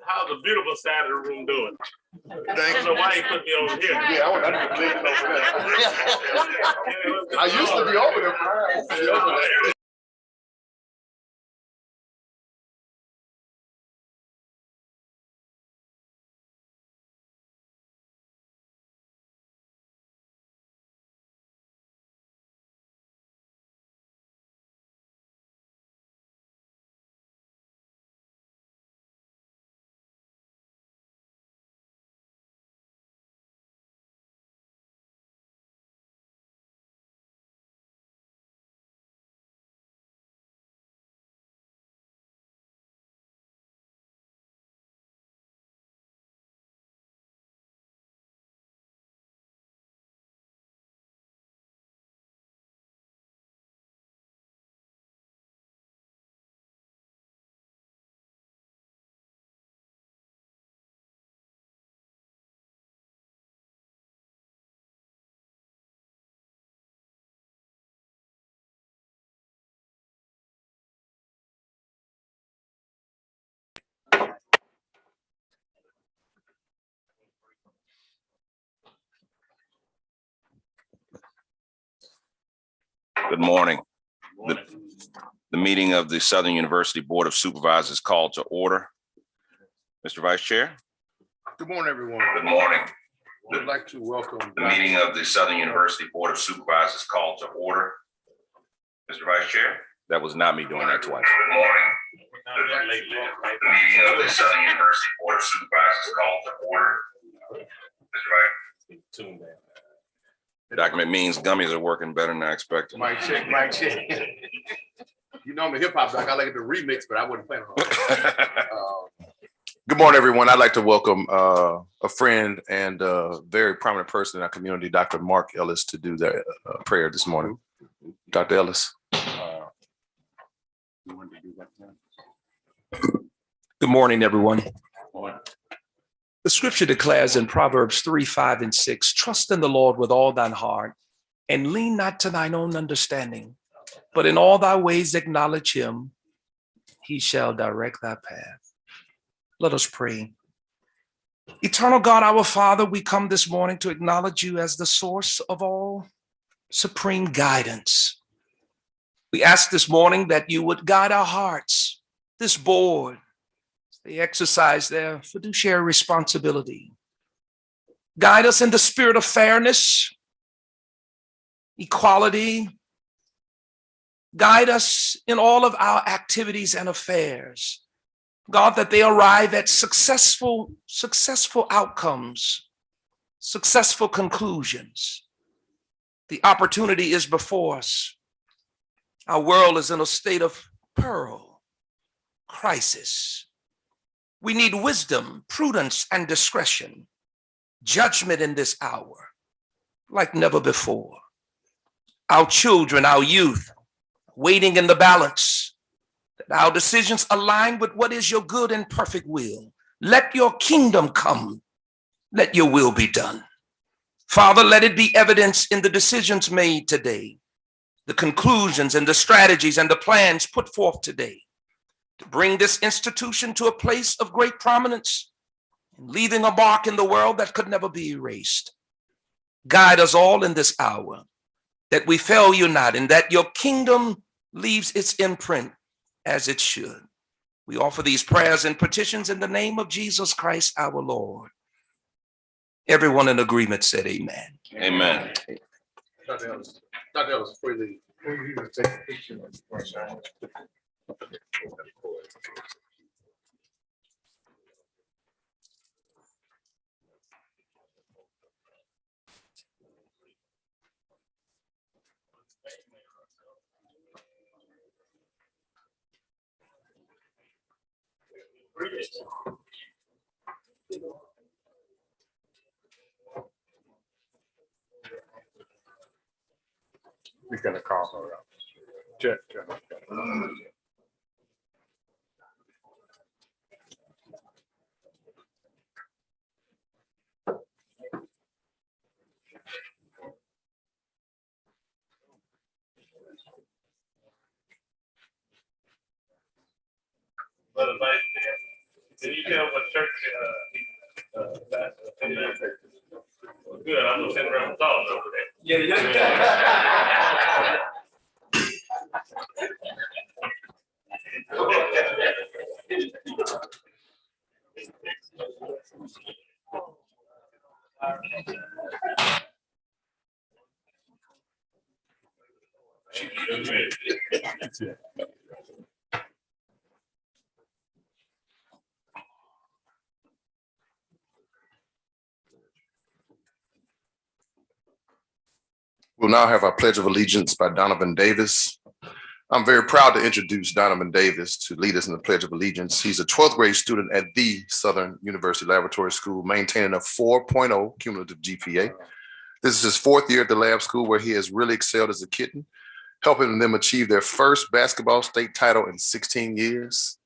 How's the beautiful side of the room doing? I don't know why you put me over here. Yeah, I need to leave over there. I used to be over there. Good morning. The meeting of the Southern University Board of Supervisors called to order. Mr. Vice Chair. Good morning, everyone. Good morning. We'd like to welcome the meeting of the Southern University Board of Supervisors called to order. Mr. Vice Chair. That was not me doing that twice. Good morning. The meeting of the Southern University Board of Supervisors called to order. Mr. Vice. The document means gummies are working better than I expected. Mic check, mic check. You know I'm a hip hop doc. I like the remix, but I wasn't planning on it. Good morning, everyone. I'd like to welcome a friend and a very prominent person in our community, Dr. Mark Ellis, to do the prayer this morning. Dr. Ellis. Good morning, everyone. The scripture declares in Proverbs 3, 5, and 6, trust in the Lord with all thine heart and lean not to thine own understanding, but in all thy ways acknowledge him. He shall direct thy path. Let us pray. Eternal God, our Father, we come this morning to acknowledge you as the source of all supreme guidance. We ask this morning that you would guide our hearts, this board. They exercise their fiduciary responsibility. Guide us in the spirit of fairness, equality. Guide us in all of our activities and affairs. God, that they arrive at successful outcomes, successful conclusions. The opportunity is before us. Our world is in a state of peril, crisis. We need wisdom, prudence, and discretion, judgment in this hour like never before. Our children, our youth, waiting in the balance, that our decisions align with what is your good and perfect will. Let your kingdom come. Let your will be done. Father, let it be evidence in the decisions made today, the conclusions and the strategies and the plans put forth today, to bring this institution to a place of great prominence and leaving a mark in the world that could never be erased. Guide us all in this hour, that we fail you not, and that your kingdom leaves its imprint as it should. We offer these prayers and petitions in the name of Jesus Christ, our Lord. Everyone in agreement said amen. Amen. Dr. Ellis, before you leave, take a picture. We're gonna call her up. Check. tell what church, good, I'm gonna send around thoughts over there. Yeah. We'll now have our Pledge of Allegiance by Donovan Davis. I'm very proud to introduce Donovan Davis to lead us in the Pledge of Allegiance. He's a 12th grade student at the Southern University Laboratory School, maintaining a 4.0 cumulative GPA. This is his 4th year at the lab school, where he has really excelled as a kitten, helping them achieve their first basketball state title in 16 years.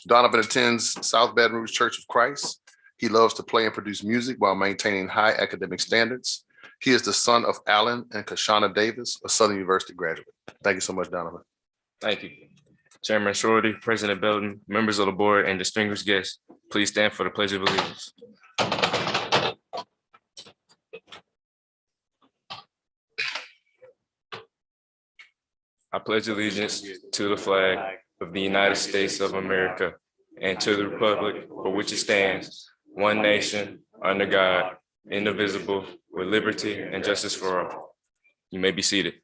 Donovan attends South Baton Rouge Church of Christ. He loves to play and produce music while maintaining high academic standards. He is the son of Alan and Kashana Davis, a Southern University graduate. Thank you so much, Donovan. Thank you. Chairman Shorty, President Belton, members of the board, and distinguished guests, please stand for the Pledge of Allegiance. I pledge allegiance to the flag of the United States of America and to the republic for which it stands, one nation, under God, indivisible, with liberty and justice for all. You may be seated.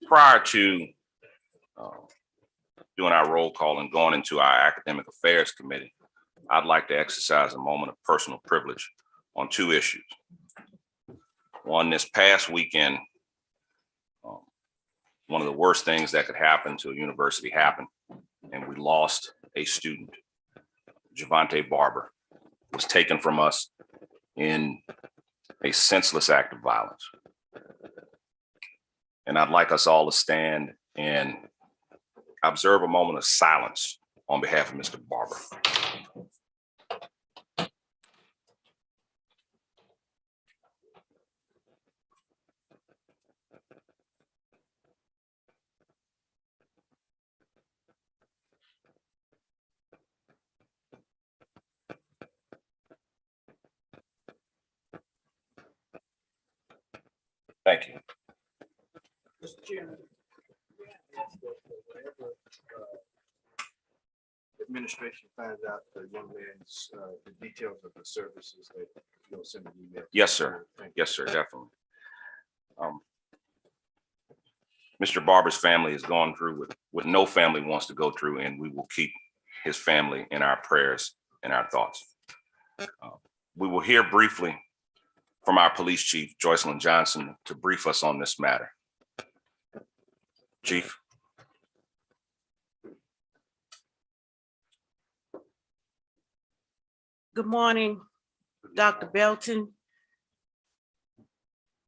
Prior to doing our roll call and going into our academic affairs committee, I'd like to exercise a moment of personal privilege on 2 issues. One, this past weekend, one of the worst things that could happen to a university happened, and we lost a student. Javante Barber was taken from us in a senseless act of violence. And I'd like us all to stand and observe a moment of silence on behalf of Mr. Barber. Thank you. Mr. Chairman, whenever administration finds out the young man's, the details of the services, that you'll send an email. Yes, sir. Thank you. Yes, sir, definitely. Mr. Barber's family has gone through what no family wants to go through, and we will keep his family in our prayers and our thoughts. We will hear briefly from our police chief, Joycelyn Johnson, to brief us on this matter. Chief. Good morning, Dr. Belton,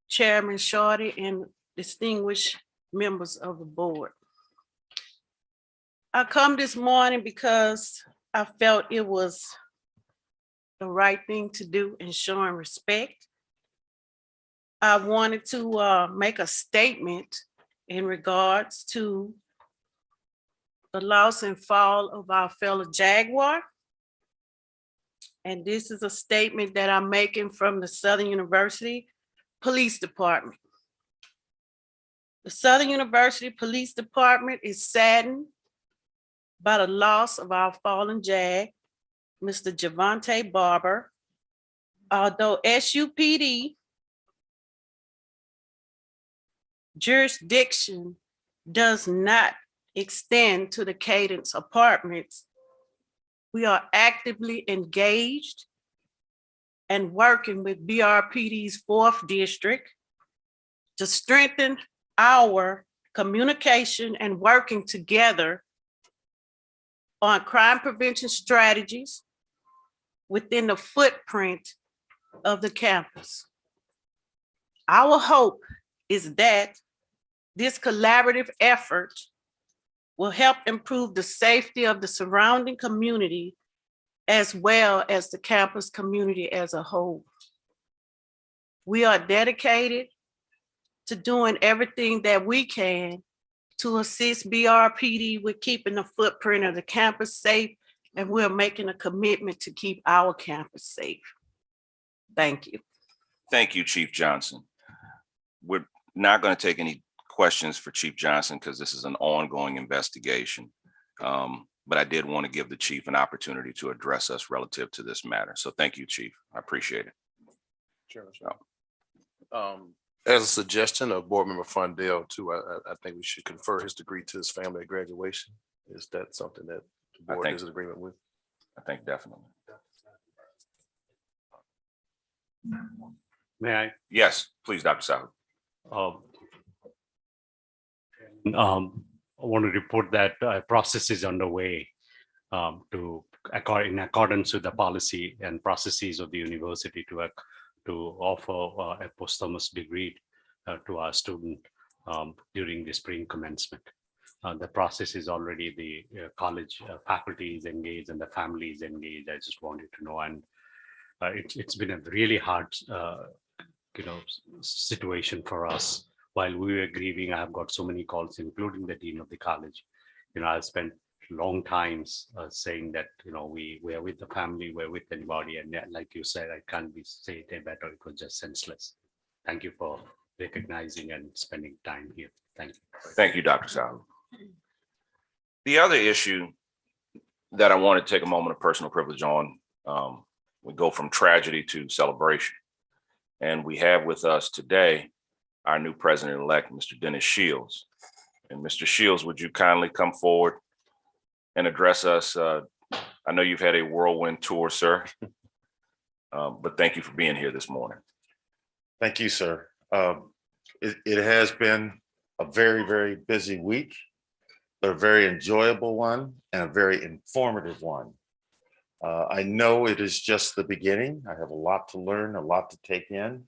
Chairman Shorty, and distinguished members of the board. I come this morning because I felt it was the right thing to do in showing respect. I wanted to make a statement in regards to the loss and fall of our fellow Jaguar. And this is a statement that I'm making from the Southern University Police Department. The Southern University Police Department is saddened by the loss of our fallen JAG, Mr. Javante Barber. Although SUPD jurisdiction does not extend to the Cadence Apartments, we are actively engaged and working with BRPD's 4th District to strengthen our communication and working together on crime prevention strategies within the footprint of the campus. Our hope is that this collaborative effort will help improve the safety of the surrounding community as well as the campus community as a whole. We are dedicated to doing everything that we can to assist BRPD with keeping the footprint of the campus safe, and we're making a commitment to keep our campus safe. Thank you. Thank you, Chief Johnson. We're not going to take any questions for Chief Johnson because this is an ongoing investigation. But I did want to give the chief an opportunity to address us relative to this matter. So thank you, Chief. I appreciate it. Sure. As a suggestion of Board Member Fundale too, I think we should confer his degree to his family at graduation. Is that something that the board is in agreement with? I think definitely. May I? Yes, please, Dr. Sahu. I want to report that a process is underway in accordance with the policy and processes of the university to offer a posthumous degree to our student during the spring commencement. The process is already the college faculty is engaged and the family is engaged. I just wanted to know, and it's been a really hard situation for us. While we were grieving, I have got so many calls, including the dean of the college. I've spent long times saying that, we are with the family, we're with anybody. And like you said, I can't say it better. It was just senseless. Thank you for recognizing and spending time here. Thank you. Thank you, Dr. Sahu. The other issue that I want to take a moment of personal privilege on, we go from tragedy to celebration. And we have with us today our new president-elect, Mr. Dennis Shields. And Mr. Shields, would you kindly come forward and address us? I know you've had a whirlwind tour, sir, but thank you for being here this morning. Thank you, sir. It has been a very, very busy week, but a very enjoyable one and a very informative one. I know it is just the beginning. I have a lot to learn, a lot to take in.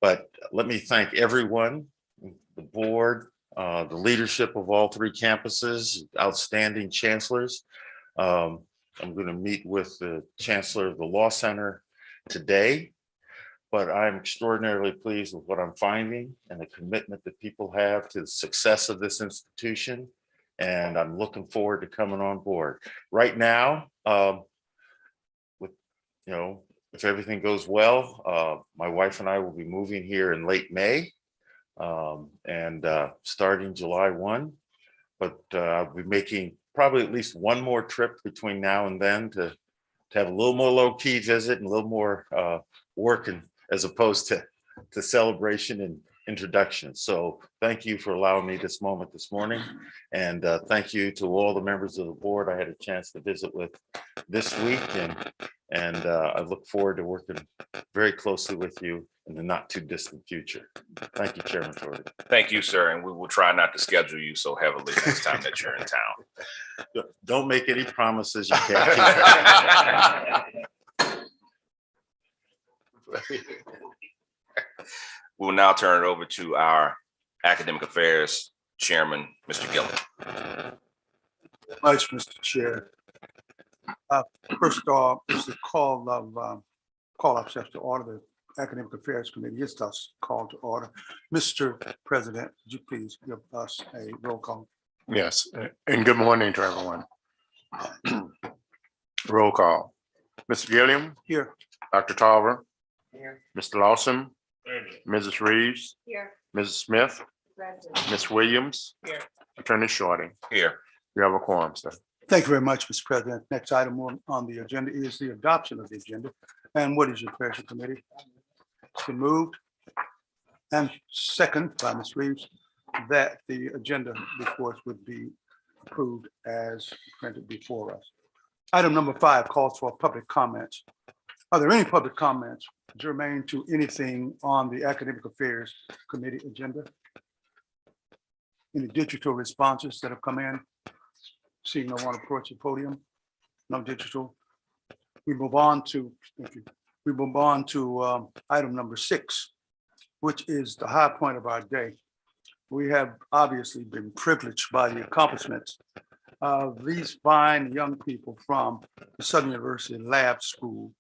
But let me thank everyone, the board, the leadership of all 3 campuses, outstanding chancellors. I'm going to meet with the chancellor of the Law Center today, but I'm extraordinarily pleased with what I'm finding and the commitment that people have to the success of this institution. And I'm looking forward to coming on board. Right now, if everything goes well, my wife and I will be moving here in late May and starting July 1. But I'll be making probably at least one more trip between now and then to have a little more low-key visit and a little more working as opposed to celebration and introduction. So thank you for allowing me this moment this morning. And thank you to all the members of the board I had a chance to visit with this week. And I look forward to working very closely with you in the not too distant future. Thank you, Chairman Torrey. Thank you, sir. And we will try not to schedule you so heavily next time that you're in town. Don't make any promises you can't keep. We'll now turn it over to our Academic Affairs Chairman, Mr. Gillen. Much, Mr. Chair. First of all, it's the call up session to order. The Academic Affairs Committee is thus called to order. Mr. President, would you please give us a roll call? Yes, and good morning to everyone. Roll call. Mr. Gilliam. Here. Dr. Tarver. Here. Mr. Lawson. Mrs. Reeves. Here. Mrs. Smith. Ms. Williams. Here. Attorney Shorting. Here. You have a quorum, sir. Thank you very much, Mr. President. Next item on the agenda is the adoption of the agenda. And what is your pleasure, committee? It's been moved and second by Ms. Reeves that the agenda before us would be approved as printed before us. Item number 5 calls for public comments. Are there any public comments germane to anything on the Academic Affairs Committee agenda? Any digital responses that have come in? Seeing no one approach the podium, no digital. We move on to item number 6, which is the high point of our day. We have obviously been privileged by the accomplishments of these fine young people from the Southern University Lab School.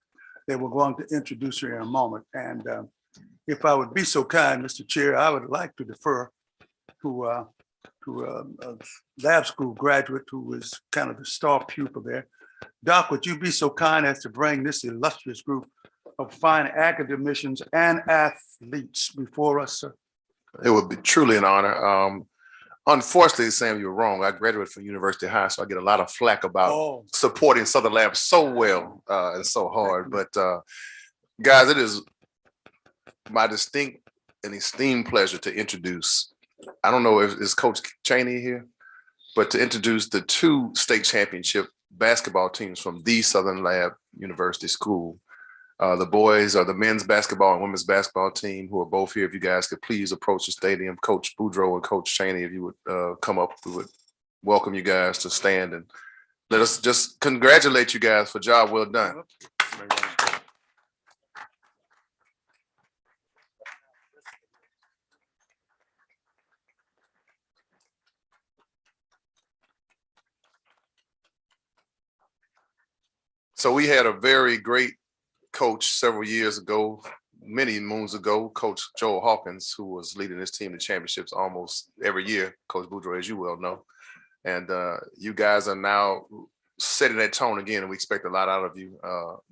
They were going to introduce her in a moment. And if I would be so kind, Mr. Chair, I would like to defer to a lab school graduate who was kind of the star pupil there. Doc, would you be so kind as to bring this illustrious group of fine academicians and athletes before us, sir? It would be truly an honor. Unfortunately, Sam, you're wrong. I graduated from University High, so I get a lot of flack about supporting Southern Lab so well and so hard. But guys, it is my distinct and esteemed pleasure to introduce, I don't know if is Coach Chaney here, but to introduce the 2 state championship basketball teams from the Southern Lab University School. The boys are the men's basketball and women's basketball team who are both here. If you guys could please approach the stadium, Coach Boudreaux and Coach Chaney, if you would come up, we would welcome you guys to stand and let us just congratulate you guys for a job well done. So we had a very great coach several years ago, many moons ago, Coach Joel Hawkins, who was leading his team to championships almost every year, Coach Boudreaux, as you well know. And you guys are now setting that tone again, and we expect a lot out of you.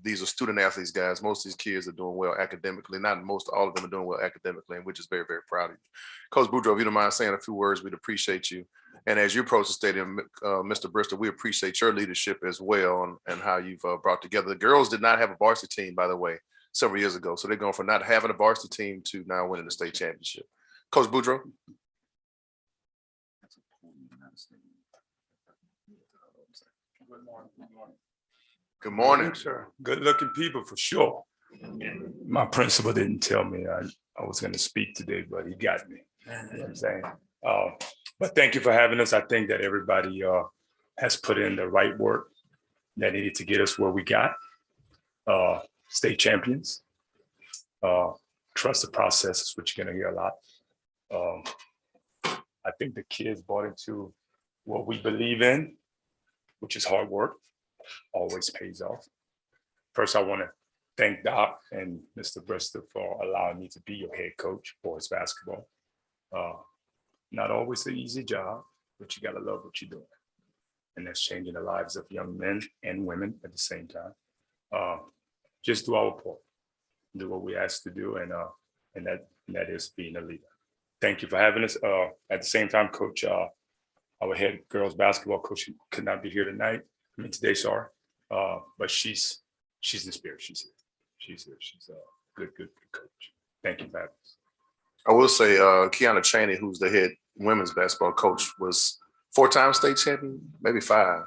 These are student athletes, guys. Most of these kids are doing well academically. Not most, all of them are doing well academically, and we're just very, very proud of you. Coach Boudreaux, if you don't mind saying a few words, we'd appreciate you. And as you approach the stadium, Mr. Bristol, we appreciate your leadership as well and how you've brought together. The girls did not have a varsity team, by the way, several years ago. So they're going from not having a varsity team to now winning the state championship. Coach Boudreaux. Good morning, sir. Good looking people for sure. My principal didn't tell me I was going to speak today, but he got me. You know what I'm saying? But thank you for having us. I think that everybody has put in the right work that needed to get us where we got. State champions. Trust the process is what you're going to hear a lot. I think the kids bought into what we believe in, which is hard work, always pays off. First, I want to thank Doc and Mr. Bristol for allowing me to be your head coach for boys basketball. Not always an easy job, but you got to love what you're doing. And that's changing the lives of young men and women at the same time. Just do our part, do what we asked to do, and that is being a leader. Thank you for having us. At the same time, Coach, our head girls basketball coach could not be here tonight. I mean today, sorry. But she's in spirit. She's here. She's here. She's a good coach. Thank you for having us. I will say Kiana Chaney, who's the head women's basketball coach, was 4-time state champion, maybe 5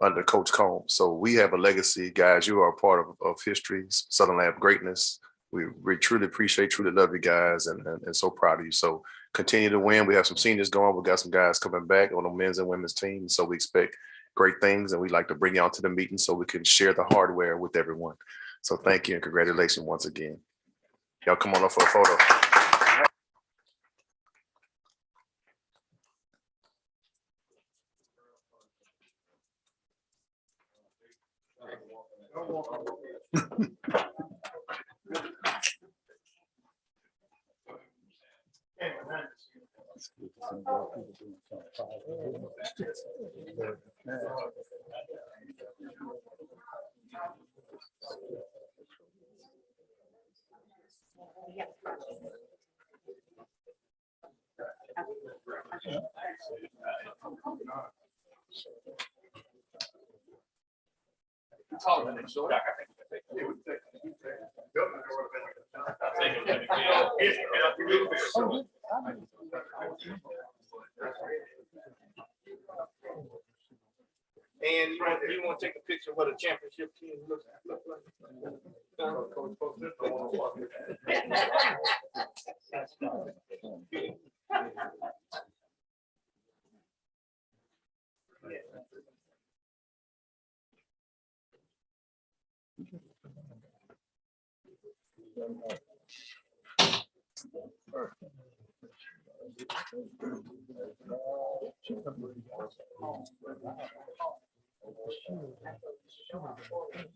under Coach Combs. So we have a legacy, guys. You are a part of history, Southern Lab greatness. We truly appreciate, truly love you guys, and so proud of you. So continue to win. We have some seniors going. We got some guys coming back on the men's and women's team. So we expect great things, and we'd like to bring you out to the meeting so we can share the hardware with everyone. So thank you and congratulations once again. Y'all come on up for a photo. And you want to take a picture of what a championship team looks like?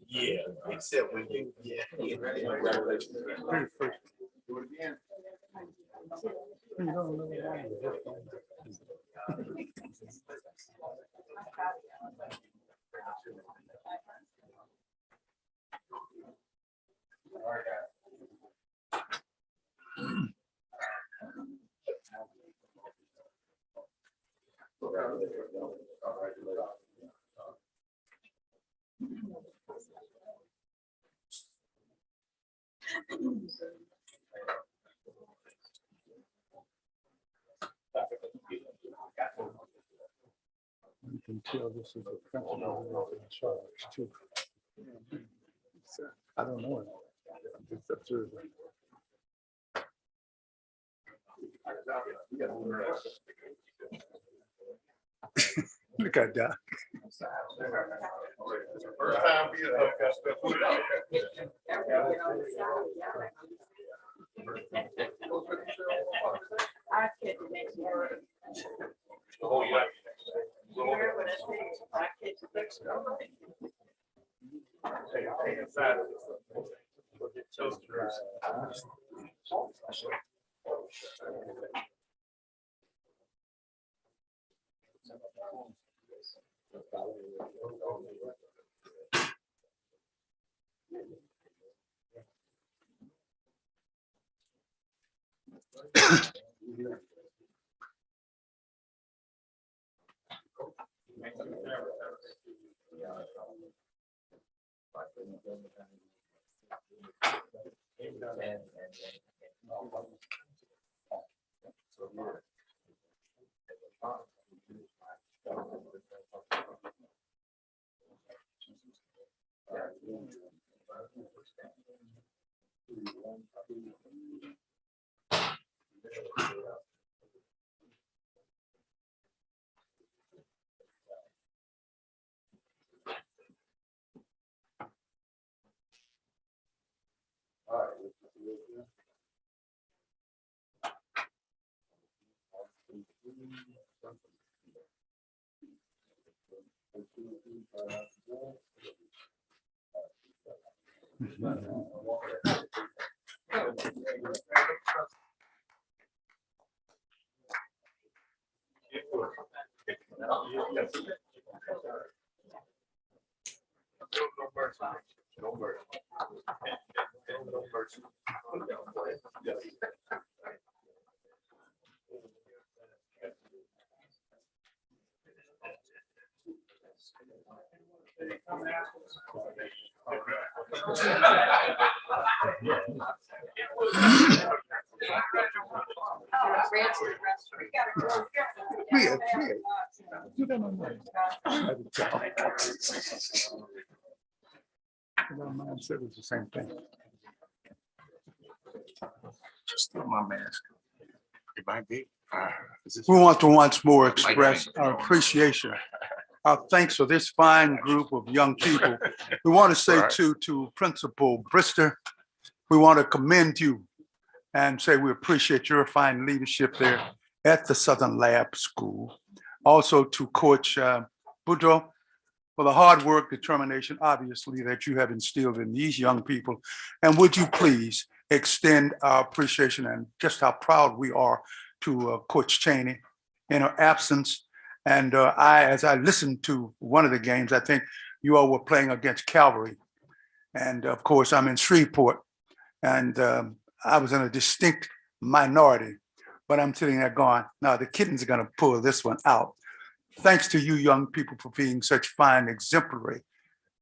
Yeah, except when you, yeah. You can tell this is a principal in charge too. I don't know. I'm just observing. Look at that. First time we Oh, yeah. You don't know. Mine said it's the same thing. Just throw my mask. It might be. We want to once more express our appreciation, our thanks for this fine group of young people. We want to say to Principal Brister, we want to commend you and say we appreciate your fine leadership there at the Southern Lab School. Also to Coach Boudreaux for the hard work, determination, obviously, that you have instilled in these young people. And would you please extend our appreciation and just how proud we are to Coach Cheney in her absence. And as I listened to one of the games, I think you all were playing against Calvary. And of course, I'm in Shreveport, and I was in a distinct minority. but I'm sitting there going, no, the kittens are gonna pull this one out. Thanks to you young people for being such fine exemplary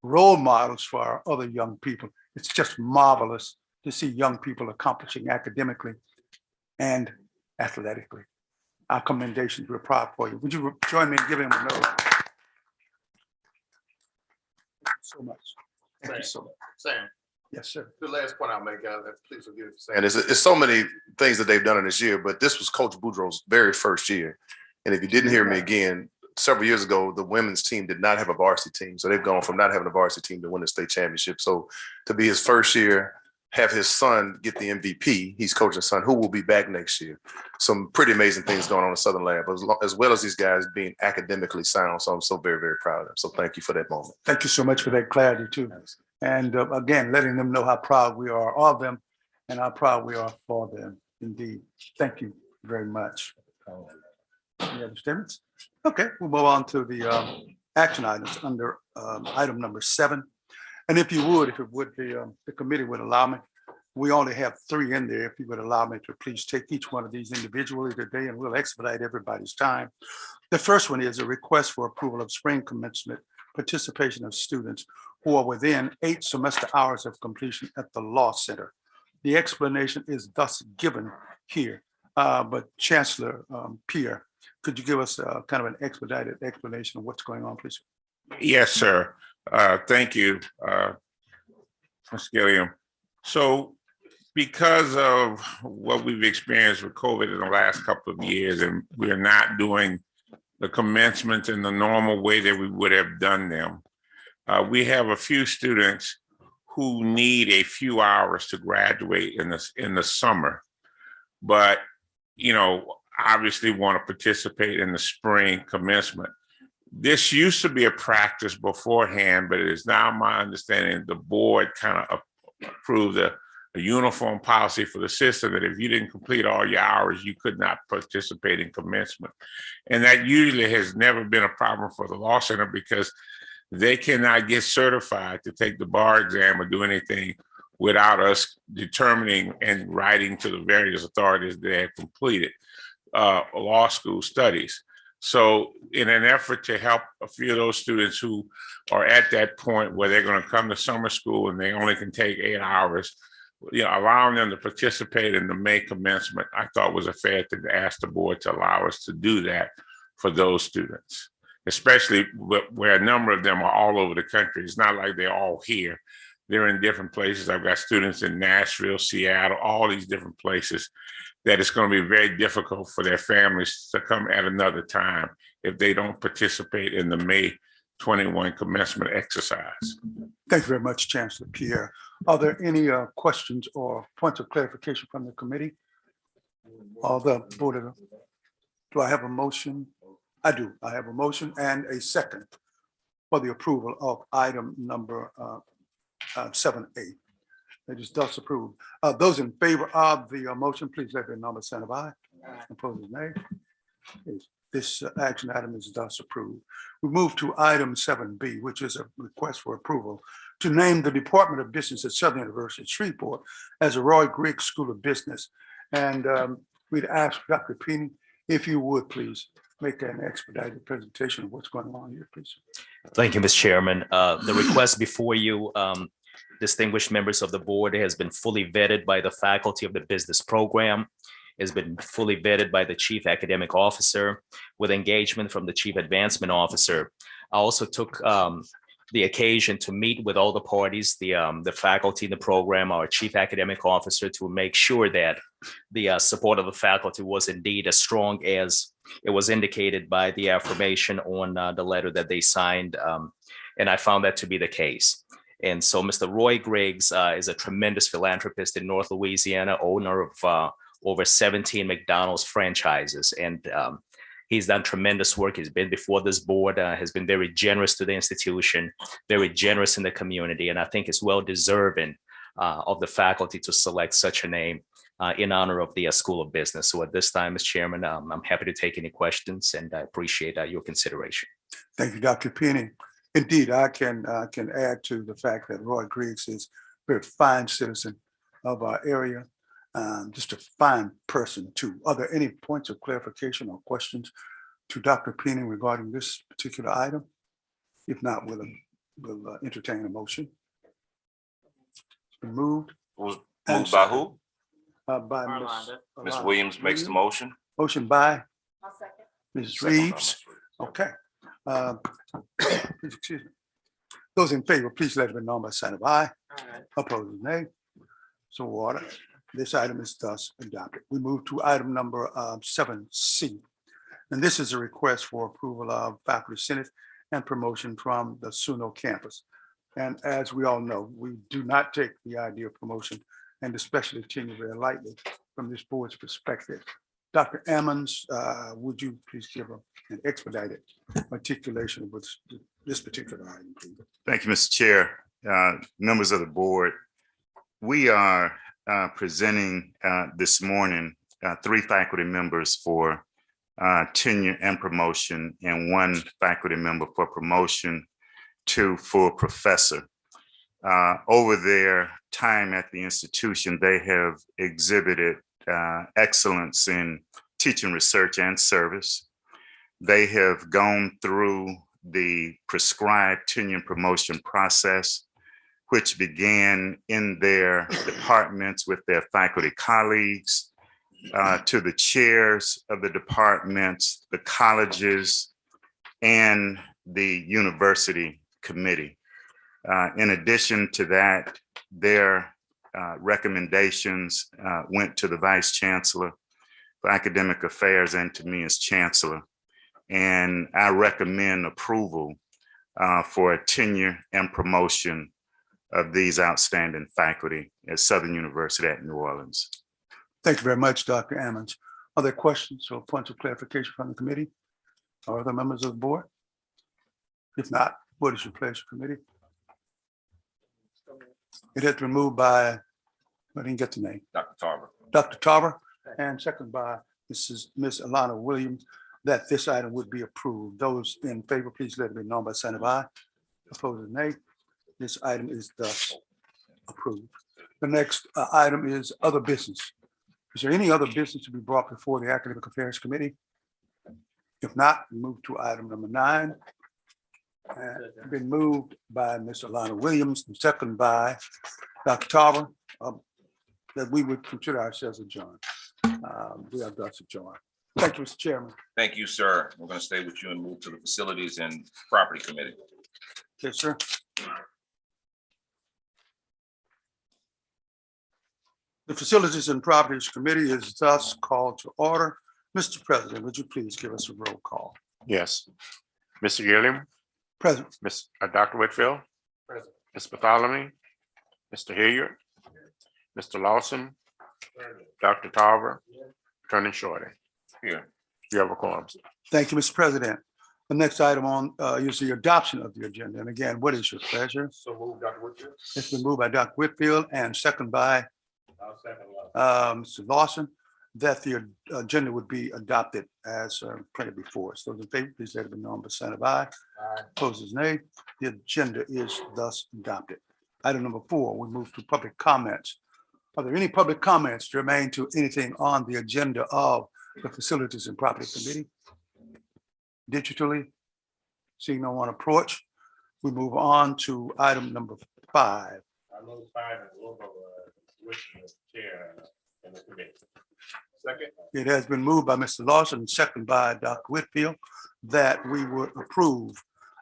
role models for our other young people. It's just marvelous to see young people accomplishing academically and athletically. Our commendations, we're proud for you. Would you join me in giving them a note? Thank you so much. Thank you so much. Sam, Yes, sir. the last point I'll make, please forgive me. And it's so many things that they've done in this year, but this was Coach Boudreaux's very first year. And if you didn't hear me again, several years ago, the women's team did not have a varsity team. So they've gone from not having a varsity team to win the state championship. So to be his first year, have his son get the MVP, he's coaching his son, who will be back next year. Some pretty amazing things going on in Southern Lab, as well as these guys being academically sound. So I'm so very, very proud of them. So thank you for that moment. Thank you so much for that clarity too. And again, letting them know how proud we are of them and how proud we are for them. Indeed. Thank you very much. Any other statements? Okay, we'll move on to the action items under item number 7. And if you would, the committee would allow me, we only have 3 in there. If you would allow me to please take each one of these individually today, and we'll expedite everybody's time. The first one is a request for approval of spring commencement participation of students who are within 8 semester hours of completion at the Law Center. The explanation is thus given here, but Chancellor Pierre, could you give us kind of an expedited explanation of what's going on, please? Yes, sir. Thank you, Ms. Gilliam. So because of what we've experienced with COVID in the last couple of years, and we're not doing the commencements in the normal way that we would have done them, we have a few students who need a few hours to graduate in the summer, but obviously want to participate in the spring commencement. This used to be a practice beforehand, but it is now my understanding the board kind of approved a uniform policy for the system that if you didn't complete all your hours, you could not participate in commencement. And that usually has never been a problem for the Law Center because they cannot get certified to take the bar exam or do anything without us determining and writing to the various authorities that have completed law school studies. So in an effort to help a few of those students who are at that point where they're going to come to summer school and they only can take 8 hours, allowing them to participate in the May commencement, I thought was a fair thing to ask the board to allow us to do that for those students, especially where a number of them are all over the country. It's not like they're all here. They're in different places. I've got students in Nashville, Seattle, all these different places that it's going to be very difficult for their families to come at another time if they don't participate in the May 21 commencement exercise. Thank you very much, Chancellor Pierre. Are there any questions or points of clarification from the committee? All the board, do I have a motion? I do. I have a motion and a second for the approval of item number 7A. It is thus approved. Those in favor of the motion, please let their number sign of aye. Opposed, nay. This action item is thus approved. We move to item 7B, which is a request for approval to name the Department of Business at Southern University Shreveport as a Roy Griggs School of Business. And we'd ask Dr. Penny, if you would please make an expedited presentation of what's going on here, please. Thank you, Mr. Chairman. The request before you, distinguished members of the board, has been fully vetted by the faculty of the business program, has been fully vetted by the chief academic officer with engagement from the chief advancement officer. I also took the occasion to meet with all the parties, the faculty in the program, our chief academic officer, to make sure that the support of the faculty was indeed as strong as it was indicated by the affirmation on the letter that they signed. And I found that to be the case. And so Mr. Roy Griggs is a tremendous philanthropist in North Louisiana, owner of over 17 McDonald's franchises. And he's done tremendous work. He's been before this board, has been very generous to the institution, very generous in the community. And I think it's well deserving of the faculty to select such a name in honor of the School of Business. So at this time, Mr. Chairman, I'm happy to take any questions, and I appreciate your consideration. Thank you, Dr. Penny. Indeed, I can add to the fact that Roy Griggs is a very fine citizen of our area. just a fine person too. Are there any points of clarification or questions to Dr. Penning regarding this particular item? If not, we'll entertain a motion. It's been moved. Was and moved by who? By Ms. Williams makes the motion. Motion by Ms. Reeves. Okay. Excuse me. Those in favor, please let it be known by sign of aye. Opposed, nay. So ordered. This item is thus adopted. We move to item number 7C. And this is a request for approval of faculty senate and promotion from the Suno campus. And as we all know, we do not take the idea of promotion and especially tenure very lightly from this board's perspective. Dr. Ammons, would you please give an expedited articulation of this particular item, please? Thank you, Mr. Chair. Members of the board, we are presenting this morning 3 faculty members for tenure and promotion and 1 faculty member for promotion to full professor. Over their time at the institution, they have exhibited excellence in teaching, research, and service. They have gone through the prescribed tenure and promotion process, which began in their departments with their faculty colleagues, to the chairs of the departments, the colleges, and the university committee. In addition to that, their recommendations went to the Vice Chancellor for Academic Affairs and to me as Chancellor. And I recommend approval for a tenure and promotion of these outstanding faculty at Southern University at New Orleans. Thank you very much, Dr. Ammons. Are there questions or points of clarification from the committee or other members of the board? If not, what is your pleasure, committee? It has been moved by, I didn't get the name. Dr. Tarver. Dr. Tarver, and second by Ms. Alana Williams, that this item would be approved. Those in favor, please let it be known by sign of aye. Opposed, nay. This item is thus approved. The next item is other business. Is there any other business to be brought before the Academic Affairs Committee? If not, we move to item number 9. Been moved by Ms. Alana Williams and second by Dr. Tarver, that we would consider ourselves adjourned. We are thus adjourned. Thank you, Mr. Chairman. Thank you, sir. We're going to stay with you and move to the Facilities and Property Committee. Yes, sir. The Facilities and Properties Committee is thus called to order. Mr. President, would you please give us a roll call? Yes. Mr. Gilliam? Present. Dr. Whitfield? Present. Ms. Bartholomew? Mr. Hilliard? Mr. Lawson? Dr. Tarver? Attorney Shorty? Here. You have a quorum. Thank you, Mr. President. The next item on is the adoption of the agenda. And again, what is your pleasure? So move, Dr. Whitfield. It's been moved by Dr. Whitfield and second by Mr. Lawson, that the agenda would be adopted as printed before. So the favor, please let it be known by sign of aye. Opposed, nay. The agenda is thus adopted. Item number 4, we move to public comments. Are there any public comments germane to anything on the agenda of the Facilities and Property Committee? Digitally, seeing no one approach, we move on to item number 5. I move 5 and a little bit with the chair and the committee. Second. It has been moved by Mr. Lawson, second by Dr. Whitfield, that we would approve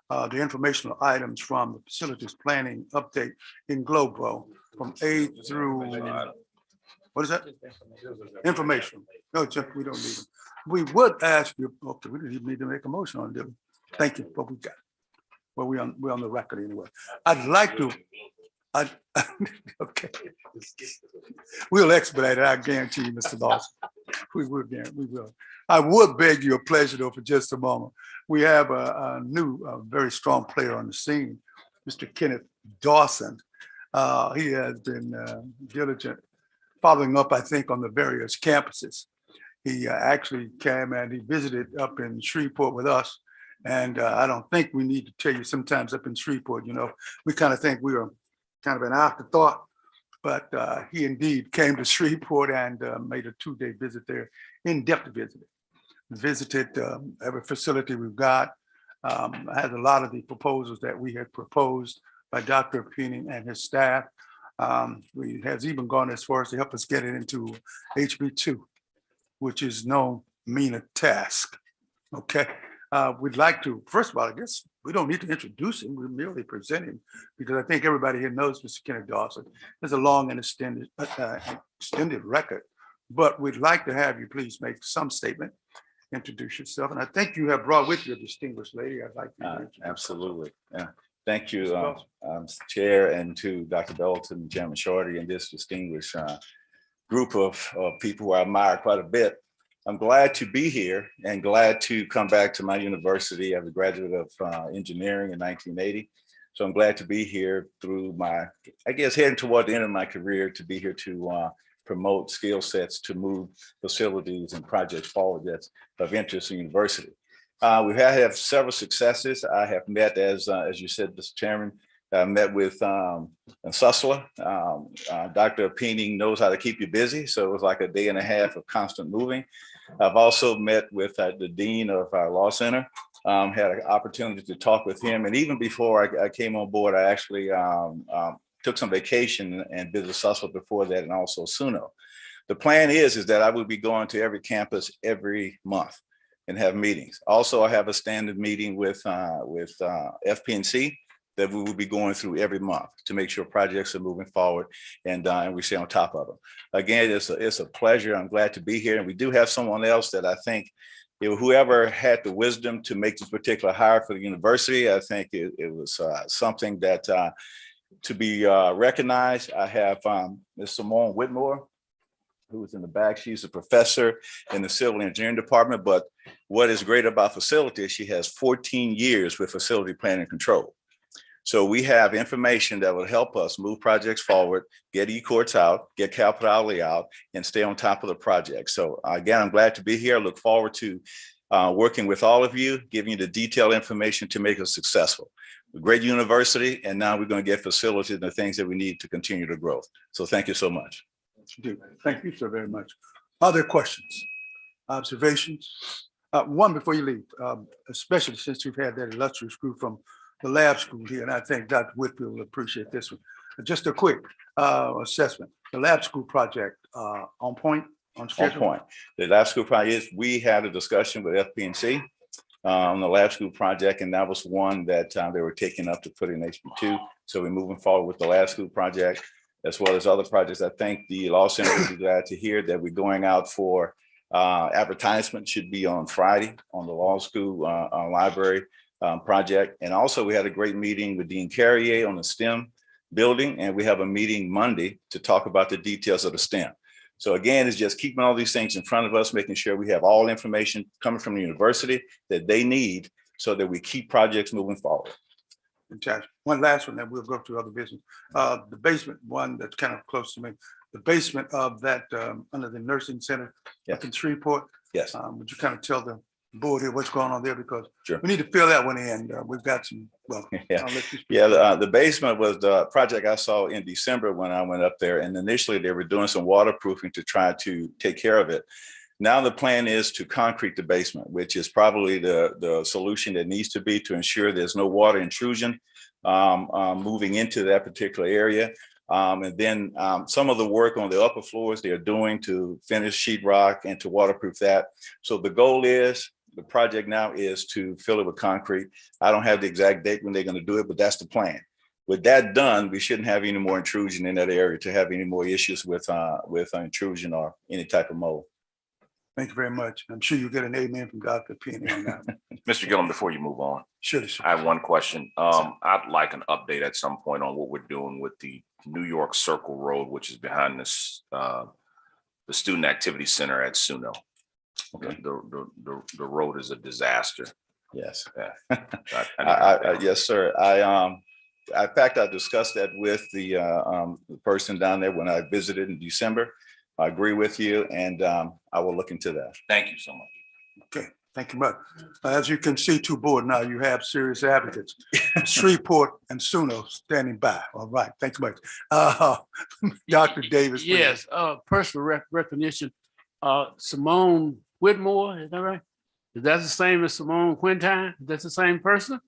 the informational items from the facilities planning update in Global from A through, what is that? Information. No, Jeff, we don't need them. We would ask you, okay, we didn't even need to make a motion on them. Thank you, but we got, well, we're on the record anyway. I'd like to, okay. We'll expedite it, I guarantee you, Mr. Lawson. We will. I would beg your pleasure though for just a moment. We have a new, very strong player on the scene, Mr. Kenneth Dawson. He has been diligent, following up, I think, on the various campuses. He actually came and he visited up in Shreveport with us. And I don't think we need to tell you, sometimes up in Shreveport, you know, we kind of think we were kind of an afterthought. But he indeed came to Shreveport and made a 2-day visit there, in-depth visit. Visited every facility we've got. Has a lot of the proposals that we had proposed by Dr. Peening and his staff. We has even gone as far as to help us get it into HB2, which is no mean task. Okay, we'd like to, first of all, I guess we don't need to introduce him, we merely present him, because I think everybody here knows Mr. Kenneth Dawson. There's a long and extended record, but we'd like to have you please make some statement, introduce yourself, and I think you have brought with you a distinguished lady. I'd like to. Absolutely. Yeah. Thank you, Chair, and to Dr. Dalton, Chairman Shorty, and this distinguished group of people who I admire quite a bit. I'm glad to be here and glad to come back to my university. I'm a graduate of engineering in 1980. So I'm glad to be here through my, I guess, heading toward the end of my career, to be here to promote skill sets to move facilities and projects forward that's of interest in university. We have several successes. I have met, as you said, Mr. Chairman, I met with Chancellor. Dr. Peening knows how to keep you busy, so it was like a day and a half of constant moving. I've also met with the Dean of our Law Center, had an opportunity to talk with him. And even before I came on board, I actually took some vacation and visited Chancellor before that, and also Suno. The plan is that I will be going to every campus every month and have meetings. Also, I have a standard meeting with FP&C that we will be going through every month to make sure projects are moving forward and we stay on top of them. Again, it's a pleasure. I'm glad to be here. And we do have someone else that I think, whoever had the wisdom to make this particular hire for the university, I think it was something that to be recognized. I have Ms. Simone Whitmore, who is in the back. She's a professor in the civil engineering department. But what is great about facility is she has 14 years with facility planning and control. So we have information that will help us move projects forward, get E-courts out, get capital outlay out, and stay on top of the project. So again, I'm glad to be here. I look forward to working with all of you, giving you the detailed information to make us successful. A great university, and now we're going to get facilities and the things that we need to continue to grow. So thank you so much. Thank you so very much. Other questions, observations? One before you leave, especially since we've had that illustrious group from the lab school here, and I think Dr. Whitfield will appreciate this one. Just a quick assessment. The lab school project on point, on schedule? On point. The lab school project is, we had a discussion with FP&C on the lab school project, and that was one that they were taking up to put in HB2. So we're moving forward with the lab school project, as well as other projects. I think the Law Center will be glad to hear that we're going out for advertisement, should be on Friday on the law school library project. And also we had a great meeting with Dean Carrier on the STEM building, and we have a meeting Monday to talk about the details of the STEM. So again, it's just keeping all these things in front of us, making sure we have all information coming from the university that they need so that we keep projects moving forward. Fantastic. One last one, then we'll go to other business. The basement one that's kind of close to me, the basement of that under the nursing center up in Shreveport. Yes. Would you kind of tell the board here what's going on there, because sure, we need to fill that one in. We've got some, well, the basement was the project I saw in December when I went up there, and initially they were doing some waterproofing to try to take care of it. Now the plan is to concrete the basement, which is probably the solution that needs to be to ensure there's no water intrusion moving into that particular area. And then some of the work on the upper floors they're doing to finish sheetrock and to waterproof that. So the goal is, the project now is to fill it with concrete. I don't have the exact date when they're going to do it, but that's the plan. With that done, we shouldn't have any more intrusion in that area to have any more issues with intrusion or any type of mold. Thank you very much. I'm sure you'll get an amen from Dr. Penny on that. Mr. Gillum, before you move on. Sure. I have one question. I'd like an update at some point on what we're doing with the New York Circle Road, which is behind this, the Student Activity Center at Suno. Okay. The road is a disaster. Yes. Yeah. Yes, sir. In fact, I discussed that with the person down there when I visited in December. I agree with you, and I will look into that. Thank you so much. Okay, Thank you much. As you can see to board now, you have serious advocates. Shreveport and Suno standing by. All right, thank you much. Dr. Davis. please. Yes, personal recognition. Simone Whitmore, is that right? Is that the same as Simone Quintine? That's the same person?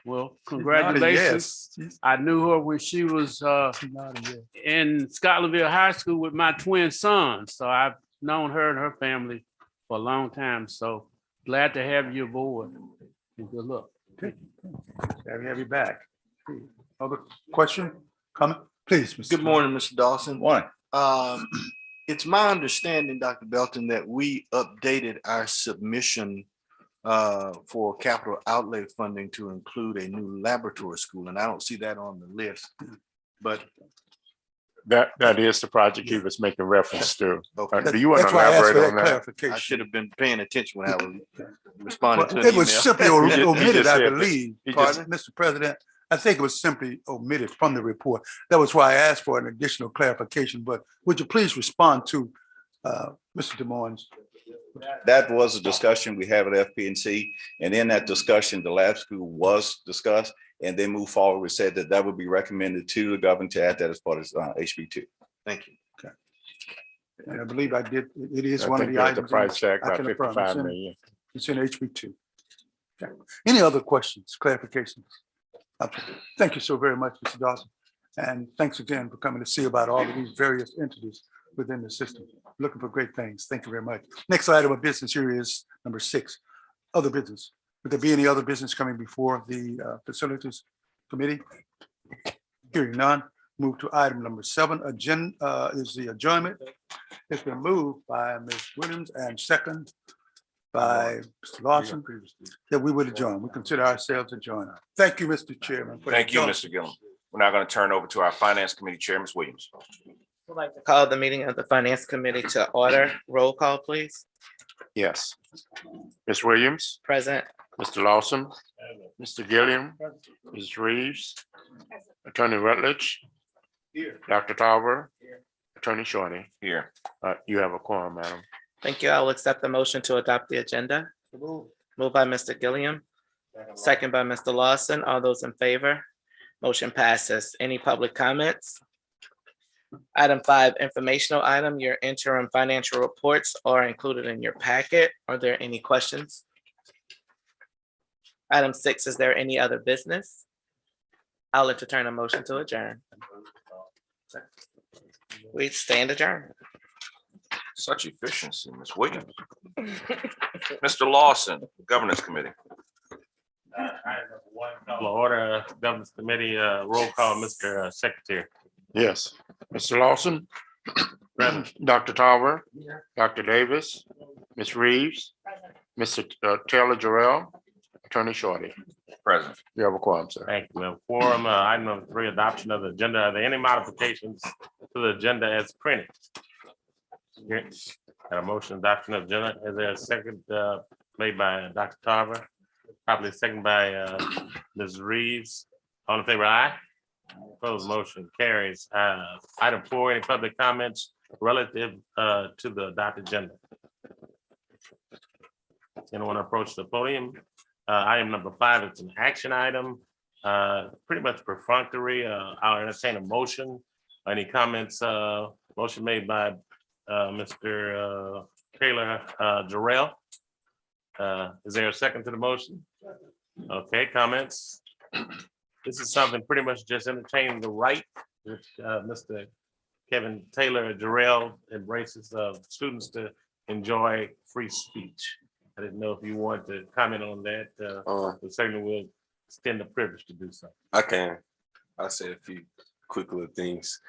Well, congratulations. Yes. I knew her when she was in Scotlandville High School with my twin sons. So I've known her and her family for a long time. So glad to have you aboard. And good luck. Good. Have you back. Other question, comment, please. Mr. Good morning, Mr. Dawson. One. It's my understanding, Dr. Belton, that we updated our submission for capital outlay funding to include a new laboratory school, and I don't see that on the list, but That is the project he was making reference to. okay. Do you want to That's why I asked for elaborate that on that? clarification. I should have been paying attention when I was responding to Well, an it was email. simply He just omitted, I said that. believe. He just- Pardon, Mr. President, I think it was simply omitted from the report. That was why I asked for an additional clarification, but would you please respond to Mr. Des Moines? That was a discussion we had at FPNC, and in that discussion, the lab school was discussed, and they moved forward. We said that that would be recommended to the governor to add that as part of HB2. Thank you. Okay. And I believe I did, it is I one of think the that's the items. price tag, I about can affirm. 55 million. It's in HB2. Okay. Any other questions, clarifications? Okay. Thank you so very much, Mr. Dawson. And thanks again for coming to see about all of these various entities within the system. Looking for great things. Thank you very much. Next item of business here is number 6, other business. Would there be any other business coming before the Facilities Committee? Hearing none, move to item number 7. Agenda is the adjournment. It's been moved by Ms. Williams and second by Mr. Lawson that we would adjourn. We consider ourselves adjourned. Thank you, Mr. Chairman. for Thank you, adjournment. Mr. Gillum. We're now going to turn over to our Finance Committee Chair, Ms. Williams. Would like to call the meeting of the Finance Committee to order. Roll call, please. Yes. Ms. Williams, Present. Mr. Lawson, Mr. Gilliam, Ms. Reeves, Attorney Rutledge, Dr. Tarver, Attorney Shorty. Here. You have a quorum, madam. Thank you. I will accept the motion to adopt the agenda. Moved by Mr. Gilliam, second by Mr. Lawson. All those in favor? Motion passes. Any public comments? Item 5, informational item. Your interim financial reports are included in your packet. Are there any questions? Item 6, is there any other business? I'll entertain a motion to adjourn. We stand adjourned. Such efficiency, Ms. Williams. Mr. Lawson, Governance Committee. Call order, Governance Committee, roll call, Mr. Secretary. Yes. Mr. Lawson, Dr. Tarver, Dr. Davis, Ms. Reeves, Mr. Taylor Jarrell, Attorney Shorty. Present. You have a quorum, sir. Thank you. We have quorum, item number 3, adoption of the agenda. Are there any modifications to the agenda as printed? Here, got a motion adoption of agenda. Is there a second made by Dr. Tarver? Probably second by Ms. Reeves. All in favor, aye? Opposed, motion carries. Item 4, any public comments relative to the adopted agenda? Anyone approach the podium? Item number 5, it's an action item, pretty much perfunctory. I'll entertain a motion. Any comments? Motion made by Mr. Taylor Jarrell. Is there a second to the motion? Okay, comments? This is something pretty much just entertaining the right, which Mr. Kevin Taylor Jarrell embraces students to enjoy free speech. I didn't know if you want to comment on that, but certainly we'll extend the privilege to do so. I can. I'll say a few quick little things.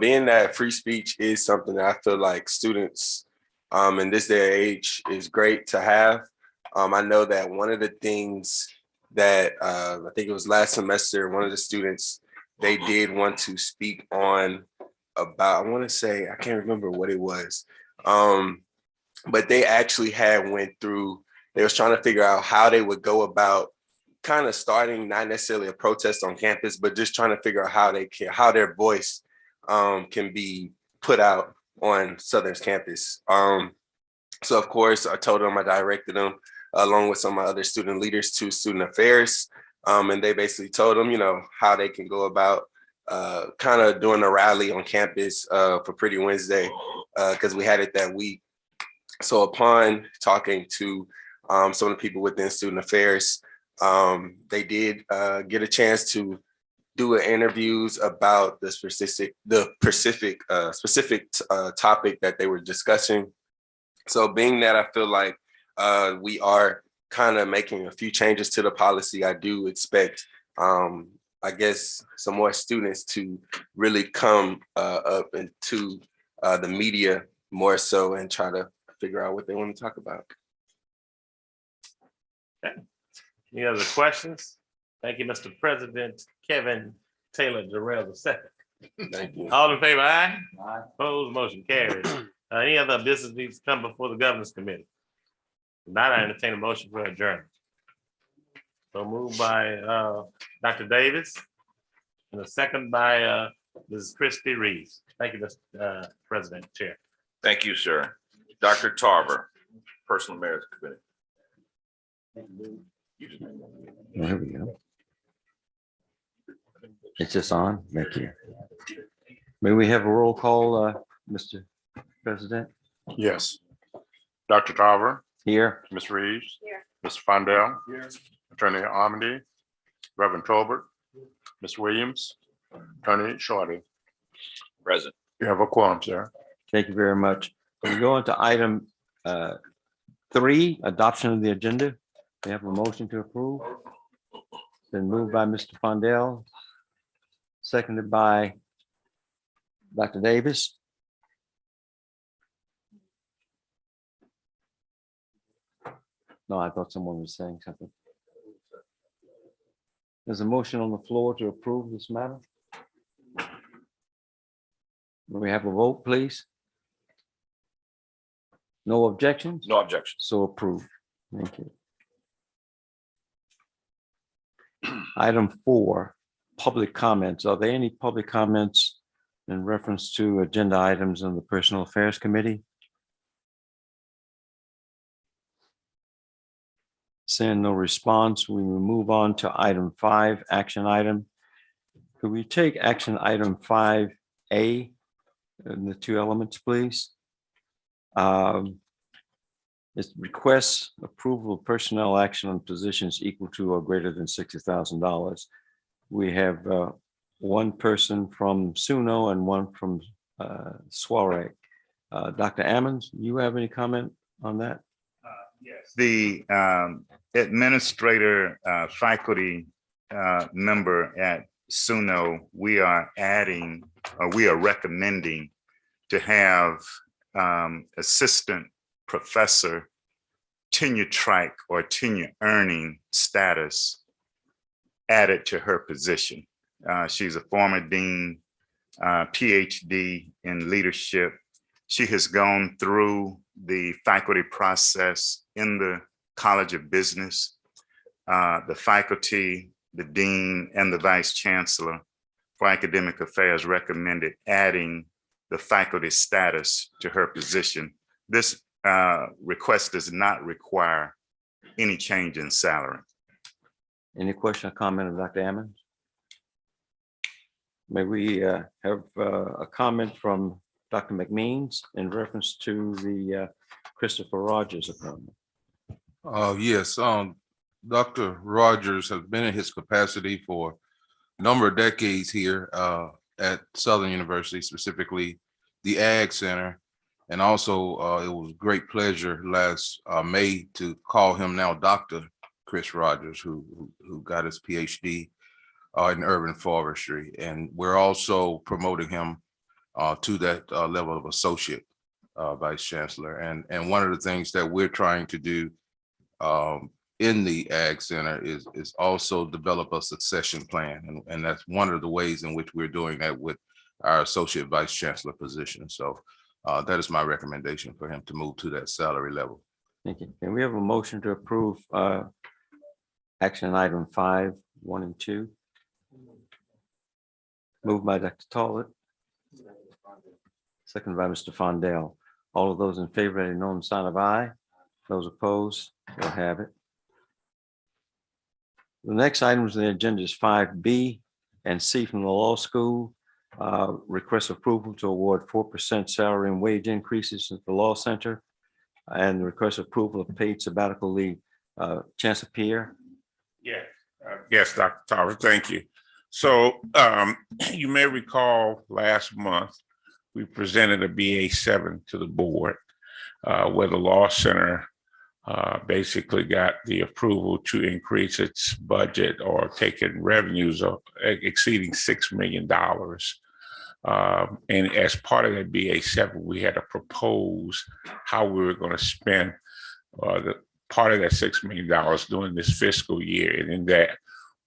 Being that free speech is something that I feel like students in this day and age is great to have. I know that one of the things that I think it was last semester, one of the students, they did want to speak on about, I want to say, I can't remember what it was. But they actually had went through, they was trying to figure out how they would go about kind of starting, not necessarily a protest on campus, but just trying to figure out how they can, how their voice can be put out on Southern's campus. So of course I told them, I directed them along with some of my other student leaders to student affairs. And they basically told them, how they can go about kind of doing a rally on campus for Pretty Wednesday, because we had it that week. So upon talking to some of the people within student affairs, they did get a chance to do interviews about the specific topic that they were discussing. So being that I feel like we are kind of making a few changes to the policy, I do expect, I guess, some more students to really come up into the media more so and try to figure out what they want to talk about. Okay. Any other questions? Thank you, Mr. President Kevin Taylor Jarrell II. Thank you. All in favor, aye? Aye. Opposed, motion carries. Any other business needs to come before the governance committee? If not, I entertain a motion for adjournment. So moved by Dr. Davis and a second by Mrs. Christie Reeves. Thank you, Mr. President Chair. Thank you, sir. Dr. Tarver, Personal Matters Committee. There we go. It's just on. Thank you. May we have a roll call, Mr. President? Yes. Dr. Tarver, Here. Ms. Reeves, Here. Mr. Fondell, Attorney Armady, Reverend Tolbert, Ms. Williams, Attorney Shorty. Present. You have a quorum, sir. Thank you very much. We go into item 3, adoption of the agenda. We have a motion to approve. Been moved by Mr. Fondell, seconded by Dr. Davis. No, I thought someone was saying something. There's a motion on the floor to approve this matter. May we have a vote, please? No objections? No objections. So approved. Thank you. Item 4, public comments. Are there any public comments in reference to agenda items in the Personal Affairs Committee? Seeing no response, we will move on to item 5, action item. Could we take action item 5A in the 2 elements, please? It requests approval of personnel action on positions equal to or greater than $60,000. We have one person from Suno and one from Soiree. Dr. Ammons, you have any comment on that? Yes. The administrator faculty member at Suno, we are adding, or we are recommending to have assistant professor tenure track or tenure earning status added to her position. She's a former dean, PhD in leadership. She has gone through the faculty process in the College of Business. The faculty, the dean, and the vice chancellor for academic affairs recommended adding the faculty status to her position. This request does not require any change in salary. Any question or comment of Dr. Ammons? May we have a comment from Dr. McMeans in reference to the Christopher Rogers appointment? Yes, Dr. Rogers has been in his capacity for a number of decades here at Southern University, specifically the Ag Center. And also, it was a great pleasure last May to call him now Dr. Chris Rogers, who got his PhD in urban forestry. And we're also promoting him to that level of associate vice chancellor. And one of the things that we're trying to do in the Ag Center is also develop a succession plan. And that's one of the ways in which we're doing that with our associate vice chancellor position. So that is my recommendation for him to move to that salary level. Thank you. Can we have a motion to approve action item 5, 1, and 2? Moved by Dr. Tollett. Second by Mr. Fondell. All of those in favor, let it know in sign of aye. Those opposed, they'll have it. The next items on the agenda is 5B and C from the law school. Request approval to award 4% salary and wage increases at the law center, and request approval of paid sabbatical leave. Chancellor Pierre. Yes, Dr. Tarver, thank you. So you may recall last month, we presented a BA7 to the board where the law center basically got the approval to increase its budget or take in revenues of exceeding $6 million. And as part of that BA7, we had to propose how we were going to spend the part of that $6 million during this fiscal year. And in that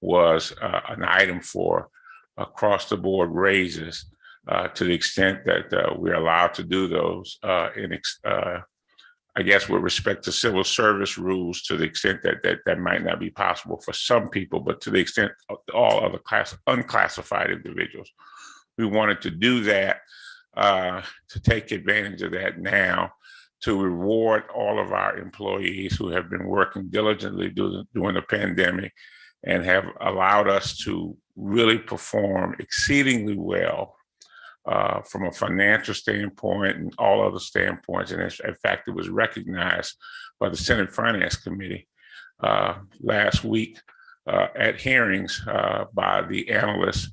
was an item for across the board raises to the extent that we're allowed to do those I guess with respect to civil service rules, to the extent that might not be possible for some people, but to the extent of all other unclassified individuals. We wanted to do that, to take advantage of that now, to reward all of our employees who have been working diligently during the pandemic and have allowed us to really perform exceedingly well from a financial standpoint and all other standpoints. And in fact, it was recognized by the Senate Finance Committee last week at hearings by the analysts.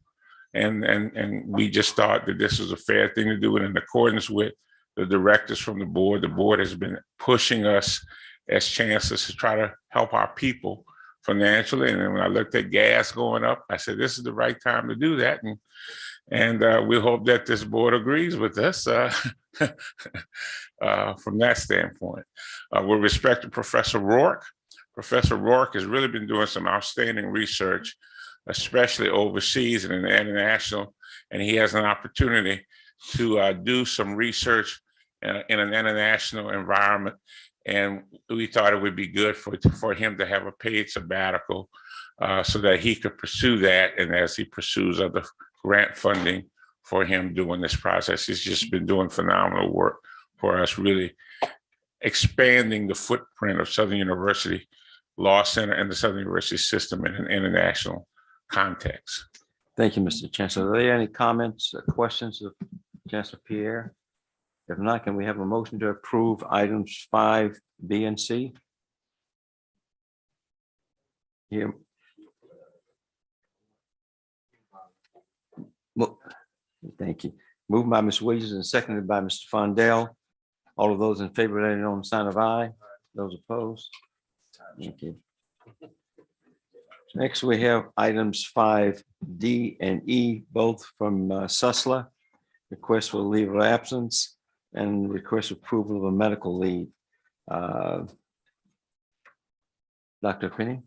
And we just thought that this was a fair thing to do. And in accordance with the directives from the board has been pushing us as chancellors to try to help our people financially. And then when I looked at gas going up, I said, this is the right time to do that. And we hope that this board agrees with us from that standpoint. With respect to Professor Rourke has really been doing some outstanding research, especially overseas and international, and he has an opportunity to do some research in an international environment. And we thought it would be good for him to have a paid sabbatical so that he could pursue that. And as he pursues other grant funding for him during this process, he's just been doing phenomenal work for us, really expanding the footprint of Southern University Law Center and the Southern University system in an international context. Thank you, Mr. Chancellor. Are there any comments or questions of Chancellor Pierre? If not, can we have a motion to approve items 5B and C? Here. Thank you. Moved by Ms. Williams and seconded by Mr. Fondell. All of those in favor, let it know on the sign of aye. Those opposed? Thank you. Next, we have items 5D and E, both from Sussler. Request for leave of absence and request approval of a medical leave. Dr. Finney.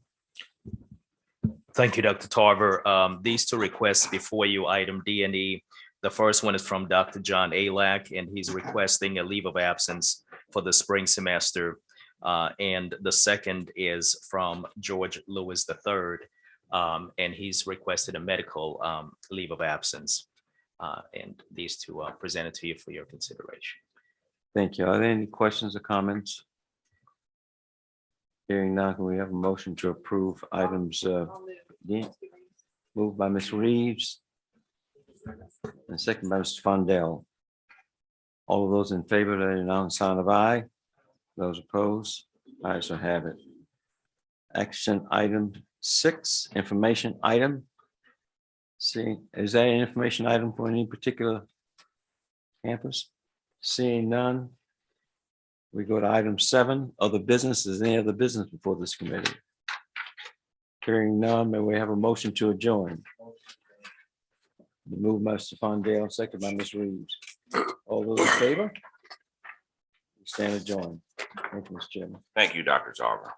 Thank you, Dr. Tarver. These two requests before you, item D and E. The first one is from Dr. John Alak, and he's requesting a leave of absence for the spring semester. And the second is from George Lewis III, and he's requested a medical leave of absence. And these two are presented to you for your consideration. Thank you. Are there any questions or comments? Hearing none, can we have a motion to approve items D? Moved by Ms. Reeves and second by Mr. Fondell. All of those in favor, let it know on the sign of aye. Those opposed, ayes so have it. Action item 6, information item. See, is that an information item for any particular campus? Seeing none, we go to item 7, other businesses. Any other business before this committee? Hearing none, may we have a motion to adjourn? Moved by Mr. Fondell, second by Ms. Reeves. All those in favor? We stand adjourned. Thank you, Mr. Chairman. Thank you, Dr. Tarver.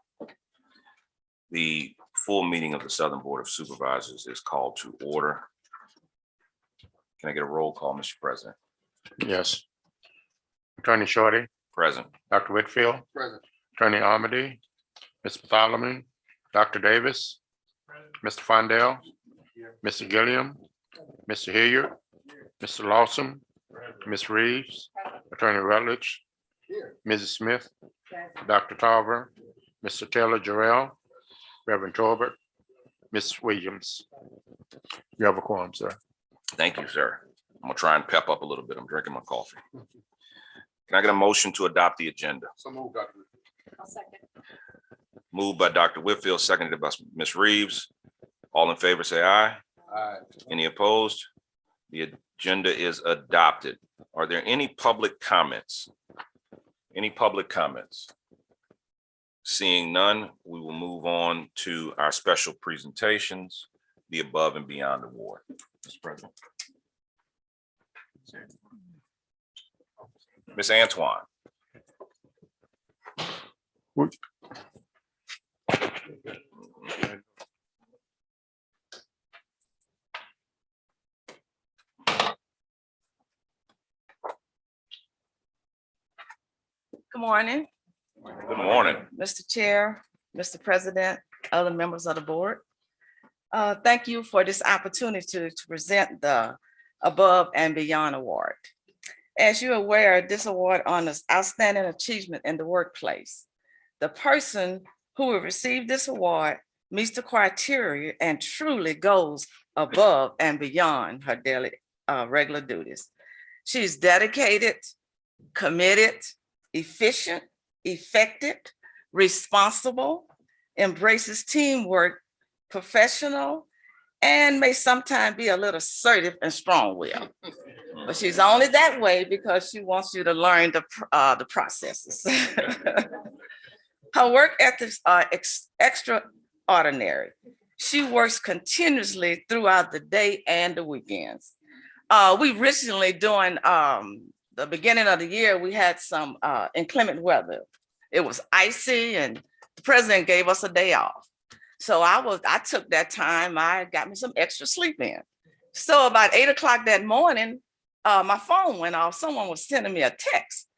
The full meeting of the Southern Board of Supervisors is called to order. Can I get a roll call, Mr. President? Yes. Attorney Shorty. Present. Dr. Whitfield. Present. Attorney Armady. Ms. Bartholomew. Dr. Davis. Mr. Fondell. Mr. Gilliam. Mr. Hilliard. Mr. Lawson. Ms. Reeves. Attorney Rutledge. Mrs. Smith. Dr. Tarver, Mr. Taylor Jarrell, Reverend Tolbert, Ms. Williams. You have a quorum, sir. Thank you, sir. I'm gonna try and pep up a little bit. I'm drinking my coffee. Can I get a motion to adopt the agenda? So move, Dr. Moved by Dr. Whitfield, seconded by Ms. Reeves. All in favor, say aye. Aye. Any opposed? The agenda is adopted. Are there any public comments? Any public comments? Seeing none, we will move on to our special presentations, the Above and Beyond Award. Mr. President. Ms. Antoine. Good morning. Good morning. Mr. Chair, Mr. President, other members of the board. Thank you for this opportunity to present the Above and Beyond Award. As you're aware, this award honors outstanding achievement in the workplace. The person who will receive this award meets the criteria and truly goes above and beyond her daily regular duties. She's dedicated, committed, efficient, effective, responsible, embraces teamwork, professional, and may sometimes be a little assertive and strong-willed. But she's only that way because she wants you to learn the processes. Her work ethics are extraordinary. She works continuously throughout the day and the weekends. We recently, during the beginning of the year, we had some inclement weather. It was icy and the president gave us a day off. So I took that time, I got me some extra sleep in. So about 8 o'clock that morning, my phone went off. Someone was sending me a text.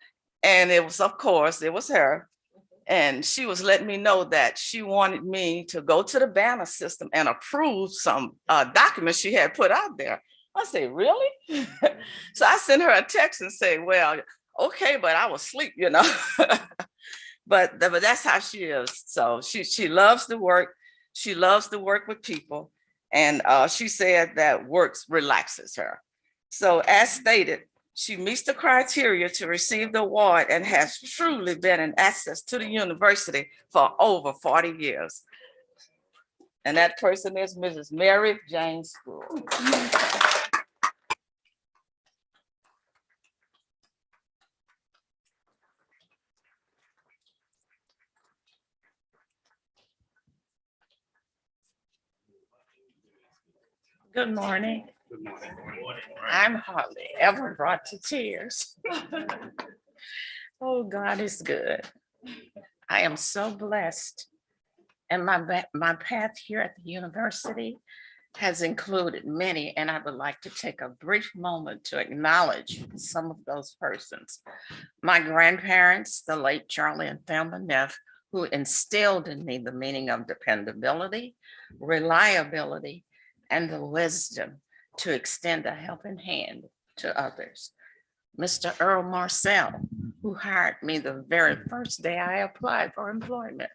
And it was, of course, it was her. And she was letting me know that she wanted me to go to the banner system and approve some documents she had put out there. I said, really? So I sent her a text and say, well, okay, but I was asleep, you know. but that's how she is. So she loves to work. She loves to work with people. And she said that work relaxes her. So as stated, she meets the criteria to receive the award and has truly been an access to the university for over 40 years. And that person is Mrs. Merrick Jane School. Good morning. I'm hardly ever brought to tears. Oh, God is good. I am so blessed. And my path here at the university has included many, and I would like to take a brief moment to acknowledge some of those persons. My grandparents, the late Charlie and Thelma Neff, who instilled in me the meaning of dependability, reliability, and the wisdom to extend a helping hand to others. Mr. Earl Marcel, who hired me the very first day I applied for employment.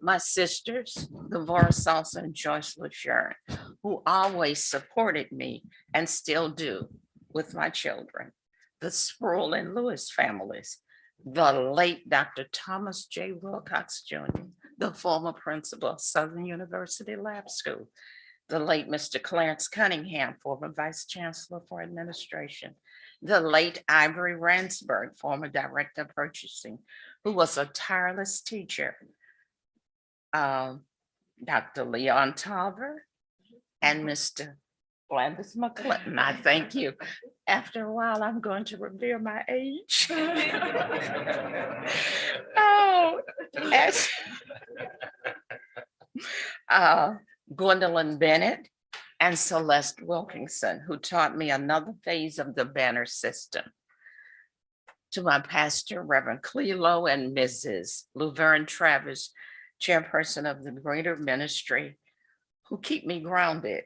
My sisters, Devora Salsa and Joyce LaSharon, who always supported me and still do with my children. The Sproul and Lewis families, the late Dr. Thomas J. Wilcox Jr., the former principal of Southern University Lab School, the late Mr. Clarence Cunningham, former Vice Chancellor for Administration, the late Ivory Ransburg, former Director of Purchasing, who was a tireless teacher, Dr. Leon Tarver, and Mr. Gladys McClinton. I thank you. After a while, I'm going to reveal my age. Oh, Gwendolyn Bennett and Celeste Wilkinson, who taught me another phase of the banner system. To my pastor, Reverend Clelo and Mrs. Luverne Travis, chairperson of the Greater Ministry, who keep me grounded.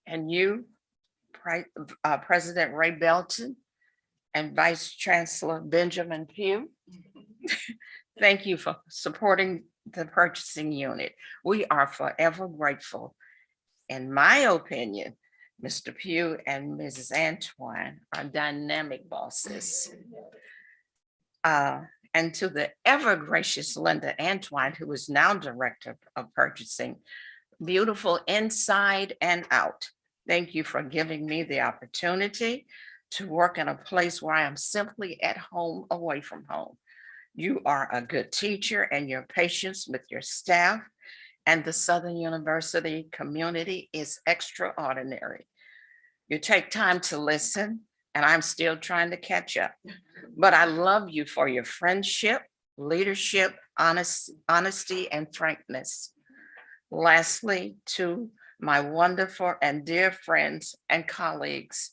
And you, President Ray Belton and Vice Chancellor Benjamin Pugh, Thank you for supporting the purchasing unit. We are forever grateful. In my opinion, Mr. Pugh and Mrs. Antoine are dynamic bosses. And to the ever gracious Linda Antoine, who is now Director of Purchasing, beautiful inside and out. Thank you for giving me the opportunity to work in a place where I am simply at home, away from home. You are a good teacher, and your patience with your staff and the Southern University community is extraordinary. You take time to listen, and I'm still trying to catch up. But I love you for your friendship, leadership, honesty, and frankness. Lastly, to my wonderful and dear friends and colleagues,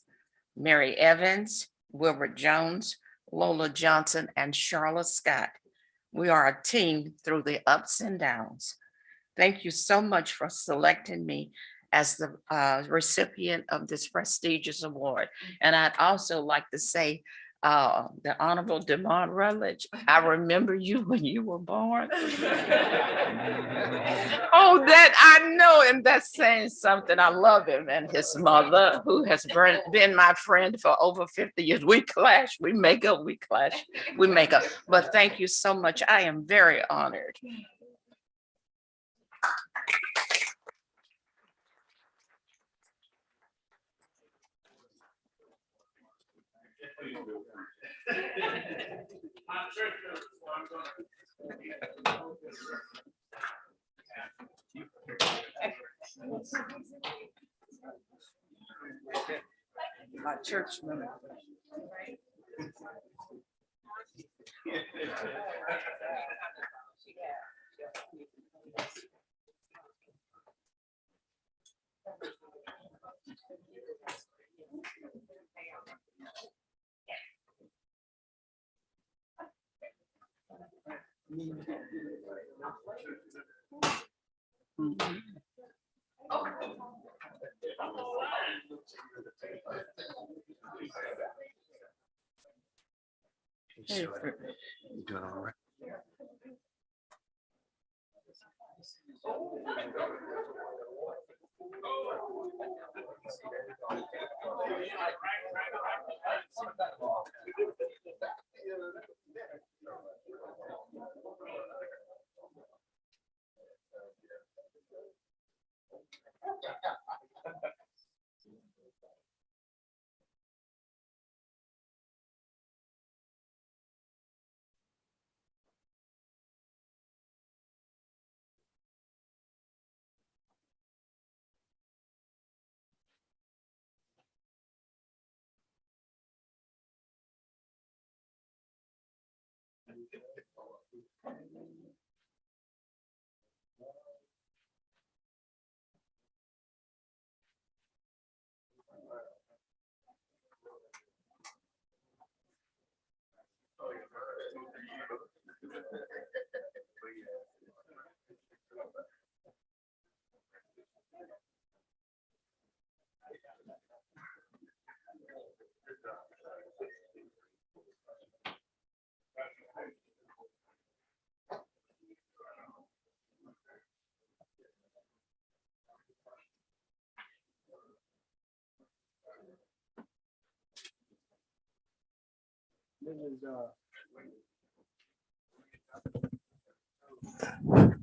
Mary Evans, Wilbert Jones, Lola Johnson, and Charlotte Scott. We are a team through the ups and downs. Thank you so much for selecting me as the recipient of this prestigious award. And I'd also like to say, the Honorable DeMond Rutledge, I remember you when you were born. Oh, that I know, and that's saying something. I love him and his mother, who has been my friend for over 50 years. We clash, we make up, we clash, we make up. But thank you so much. I am very honored. My church member. You doing all right?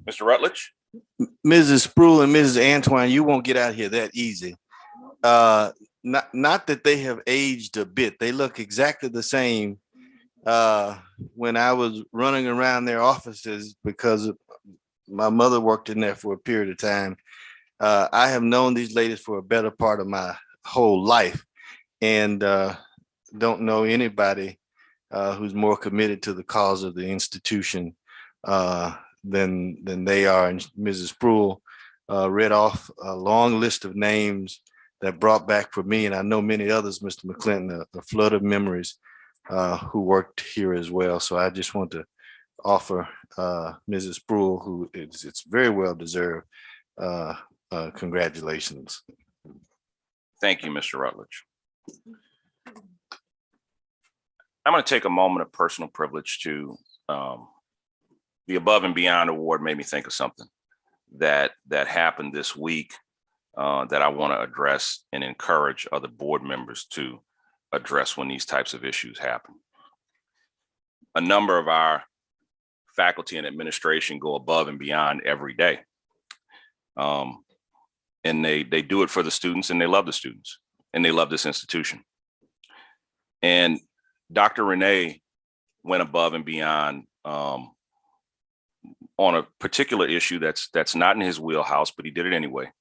Mr. Rutledge? Mrs. Sproul and Mrs. Antoine, you won't get out here that easy. Not that they have aged a bit. They look exactly the same when I was running around their offices because my mother worked in there for a period of time. I have known these ladies for a better part of my whole life and don't know anybody who's more committed to the cause of the institution than they are. And Mrs. Sproul read off a long list of names that brought back for me, and I know many others, Mr. McClinton, a flood of memories who worked here as well. So I just want to offer Mrs. Sproul, who it's very well deserved, congratulations. Thank you, Mr. Rutledge. I'm going to take a moment of personal privilege to the Above and Beyond Award made me think of something that happened this week that I want to address and encourage other board members to address when these types of issues happen. A number of our faculty and administration go above and beyond every day. And they do it for the students, and they love the students, and they love this institution. And Dr. Renee went above and beyond on a particular issue that's not in his wheelhouse, but he did it anyway.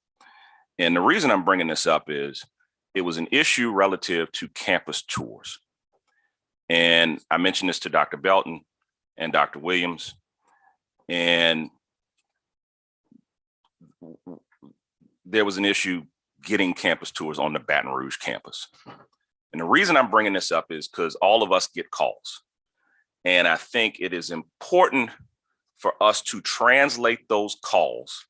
And the reason I'm bringing this up is it was an issue relative to campus tours. And I mentioned this to Dr. Belton and Dr. Williams, and there was an issue getting campus tours on the Baton Rouge campus. And the reason I'm bringing this up is because all of us get calls. And I think it is important for us to translate those calls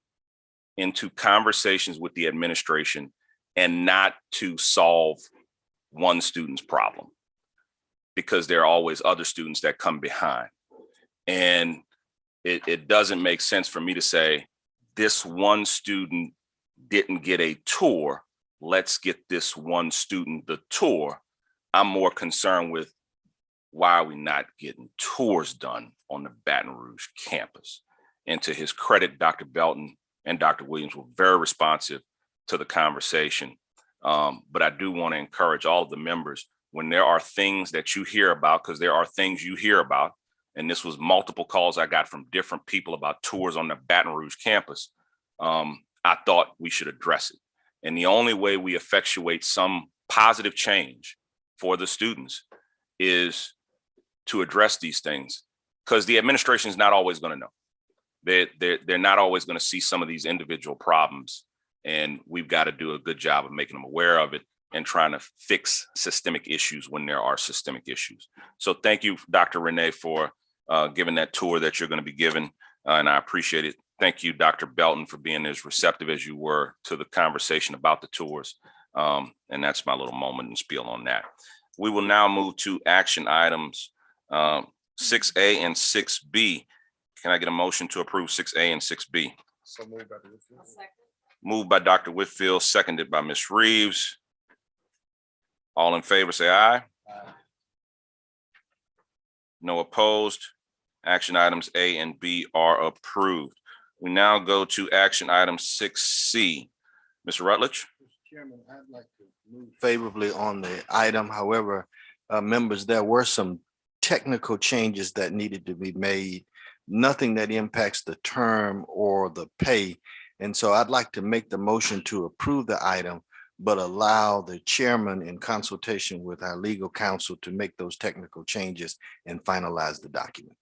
into conversations with the administration and not to solve one student's problem, because there are always other students that come behind. And it doesn't make sense for me to say, this one student didn't get a tour, let's get this one student the tour. I'm more concerned with, why are we not getting tours done on the Baton Rouge campus? And to his credit, Dr. Belton and Dr. Williams were very responsive to the conversation. But I do want to encourage all of the members, when there are things that you hear about, because there are things you hear about, and this was multiple calls I got from different people about tours on the Baton Rouge campus, I thought we should address it. And the only way we effectuate some positive change for the students is to address these things, because the administration is not always going to know. They're not always going to see some of these individual problems, and we've got to do a good job of making them aware of it and trying to fix systemic issues when there are systemic issues. So thank you, Dr. Renee, for giving that tour that you're going to be giving, and I appreciate it. Thank you, Dr. Belton, for being as receptive as you were to the conversation about the tours. And that's my little moment and spiel on that. We will now move to action items 6A and 6B. Can I get a motion to approve 6A and 6B? So moved by Dr. Whitfield. Moved by Dr. Whitfield, seconded by Ms. Reeves. All in favor, say aye. Aye. No opposed. Action items A and B are approved. We now go to action item 6C. Mr. Rutledge? Mr. Chairman, I'd like to move favorably on the item. However, members, there were some technical changes that needed to be made, nothing that impacts the term or the pay. And so I'd like to make the motion to approve the item, but allow the chairman in consultation with our legal counsel to make those technical changes and finalize the document.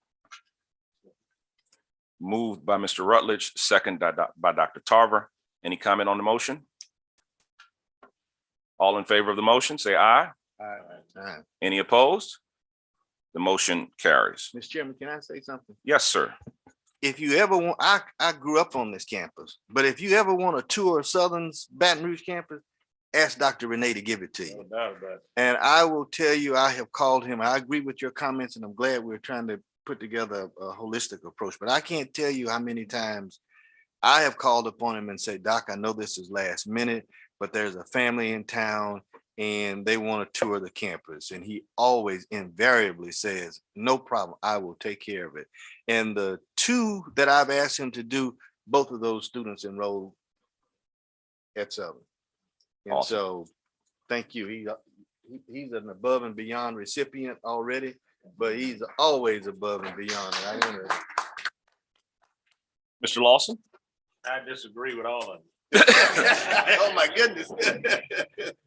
Moved by Mr. Rutledge, second by Dr. Tarver. Any comment on the motion? All in favor of the motion, say aye. Aye. Any opposed? The motion carries. Mr. Chairman, can I say something? Yes, sir. If you ever want, I grew up on this campus, but if you ever want a tour of Southern's Baton Rouge campus, ask Dr. Renee to give it to you. And I will tell you, I have called him. I agree with your comments, and I'm glad we're trying to put together a holistic approach, but I can't tell you how many times I have called upon him and said, Doc, I know this is last minute, but there's a family in town and they want to tour the campus. And he always invariably says, no problem, I will take care of it. And the two that I've asked him to do, both of those students enrolled at Southern. And awesome. So thank you. He's an above and beyond recipient already, but he's always above and beyond. And I want to. Mr. Lawson? I disagree with all of them. Oh my goodness.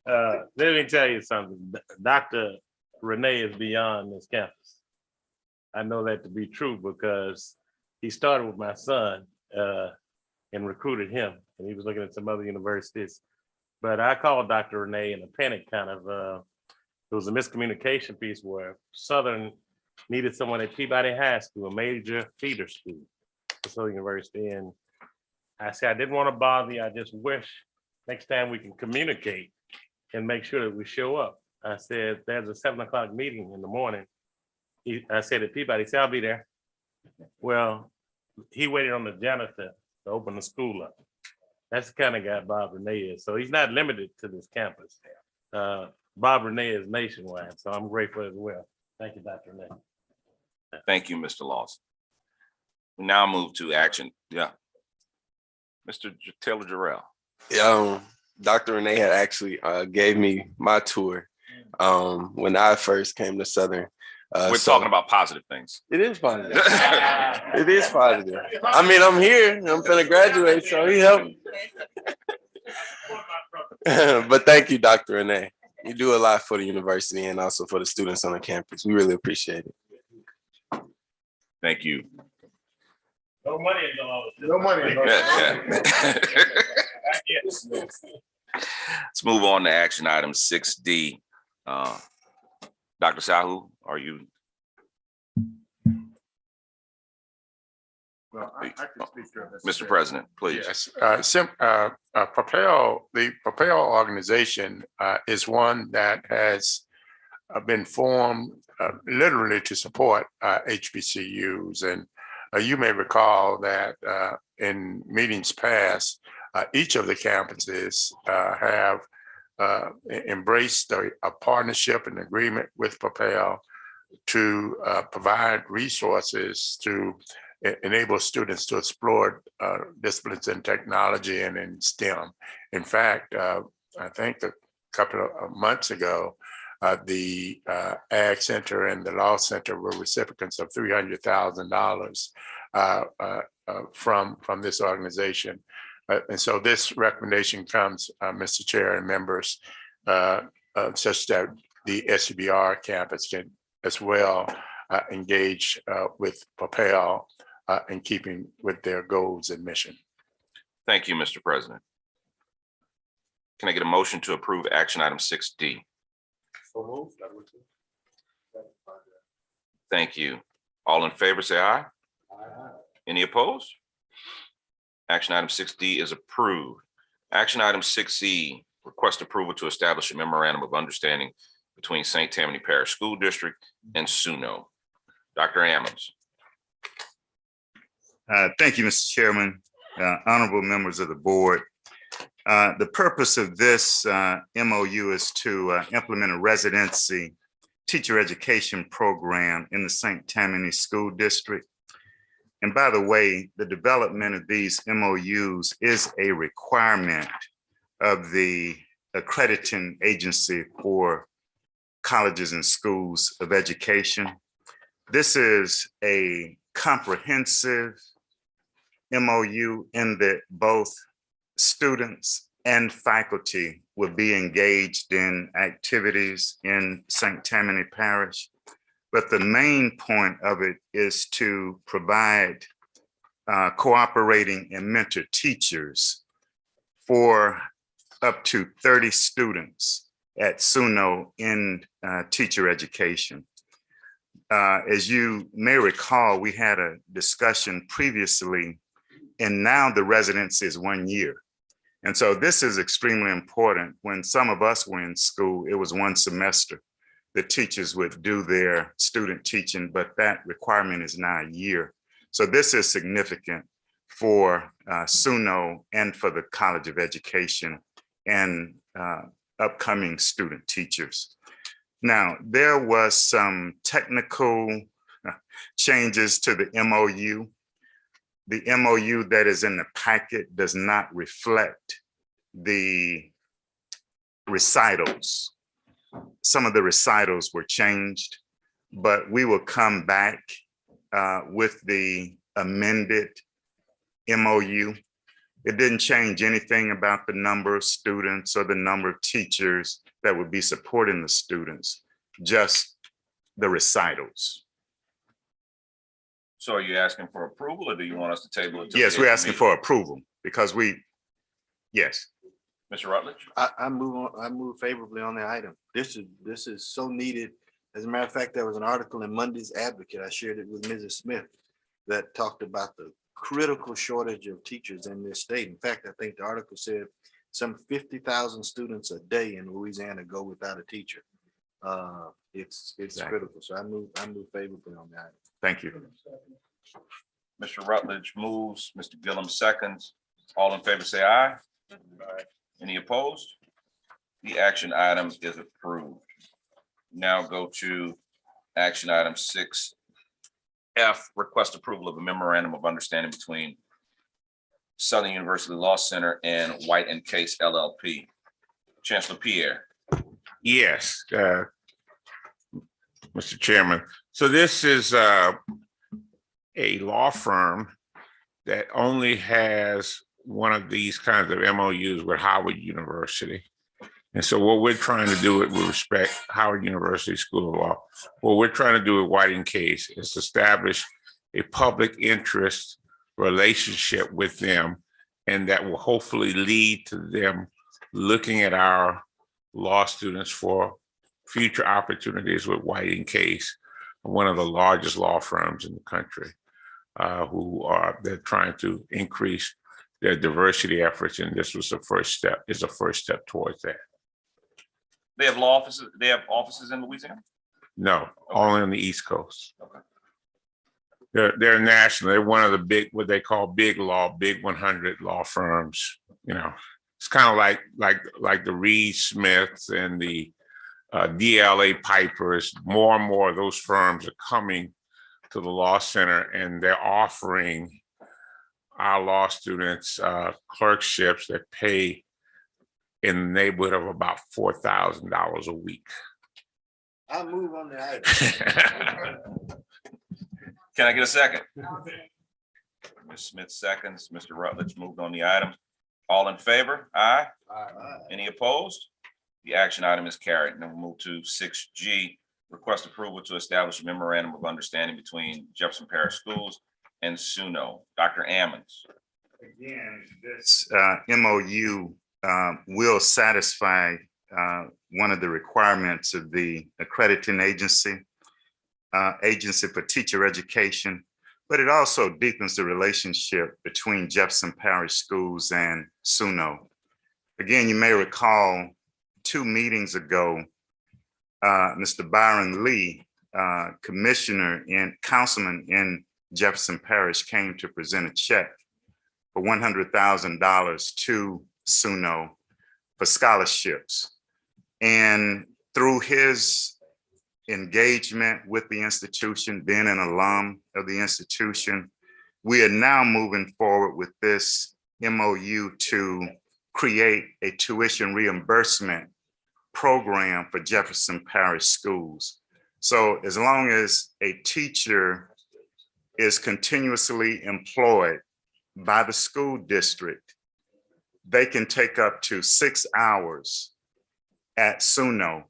Let me tell you something. Dr. Renee is beyond this campus. I know that to be true because he started with my son and recruited him, and he was looking at some other universities. But I called Dr. Renee in a panic kind of, it was a miscommunication piece where Southern needed someone at Peabody High School, a major feeder school for Southern University. And I said, I didn't want to bother you. I just wish next time we can communicate and make sure that we show up. I said, there's a 7 o'clock meeting in the morning. I said at Peabody, he said, I'll be there. Well, he waited on the janitor to open the school up. That's the kind of guy Bob Renee is. So he's not limited to this campus. Bob Renee is nationwide, so I'm grateful as well. Thank you, Dr. Renee. Thank you, Mr. Lawson. We now move to action. Yeah. Mr. Taylor Jarrell. Dr. Renee had actually gave me my tour when I first came to Southern. We're talking about positive things. It is positive. It is positive. I mean, I'm here. I'm gonna graduate, so he helped me. But thank you, Dr. Renee. You do a lot for the university and also for the students on the campus. We really appreciate it. Thank you. No money in the law. No money. Let's move on to action item 6D. Dr. Sahu, are you? Well, I can speak to it, Mr. President, please. Yes, Propel, the Propel organization is one that has been formed literally to support HBCUs. And you may recall that in meetings past, each of the campuses have embraced a partnership and agreement with Propel to provide resources to enable students to explore disciplines in technology and in STEM. In fact, I think a couple of months ago, the Ag Center and the Law Center were recipients of $300,000 from this organization. And so this recommendation comes, Mr. Chair and members, such that the SCBR campus can as well engage with Propel in keeping with their goals and mission. Thank you, Mr. President. Can I get a motion to approve action item 6D? So moved. Thank you. All in favor, say aye. Any opposed? Action item 6D is approved. Action item 6E, request approval to establish a memorandum of understanding between St. Tammany Parish School District and Suno. Dr. Ammons. Thank you, Mr. Chairman, honorable members of the board. The purpose of this MOU is to implement a residency teacher education program in the St. Tammany School District. And by the way, the development of these MOUs is a requirement of the accrediting agency for colleges and schools of education. This is a comprehensive MOU in that both students and faculty will be engaged in activities in St. Tammany Parish. But the main point of it is to provide cooperating and mentor teachers for up to 30 students at Suno in teacher education. As you may recall, we had a discussion previously, and now the residency is 1 year. And so this is extremely important. When some of us were in school, it was 1 semester. The teachers would do their student teaching, but that requirement is now a year. So this is significant for Suno and for the College of Education and upcoming student teachers. Now, there was some technical changes to the MOU. The MOU that is in the packet does not reflect the recitals. Some of the recitals were changed, but we will come back with the amended MOU. It didn't change anything about the number of students or the number of teachers that would be supporting the students, just the recitals. So are you asking for approval or do you want us to table it? Yes, we're asking for approval because yes. Mr. Rutledge? I move favorably on the item. This is so needed. As a matter of fact, there was an article in Monday's Advocate. I shared it with Mrs. Smith that talked about the critical shortage of teachers in this state. In fact, I think the article said some 50,000 students a day in Louisiana go without a teacher. It's Exactly. critical. So I move favorably on that. Thank you. Mr. Rutledge moves, Mr. Gillum seconds. All in favor, say aye. Any opposed? The action item is approved. Now go to action item 6F, request approval of a memorandum of understanding between Southern University Law Center and White and Case LLP. Chancellor Pierre. Yes, Mr. Chairman. So this is a law firm that only has one of these kinds of MOUs with Howard University. And so what we're trying to do with respect Howard University School of Law, what we're trying to do with White and Case is establish a public interest relationship with them, and that will hopefully lead to them looking at our law students for future opportunities with White and Case, one of the largest law firms in the country, they're trying to increase their diversity efforts, and this was the first step, is a first step towards that. They have law offices, they have offices in Louisiana? No, only on the East Coast. They're national. They're one of the big, what they call big 100 law firms. You know, it's kind of like the Reed Smiths and the DLA Pipers. More and more of those firms are coming to the law center, and they're offering our law students clerkships that pay in the neighborhood of about $4,000 a week. I'll move on the item. Can I get a second? Ms. Smith seconds, Mr. Rutledge moved on the item. All in favor? Aye. Aye. Any opposed? The action item is carried. Now we'll move to 6G, request approval to establish a memorandum of understanding between Jefferson Parish Schools and Suno. Dr. Ammons. Again, this MOU will satisfy one of the requirements of the accrediting agency for teacher education, but it also deepens the relationship between Jefferson Parish Schools and Suno. Again, you may recall 2 meetings ago, Mr. Byron Lee, commissioner and councilman in Jefferson Parish, came to present a check for $100,000 to Suno for scholarships. And through his engagement with the institution, being an alum of the institution, we are now moving forward with this MOU to create a tuition reimbursement program for Jefferson Parish Schools. So as long as a teacher is continuously employed by the school district, they can take up to 6 hours at Suno,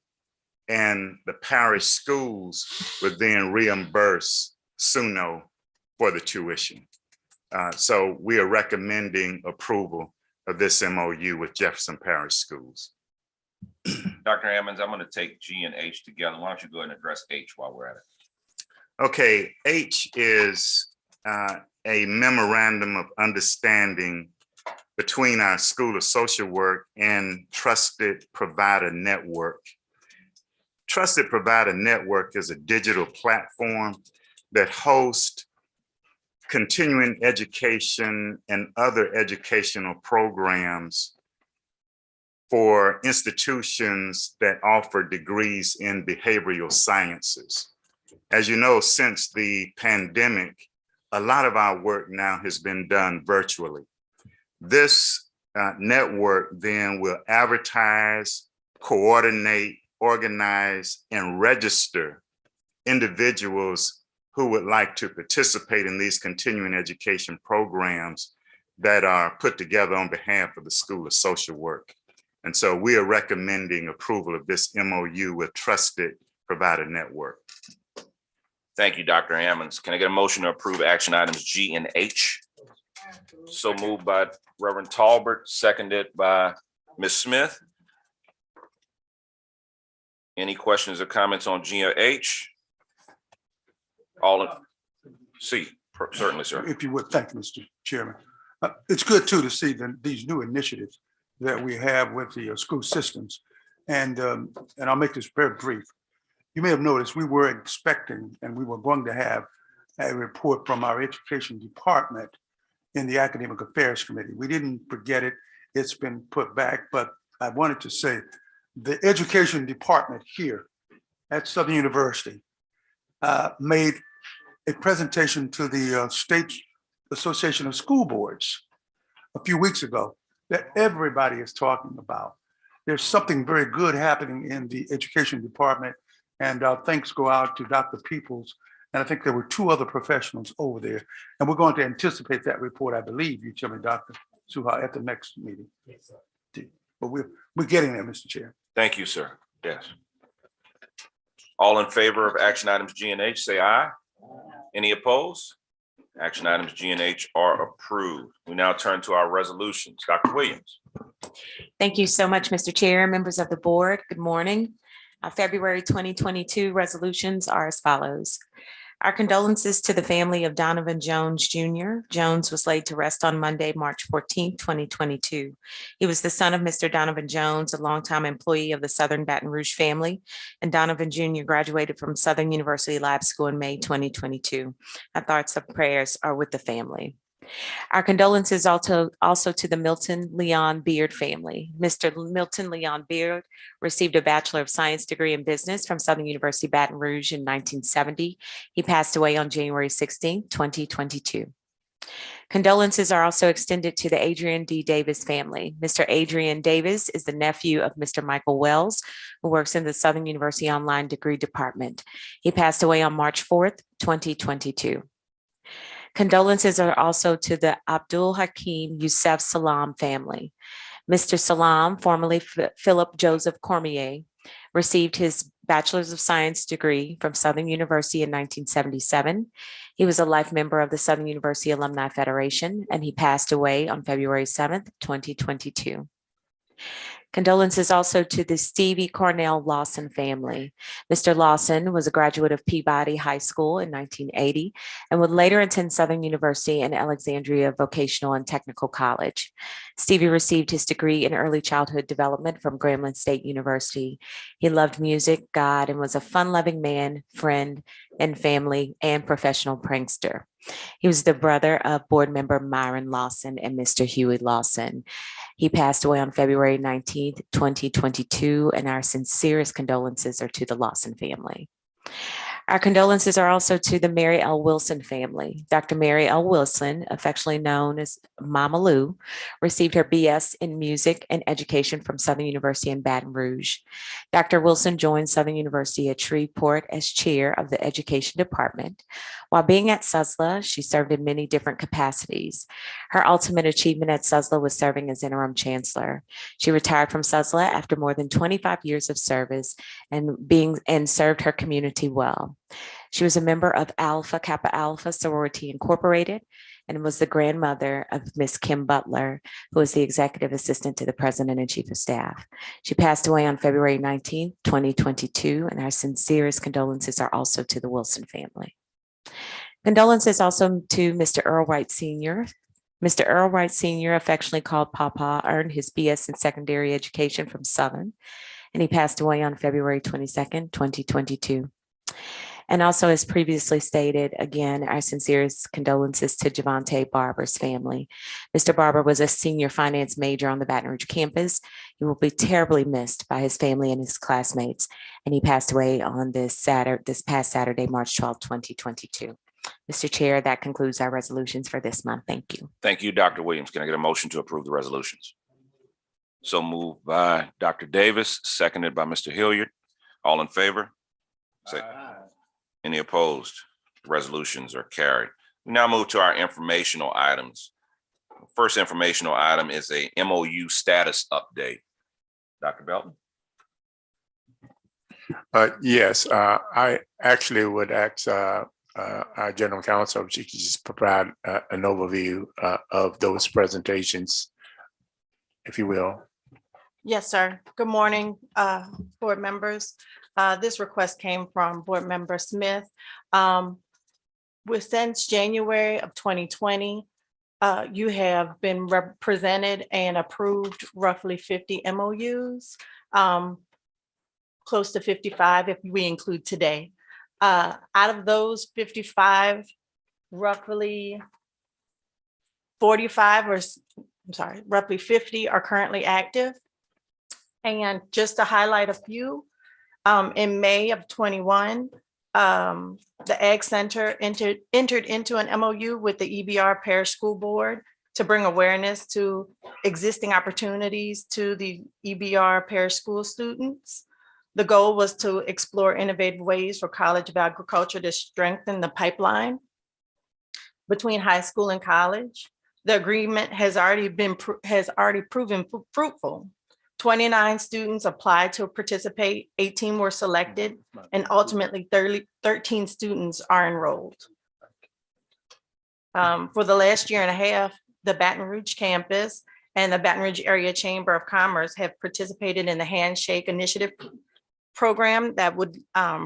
and the parish schools would then reimburse Suno for the tuition. So we are recommending approval of this MOU with Jefferson Parish Schools. Dr. Ammons, I'm going to take G and H together. Why don't you go ahead and address H while we're at it? Okay, H is a memorandum of understanding between our School of Social Work and Trusted Provider Network. Trusted Provider Network is a digital platform that hosts continuing education and other educational programs for institutions that offer degrees in behavioral sciences. As you know, since the pandemic, a lot of our work now has been done virtually. This network then will advertise, coordinate, organize, and register individuals who would like to participate in these continuing education programs that are put together on behalf of the School of Social Work. And so we are recommending approval of this MOU with Trusted Provider Network. Thank you, Dr. Ammons. Can I get a motion to approve action items G and H? So moved by Reverend Talbert, seconded by Ms. Smith. Any questions or comments on G or H? All in C, certainly, sir. If you would, thank you, Mr. Chairman. It's good too to see these new initiatives that we have with the school systems. And I'll make this very brief. You may have noticed we were expecting and we were going to have a report from our education department in the Academic Affairs Committee. We didn't forget it. It's been put back, but I wanted to say the education department here at Southern University made a presentation to the State Association of School Boards a few weeks ago that everybody is talking about. There's something very good happening in the education department, and thanks go out to Dr. Peoples. And I think there were 2 other professionals over there. And we're going to anticipate that report, I believe, you tell me, Dr. Suha, at the next meeting. Yes, sir. But we're getting there, Mr. Chair. Thank you, sir. Yes. All in favor of action items G and H, say aye. Any opposed? Action items G and H are approved. We now turn to our resolutions. Dr. Williams. Thank you so much, Mr. Chair, members of the board. Good morning. February 2022 resolutions are as follows. Our condolences to the family of Donovan Jones Jr. Jones was laid to rest on Monday, March 14, 2022. He was the son of Mr. Donovan Jones, a longtime employee of the Southern Baton Rouge family, and Donovan Jr. graduated from Southern University Lab School in May 2022. Our thoughts and prayers are with the family. Our condolences also to the Milton Leon Beard family. Mr. Milton Leon Beard received a Bachelor of Science degree in business from Southern University Baton Rouge in 1970. He passed away on January 16, 2022. Condolences are also extended to the Adrian D. Davis family. Mr. Adrian Davis is the nephew of Mr. Michael Wells, who works in the Southern University Online Degree Department. He passed away on March 4th, 2022. Condolences are also to the Abdul Hakim Youssef Salam family. Mr. Salam, formerly Philip Joseph Cormier, received his Bachelor's of Science degree from Southern University in 1977. He was a life member of the Southern University Alumni Federation, and he passed away on February 7th, 2022. Condolences also to the Stevie Cornell Lawson family. Mr. Lawson was a graduate of Peabody High School in 1980 and would later attend Southern University and Alexandria Vocational and Technical College. Stevie received his degree in early childhood development from Grambling State University. He loved music, God, and was a fun-loving man, friend, and family and professional prankster. He was the brother of board member Myron Lawson and Mr. Huey Lawson. He passed away on February 19th, 2022, and our sincerest condolences are to the Lawson family. Our condolences are also to the Mary L. Wilson family. Dr. Mary L. Wilson, affectionately known as Mama Lou, received her BS in Music and Education from Southern University in Baton Rouge. Dr. Wilson joined Southern University at Shreveport as chair of the Education Department. While being at SUSLA, she served in many different capacities. Her ultimate achievement at SUSLA was serving as interim chancellor. She retired from SUSLA after more than 25 years of service and served her community well. She was a member of Alpha Kappa Alpha Sorority Incorporated and was the grandmother of Miss Kim Butler, who was the executive assistant to the president and chief of staff. She passed away on February 19, 2022, and our sincerest condolences are also to the Wilson family. Condolences also to Mr. Earl Wright Sr. Mr. Earl Wright Sr., affectionately called Papa, earned his BS in secondary education from Southern, and he passed away on February 22nd, 2022. And also, as previously stated, again, our sincerest condolences to Javante Barber's family. Mr. Barber was a senior finance major on the Baton Rouge campus. He will be terribly missed by his family and his classmates, and he passed away on this past Saturday, March 12, 2022. Mr. Chair, that concludes our resolutions for this month. Thank you. Thank you, Dr. Williams. Can I get a motion to approve the resolutions? So moved by Dr. Davis, seconded by Mr. Hilliard. All in favor? Say aye. Any opposed? Resolutions are carried. We now move to our informational items. First informational item is a MOU status update. Dr. Belton? Yes, I actually would ask our general counsel if she could just provide an overview of those presentations, if you will. Yes, sir. Good morning, board members. This request came from board member Smith. Since January of 2020, you have been represented and approved roughly 50 MOUs, close to 55 if we include today. Out of those 55 roughly 45 or, roughly 50 are currently active. And just to highlight a few, in May of 21, the Ag Center entered into an MOU with the EBR Parish School Board to bring awareness to existing opportunities to the EBR Parish School students. The goal was to explore innovative ways for College of Agriculture to strengthen the pipeline between high school and college. The agreement has already proven fruitful. 29 students applied to participate, 18 were selected, and ultimately 13 students are enrolled. For the last year and a half, the Baton Rouge campus and the Baton Rouge Area Chamber of Commerce have participated in the Handshake Initiative program that would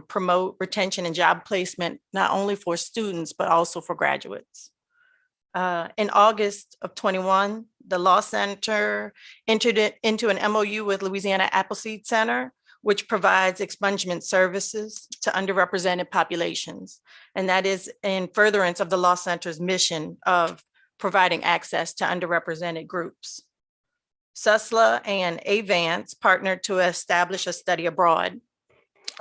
promote retention and job placement, not only for students, but also for graduates. In August of 21, the Law Center entered into an MOU with Louisiana Appleseed Center, which provides expungement services to underrepresented populations. And that is in furtherance of the Law Center's mission of providing access to underrepresented groups. SUSLA and Avance partnered to establish a study abroad,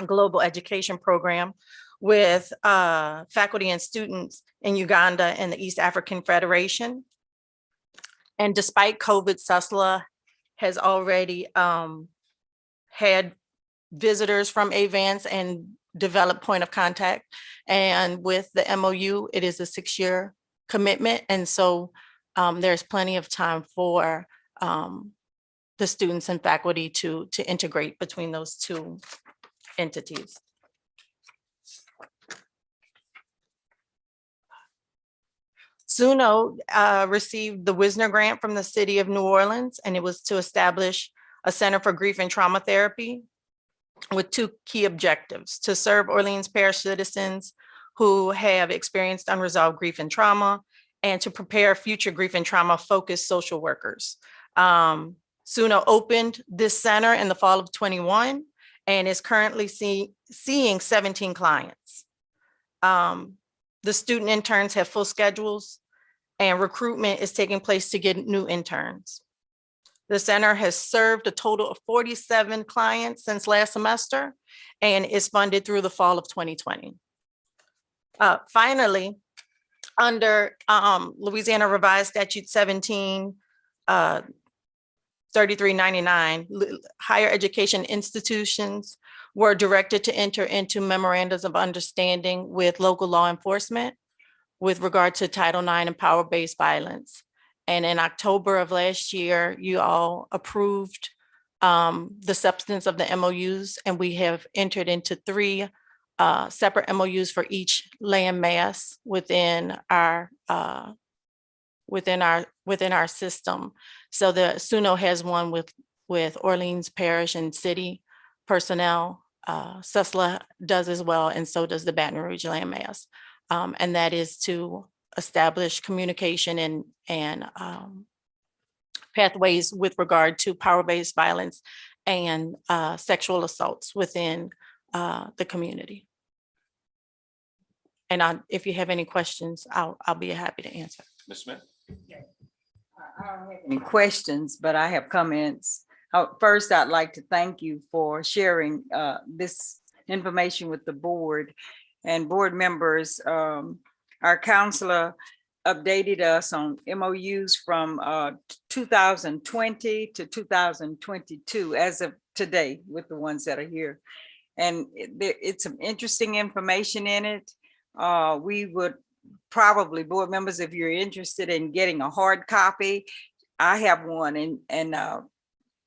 a global education program with faculty and students in Uganda and the East African Federation. And despite COVID, SUSLA has already had visitors from Avance and developed point of contact. And with the MOU, it is a 6-year commitment. And so there's plenty of time for the students and faculty to integrate between those two entities. Suno received the Wisner Grant from the City of New Orleans, and it was to establish a Center for Grief and Trauma Therapy with 2 key objectives: to serve Orleans Parish citizens who have experienced unresolved grief and trauma, and to prepare future grief and trauma focused social workers. Suno opened this center in the fall of 21 and is currently seeing 17 clients. The student interns have full schedules and recruitment is taking place to get new interns. The center has served a total of 47 clients since last semester and is funded through the fall of 2020. Finally, under Louisiana Revised Statute 173399, higher education institutions were directed to enter into memorandums of understanding with local law enforcement with regard to Title IX and power-based violence. And in October of last year, you all approved the substance of the MOUs, and we have entered into 3 separate MOUs for each land mass within our system. So the Suno has one with Orleans Parish and City personnel. SUSLA does as well, and so does the Baton Rouge land mass. And that is to establish communication and pathways with regard to power-based violence and sexual assaults within the community. And if you have any questions, I'll be happy to answer. Ms. Smith? I don't have any questions, but I have comments. First, I'd like to thank you for sharing this information with the board and board members. Our counselor updated us on MOUs from 2020 to 2022 as of today with the ones that are here. And it's some interesting information in it. We would probably, board members, if you're interested in getting a hard copy, I have one, and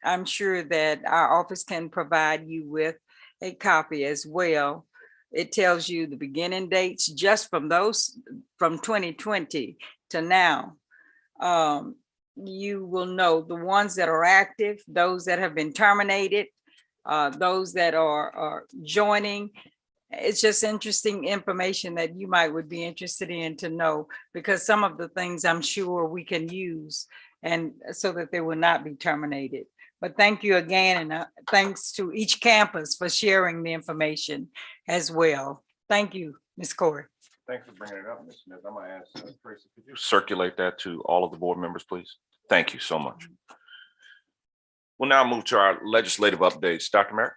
I'm sure that our office can provide you with a copy as well. It tells you the beginning dates just from 2020 to now. You will know the ones that are active, those that have been terminated, those that are joining. It's just interesting information that you would be interested in to know, because some of the things I'm sure we can use and so that they will not be terminated. But thank you again, and thanks to each campus for sharing the information as well. Thank you, Ms. Corey. Thanks for bringing it up, Ms. Smith. I'm gonna ask Tracy, could you circulate that to all of the board members, please? Thank you so much. We'll now move to our legislative updates. Dr. Merrick.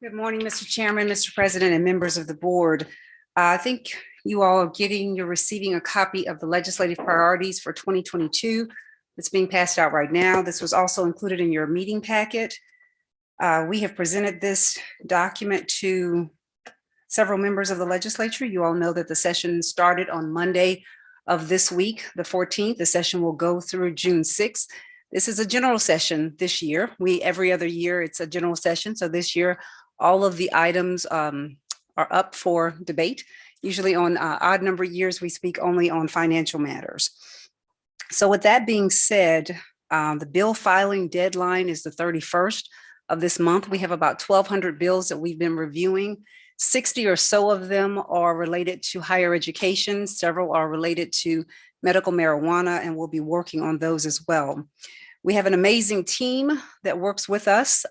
Good morning, Mr. Chairman, Mr. President, and members of the board. I think you all are you're receiving a copy of the legislative priorities for 2022. It's being passed out right now. This was also included in your meeting packet. We have presented this document to several members of the legislature. You all know that the session started on Monday of this week, the 14th. The session will go through June 6th. This is a general session this year. Every other year, it's a general session. So this year, all of the items are up for debate. Usually on odd number years, we speak only on financial matters. So with that being said, the bill filing deadline is the 31st of this month. We have about 1,200 bills that we've been reviewing. 60 or so of them are related to higher education. Several are related to medical marijuana, and we'll be working on those as well. We have an amazing team that works with us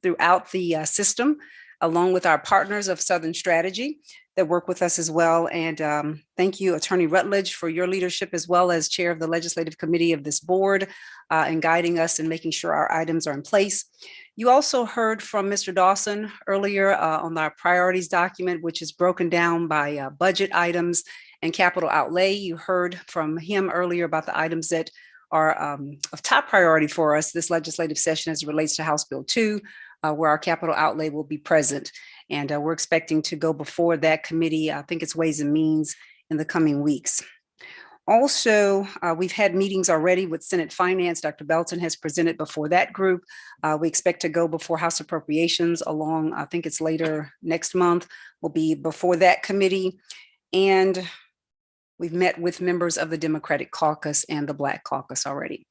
throughout the system, along with our partners of Southern Strategy that work with us as well. And thank you, Attorney Rutledge, for your leadership, as well as Chair of the Legislative Committee of this board, and guiding us and making sure our items are in place. You also heard from Mr. Dawson earlier on our priorities document, which is broken down by budget items and capital outlay. You heard from him earlier about the items that are of top priority for us this legislative session as it relates to House Bill 2, where our capital outlay will be present. And we're expecting to go before that committee, I think it's Ways and Means, in the coming weeks. Also, we've had meetings already with Senate Finance. Dr. Belton has presented before that group. We expect to go before House Appropriations along, I think it's later next month, will be before that committee. And we've met with members of the Democratic Caucus and the Black Caucus already.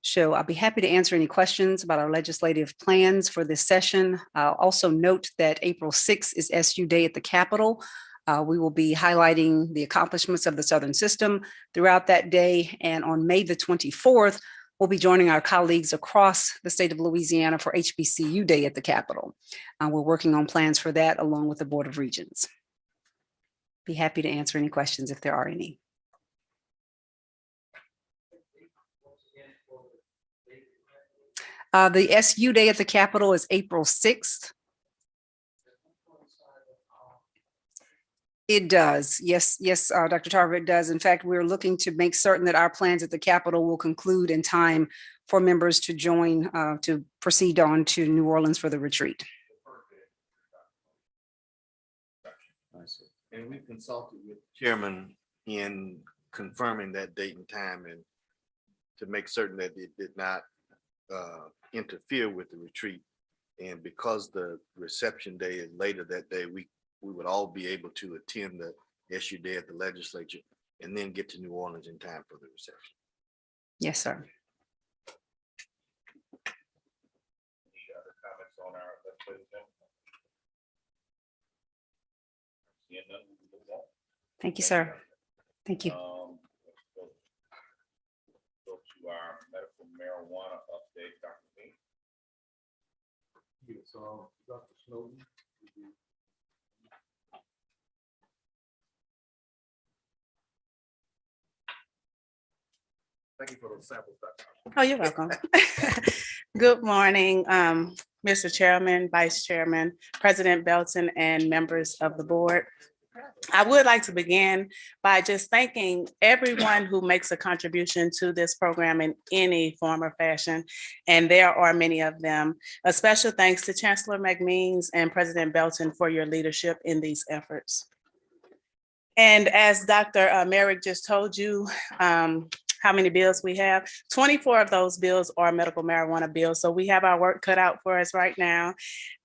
So I'll be happy to answer any questions about our legislative plans for this session. I'll also note that April 6th is SU Day at the Capitol. We will be highlighting the accomplishments of the Southern system throughout that day. And on May the 24th, we'll be joining our colleagues across the state of Louisiana for HBCU Day at the Capitol. We're working on plans for that along with the Board of Regents. Be happy to answer any questions if there are any. The SU Day at the Capitol is April 6th. It does. Yes, Dr. Tarver, it does. In fact, we're looking to make certain that our plans at the Capitol will conclude in time for members to join, to proceed on to New Orleans for the retreat. And we consulted with the chairman in confirming that date and time, and to make certain that it did not interfere with the retreat. And because the reception day is later that day, we would all be able to attend the SU Day at the legislature and then get to New Orleans in time for the reception. Yes, sir. Thank you, sir. Thank you. Go to our medical marijuana update, Dr. B. Yes, Dr. Snowden. Thank you for those samples, Dr. Oh, you're welcome. Good morning, Mr. Chairman, Vice Chairman, President Belton, and members of the board. I would like to begin by just thanking everyone who makes a contribution to this program in any form or fashion, and there are many of them. A special thanks to Chancellor McMeans and President Belton for your leadership in these efforts. And as Dr. Merrick just told you, how many bills we have. 24 of those bills are medical marijuana bills. So we have our work cut out for us right now.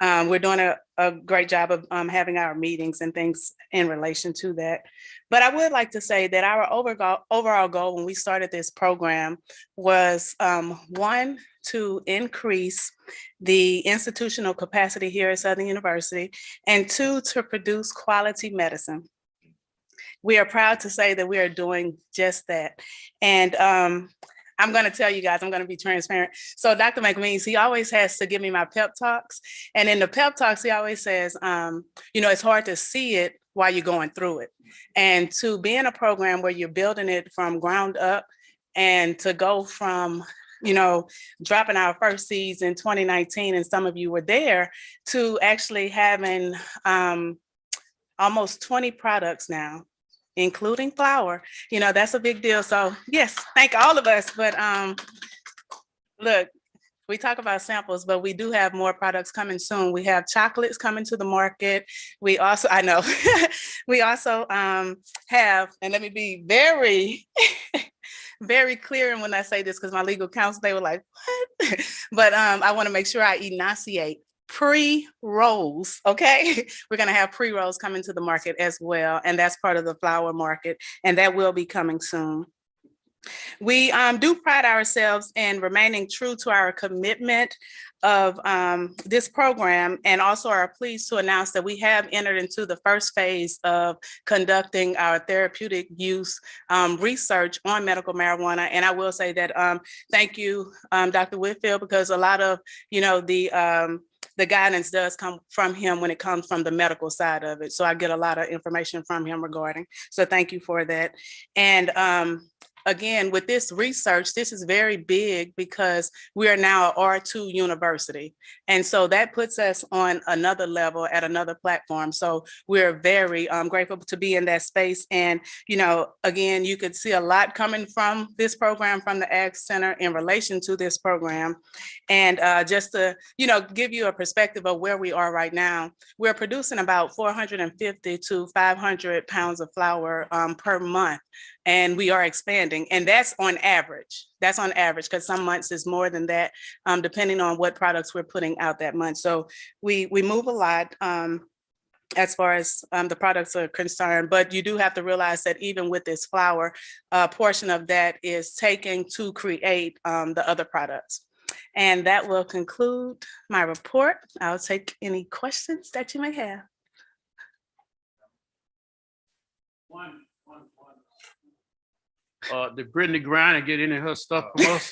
We're doing a great job of having our meetings and things in relation to that. But I would like to say that our overall goal when we started this program was one, to increase the institutional capacity here at Southern University, and two, to produce quality medicine. We are proud to say that we are doing just that. And I'm going to tell you guys, I'm going to be transparent. So Dr. McMeans, he always has to give me my pep talks. And in the pep talks, he always says, it's hard to see it while you're going through it. And to be in a program where you're building it from ground up and to go from, dropping our first seeds in 2019, and some of you were there, to actually having almost 20 products now, including flour, that's a big deal. So yes, thank all of us. But look, we talk about samples, but we do have more products coming soon. We have chocolates coming to the market. We also, I know, we also have, and let me be very, very clear. And when I say this, because my legal counsel, they were like, what? But I want to make sure I enunciate pre-rolls, okay? We're going to have pre-rolls coming to the market as well. And that's part of the flour market. And that will be coming soon. We do pride ourselves in remaining true to our commitment of this program, and also are pleased to announce that we have entered into the first phase of conducting our therapeutic use research on medical marijuana. And I will say that thank you, Dr. Whitfield, because a lot of, the guidance does come from him when it comes from the medical side of it. So I get a lot of information from him regarding. So thank you for that. And again, with this research, this is very big because we are now an R2 university. And so that puts us on another level at another platform. So we're very grateful to be in that space. And, again, you could see a lot coming from this program, from the Ag Center in relation to this program. And just to, give you a perspective of where we are right now, we're producing about 450 to 500 pounds of flour per month. And we are expanding, and that's on average. That's on average, because some months is more than that, depending on what products we're putting out that month. So we move a lot as far as the products are concerned, but you do have to realize that even with this flour, a portion of that is taken to create the other products. And that will conclude my report. I'll take any questions that you may have. Did Brittany grind and get any of her stuff from us?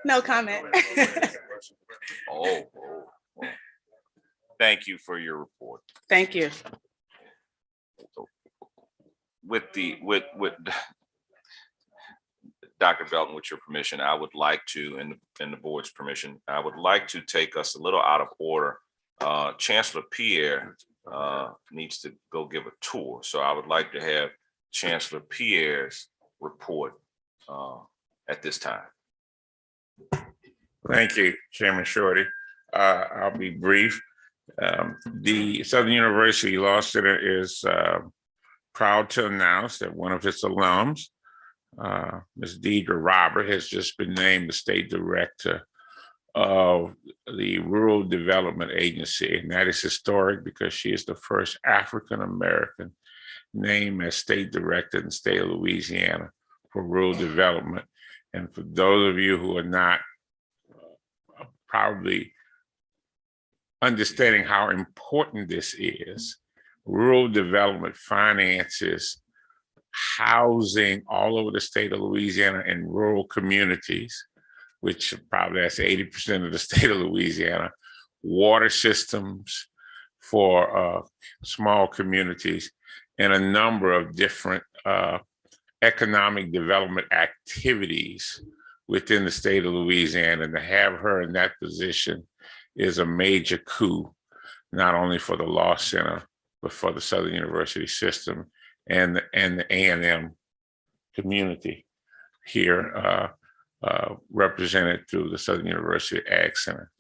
No comment. Oh. Thank you for your report. Thank you. With Dr. Belton, with your permission, I would like to, and the board's permission, I would like to take us a little out of order. Chancellor Pierre needs to go give a tour. So I would like to have Chancellor Pierre's report at this time. Thank you, Chairman Shorty. I'll be brief. The Southern University Law Center is proud to announce that one of its alums, Ms. Deidre Robert, has just been named the State Director of the Rural Development Agency. And that is historic because she is the first African-American named as State Director in the state of Louisiana for rural development. And for those of you who are not probably understanding how important this is, rural development finances housing all over the state of Louisiana in rural communities, which probably that's 80% of the state of Louisiana, water systems for small communities, and a number of different economic development activities within the state of Louisiana. And to have her in that position is a major coup, not only for the Law Center, but for the Southern University system and the A&M community here, represented through the Southern University Ag Center.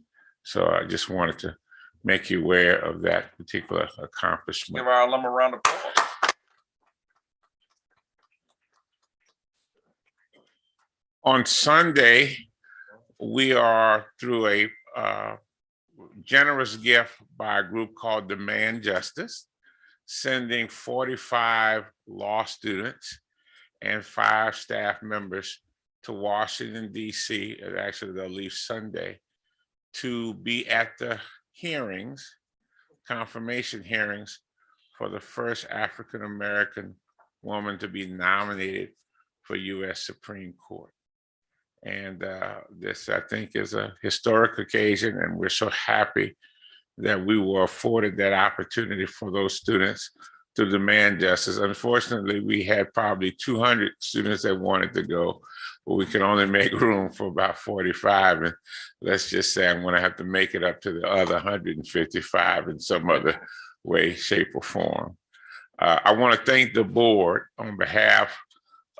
So I just wanted to make you aware of that particular accomplishment. Give our alum a round of applause. On Sunday, we are through a generous gift by a group called Demand Justice, sending 45 law students and 5 staff members to Washington, D.C. and actually they'll leave Sunday to be at the hearings, confirmation hearings for the first African-American woman to be nominated for U.S. Supreme Court. And this, I think, is a historic occasion, and we're so happy that we were afforded that opportunity for those students to demand justice. Unfortunately, we had probably 200 students that wanted to go, but we could only make room for about 45. And let's just say I'm going to have to make it up to the other 155 in some other way, shape, or form. I want to thank the board on behalf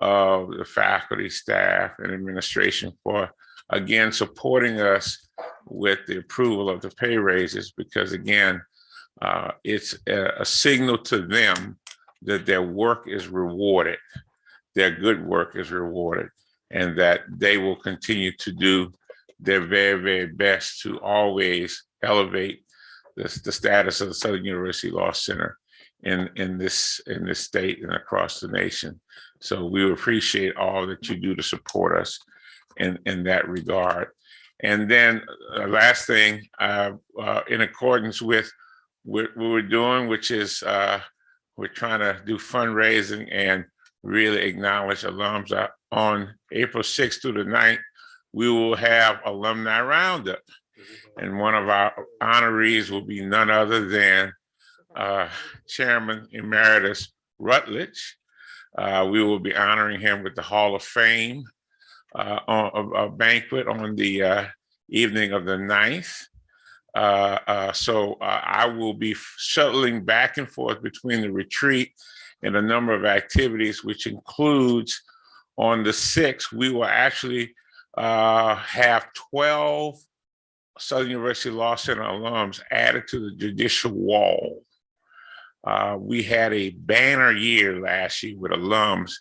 of the faculty, staff, and administration for, again, supporting us with the approval of the pay raises, because again, it's a signal to them that their work is rewarded, their good work is rewarded, and that they will continue to do their very, very best to always elevate the status of the Southern University Law Center in this state and across the nation. So we appreciate all that you do to support us in that regard. And then last thing, in accordance with what we're doing, which is we're trying to do fundraising and really acknowledge alums. On April 6th through the 9th, we will have alumni roundup. And one of our honorees will be none other than Chairman Emeritus Rutledge. We will be honoring him with the Hall of Fame on a banquet on the evening of the 9th. So I will be shuttling back and forth between the retreat and a number of activities, which includes on the 6th, we will actually have 12 Southern University Law Center alums added to the judicial wall. We had a banner year last year with alums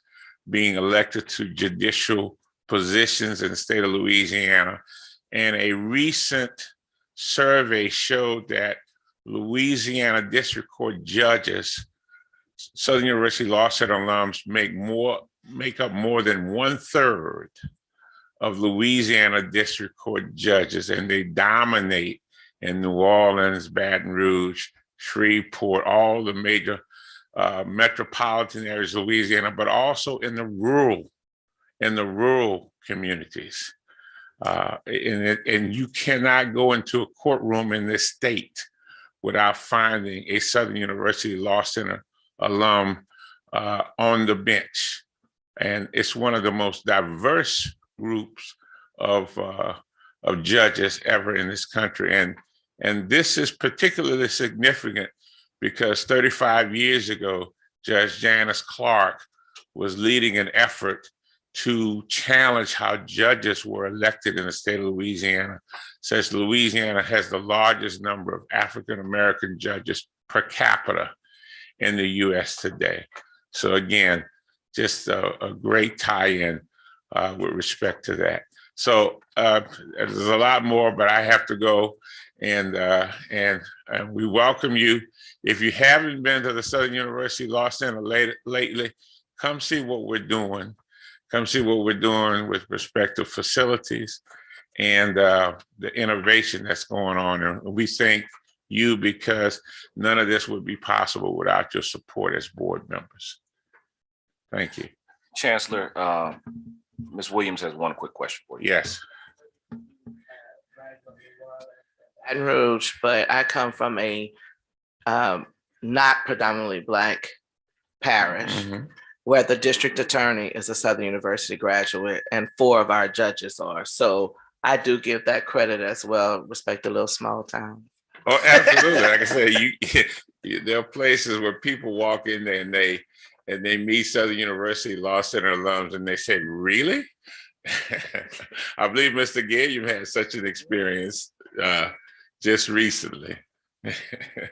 being elected to judicial positions in the state of Louisiana. And a recent survey showed that Louisiana District Court judges, Southern University Law Center alums make up more than 1/3 of Louisiana District Court judges, and they dominate in New Orleans, Baton Rouge, Shreveport, all the major metropolitan areas of Louisiana, but also in the rural communities. And you cannot go into a courtroom in this state without finding a Southern University Law Center alum on the bench. And it's one of the most diverse groups of judges ever in this country. And this is particularly significant because 35 years ago, Judge Janice Clark was leading an effort to challenge how judges were elected in the state of Louisiana, since Louisiana has the largest number of African-American judges per capita in the US today. So again, just a great tie-in with respect to that. So there's a lot more, but I have to go, and we welcome you. If you haven't been to the Southern University Law Center lately, come see what we're doing. Come see what we're doing with respect to facilities and the innovation that's going on. And we thank you because none of this would be possible without your support as board members. Thank you. Chancellor, Ms. Williams has one quick question for you. Yes. Baton Rouge, but I come from a not predominantly Black parish where the district attorney is a Southern University graduate and 4 of our judges are. So I do give that credit as well, respect the little small town. Oh, absolutely. Like I said, there are places where people walk in there and they meet Southern University Law Center alums and they say, really? I believe Mr. Gilliam had such an experience just recently.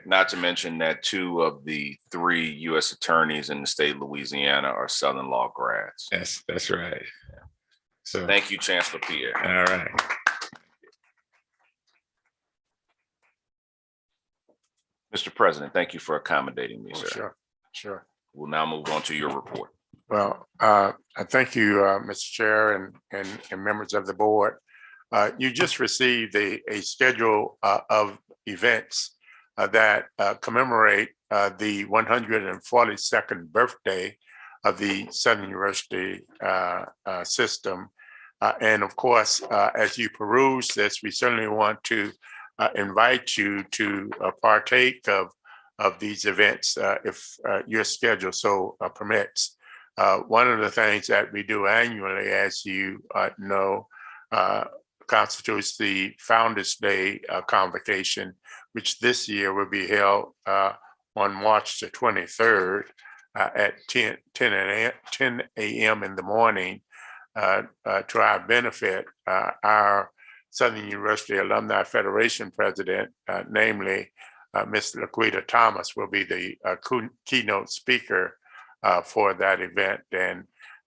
Not to mention that 2 of the 3 U.S. attorneys in the state of Louisiana are Southern law grads. That's right. So thank you, Chancellor Pierre. All right. Mr. President, thank you for accommodating me, sir. Sure. We'll now move on to your report. Well, I thank you, Mr. Chair and members of the board. You just received a schedule of events that commemorate the 142nd birthday of the Southern University system. And of course, as you peruse this, we certainly want to invite you to partake of these events if your schedule so permits. One of the things that we do annually, as you know, constitutes the Founders Day convocation, which this year will be held on March the 23rd at 10 a.m. in the morning. To our benefit, our Southern University Alumni Federation president, namely Ms. Laquita Thomas, will be the keynote speaker for that event.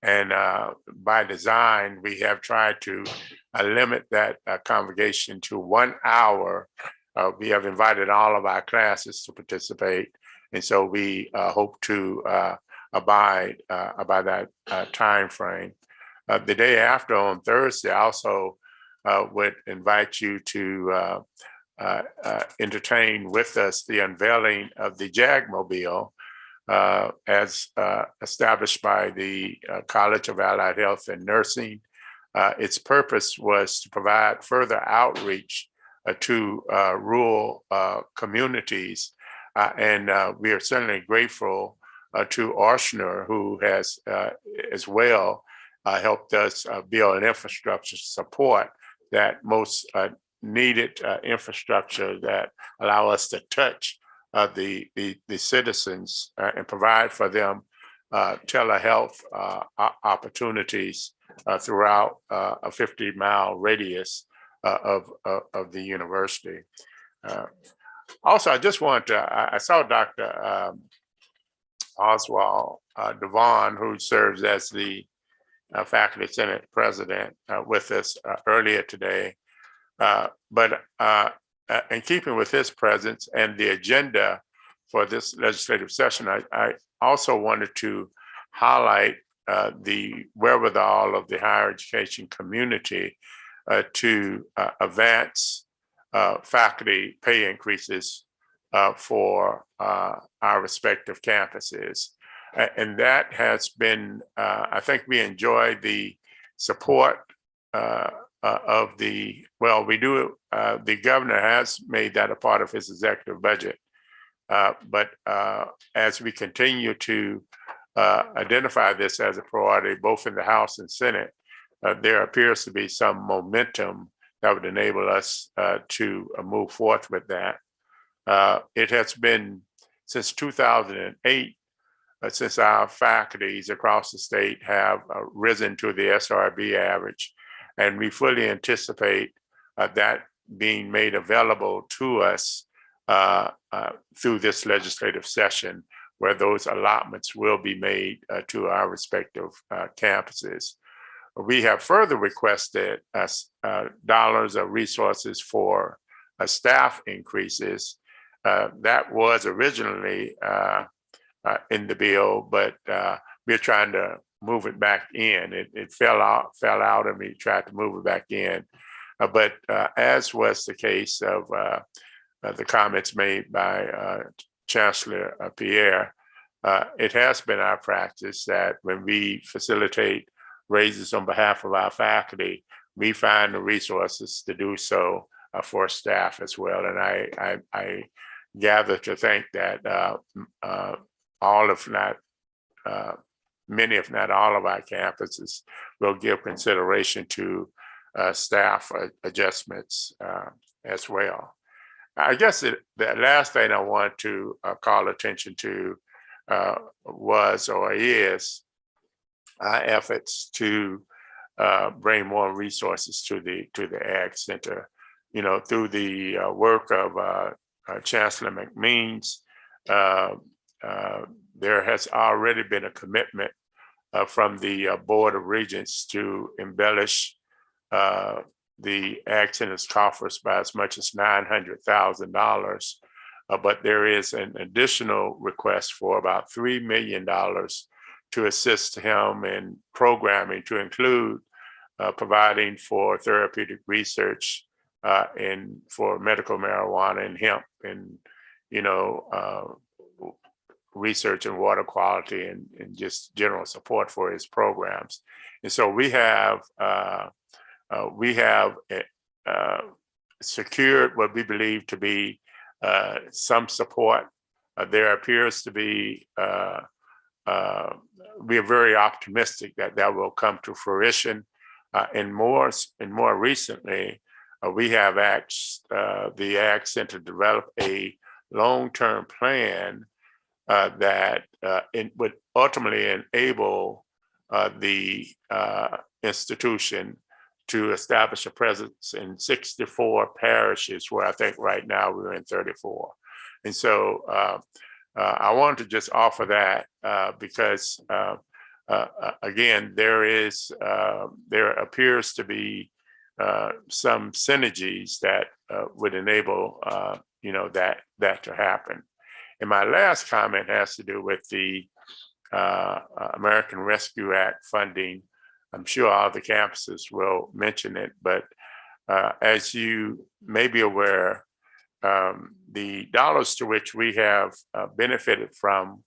And by design, we have tried to limit that convocation to 1 hour. We have invited all of our classes to participate. And so we hope to abide by that time frame. The day after, on Thursday, I also would invite you to entertain with us the unveiling of the Jagmobile as established by the College of Allied Health and Nursing. Its purpose was to provide further outreach to rural communities. And we are certainly grateful to Arshner, who has as well helped us build an infrastructure support that most needed infrastructure that allow us to touch the citizens and provide for them telehealth opportunities throughout a 50-mile radius of the university. Also, I just want to, I saw Dr. Oswald Devon, who serves as the Faculty Senate President with us earlier today. But in keeping with his presence and the agenda for this legislative session, I also wanted to highlight the wherewithal of the higher education community to advance faculty pay increases for our respective campuses. And that has been, I think we enjoy the support of the, well, we do, the governor has made that a part of his executive budget. But as we continue to identify this as a priority, both in the House and Senate, there appears to be some momentum that would enable us to move forth with that. It has been since 2008, since our faculties across the state have risen to the SRB average, and we fully anticipate that being made available to us through this legislative session, where those allotments will be made to our respective campuses. We have further requested dollars or resources for staff increases. That was originally in the bill, but we're trying to move it back in. It fell out, and we tried to move it back in. But as was the case of the comments made by Chancellor Pierre, it has been our practice that when we facilitate raises on behalf of our faculty, we find the resources to do so for staff as well. And I gather to think that all, if not many, if not all of our campuses will give consideration to staff adjustments as well. I guess the last thing I want to call attention to was or is our efforts to bring more resources to the Ag Center. You know, through the work of Chancellor McMeans, there has already been a commitment from the Board of Regents to embellish the Ag Center's coffers by as much as $900,000. But there is an additional request for about $3 million to assist him in programming, to include providing for therapeutic research and for medical marijuana and hemp. And, you know, research in water quality and just general support for his programs. And so we have secured what we believe to be some support. There appears to be, we are very optimistic that that will come to fruition. And more recently, we have asked the Ag Center to develop a long-term plan that it would ultimately enable the institution to establish a presence in 64 parishes, where I think right now we're in 34. And so I wanted to just offer that because again, there appears to be some synergies that would enable that to happen. And my last comment has to do with the American Rescue Act funding. I'm sure all the campuses will mention it, but as you may be aware, the dollars to which we have benefited from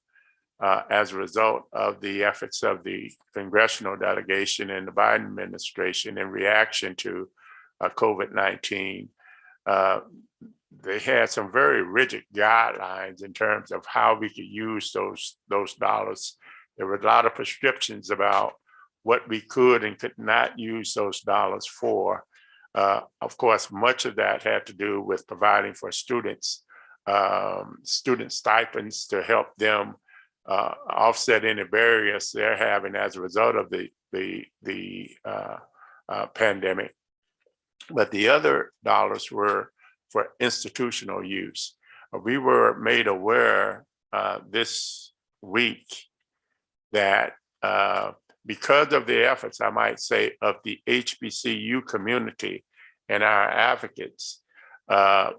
as a result of the efforts of the congressional delegation and the Biden administration in reaction to COVID-19, they had some very rigid guidelines in terms of how we could use those dollars. There were a lot of prescriptions about what we could and could not use those dollars for. Of course, much of that had to do with providing for students, student stipends to help them offset any barriers they're having as a result of the pandemic. But the other dollars were for institutional use. We were made aware this week that because of the efforts, I might say, of the HBCU community and our advocates, a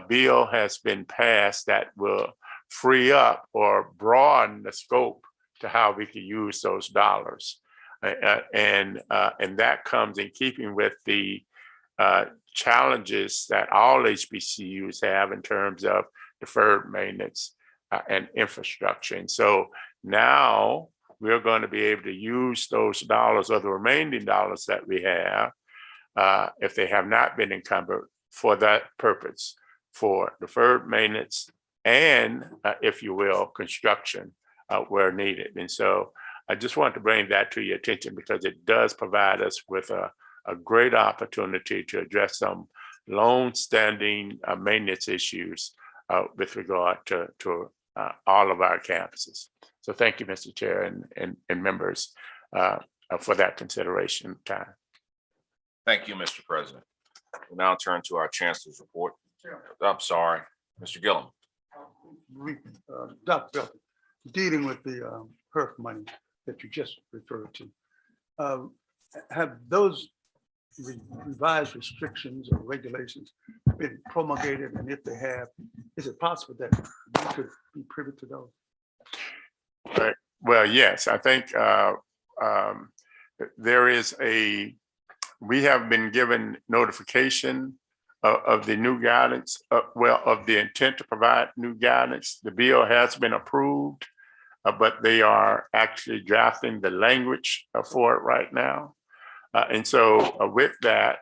bill has been passed that will free up or broaden the scope to how we can use those dollars. And that comes in keeping with the challenges that all HBCUs have in terms of deferred maintenance and infrastructure. And so now we're going to be able to use those dollars or the remaining dollars that we have, if they have not been encumbered, for that purpose, for deferred maintenance and, if you will, construction where needed. And so I just want to bring that to your attention because it does provide us with a great opportunity to address some long-standing maintenance issues with regard to all of our campuses. So thank you, Mr. Chair and members for that consideration time. Thank you, Mr. President. We'll now turn to our Chancellor's report. I'm sorry, Mr. Gillum. Dr. Belton, dealing with the HERF money that you just referred to, have those revised restrictions or regulations been promulgated? And if they have, is it possible that we could be privy to those? Right. Well, yes, I think there is we have been given notification of the new guidance, of the intent to provide new guidance. The bill has been approved, but they are actually drafting the language for it right now. And so with that,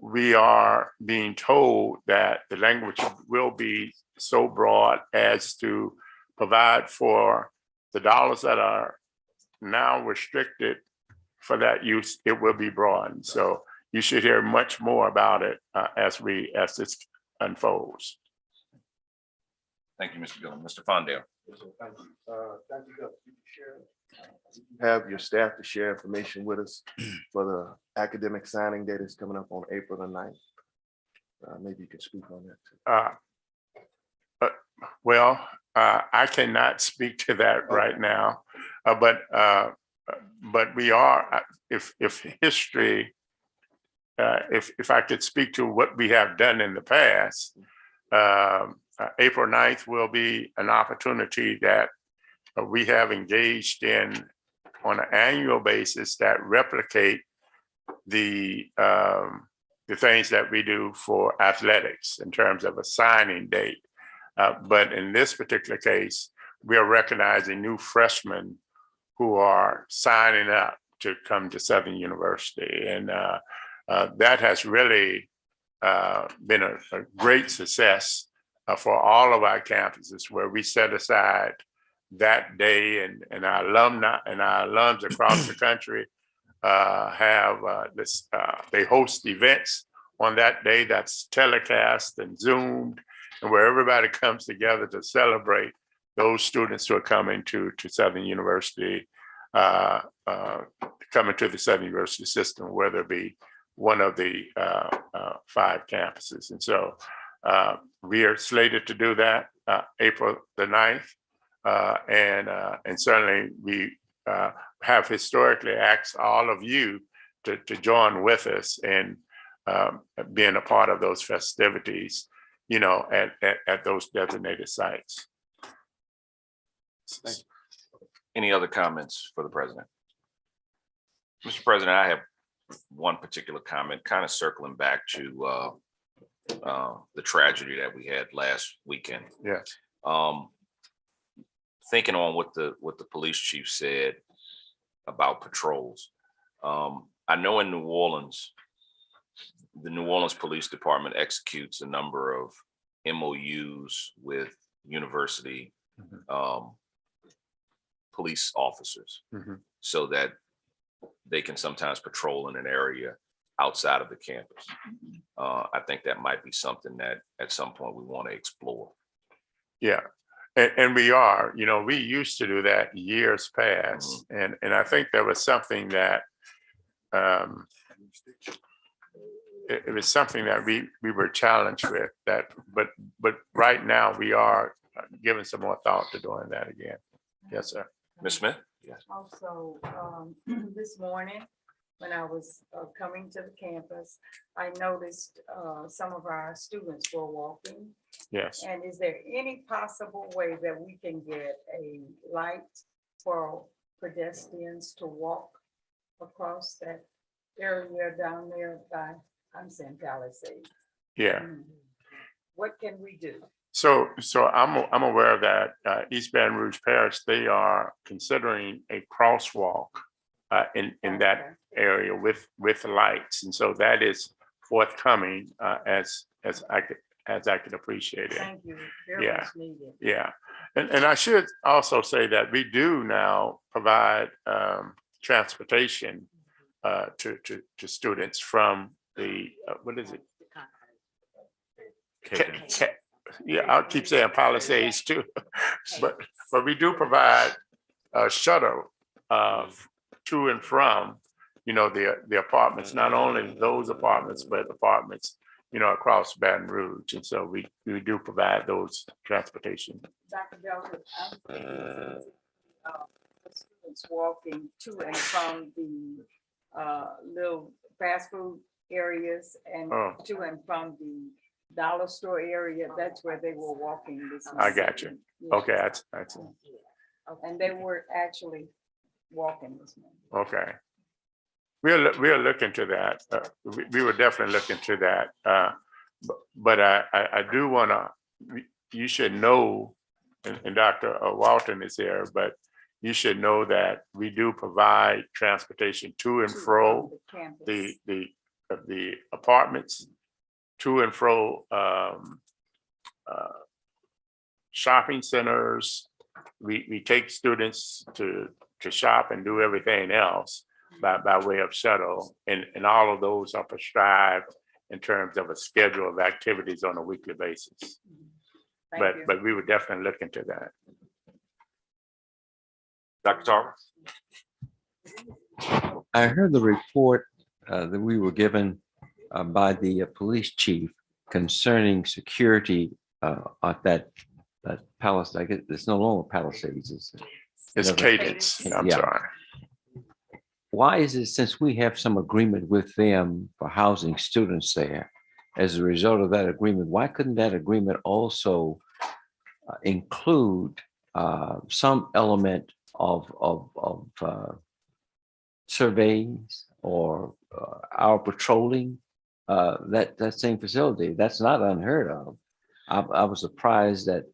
we are being told that the language will be so broad as to provide for the dollars that are now restricted for that use. It will be broadened. So you should hear much more about it as this unfolds. Thank you, Mr. Gillum. Mr. Fondale. Thank you. Have your staff to share information with us for the academic signing date is coming up on April the 9th. Maybe you could speak on that too. Well, I cannot speak to that right now, but we are, if history, if I could speak to what we have done in the past, April 9th will be an opportunity that we have engaged in on an annual basis that replicate the things that we do for athletics in terms of a signing date. But in this particular case, we are recognizing new freshmen who are signing up to come to Southern University. And that has really been a great success for all of our campuses, where we set aside that day, and our alumni and our alums across the country have this, they host events on that day that's telecast and Zoomed, and where everybody comes together to celebrate those students who are coming to Southern University, coming to the Southern University system, whether it be one of the 5 campuses. And so we are slated to do that April the 9th. And certainly we have historically asked all of you to join with us in being a part of those festivities, you know, at those designated sites. Any other comments for the president? Mr. President, I have one particular comment, kind of circling back to the tragedy that we had last weekend. Yes. Thinking on what the police chief said about patrols. I know in New Orleans, the New Orleans Police Department executes a number of MOUs with university police officers, so that they can sometimes patrol in an area outside of the campus. I think that might be something that at some point we want to explore. Yeah, and we are, you know, we used to do that years past. And I think there was something that, it was something that we were challenged with, that, but right now we are giving some more thought to doing that again. Yes, sir. Ms. Smith? Yes. Also, this morning, when I was coming to the campus, I noticed some of our students were walking. Yes. And is there any possible way that we can get a light for pedestrians to walk across that area down there by, I'm saying Palisades? Yeah. What can we do? So I'm aware that East Baton Rouge Parish, they are considering a crosswalk in that area with lights, and so that is forthcoming as I could appreciate it. Thank you. Very Yeah, much needed. yeah, and I should also say that we do now provide transportation to students from the what is it? Yeah, I'll keep saying Palisades too, but we do provide a shuttle to and from, you know, the apartments, not only those apartments, but apartments, you know, across Baton Rouge. And so we do provide those transportation. Dr. Belton, I'm thinking the students walking to and from the little fast food areas and to and from the dollar store area. That's where they were walking this morning. I got you. Okay, that's and they were actually walking this morning. okay. We'll look into that. We will definitely look into that. But I do want to. You should know, and Dr. Walton is here, but you should know that we do provide transportation to and fro the apartments, to and fro shopping centers. We take students to shop and do everything else by way of shuttle, and all of those are prescribed in terms of a schedule of activities on a weekly basis. But we would definitely look into that. Dr. Tarver? I heard the report that we were given by the police chief concerning security at that Palace. I guess it's no longer Palisades. It's Cadence. I'm sorry. Why is it, since we have some agreement with them for housing students there, as a result of that agreement, why couldn't that agreement also include some element of surveys or our patrolling that same facility? That's not unheard of. I was surprised that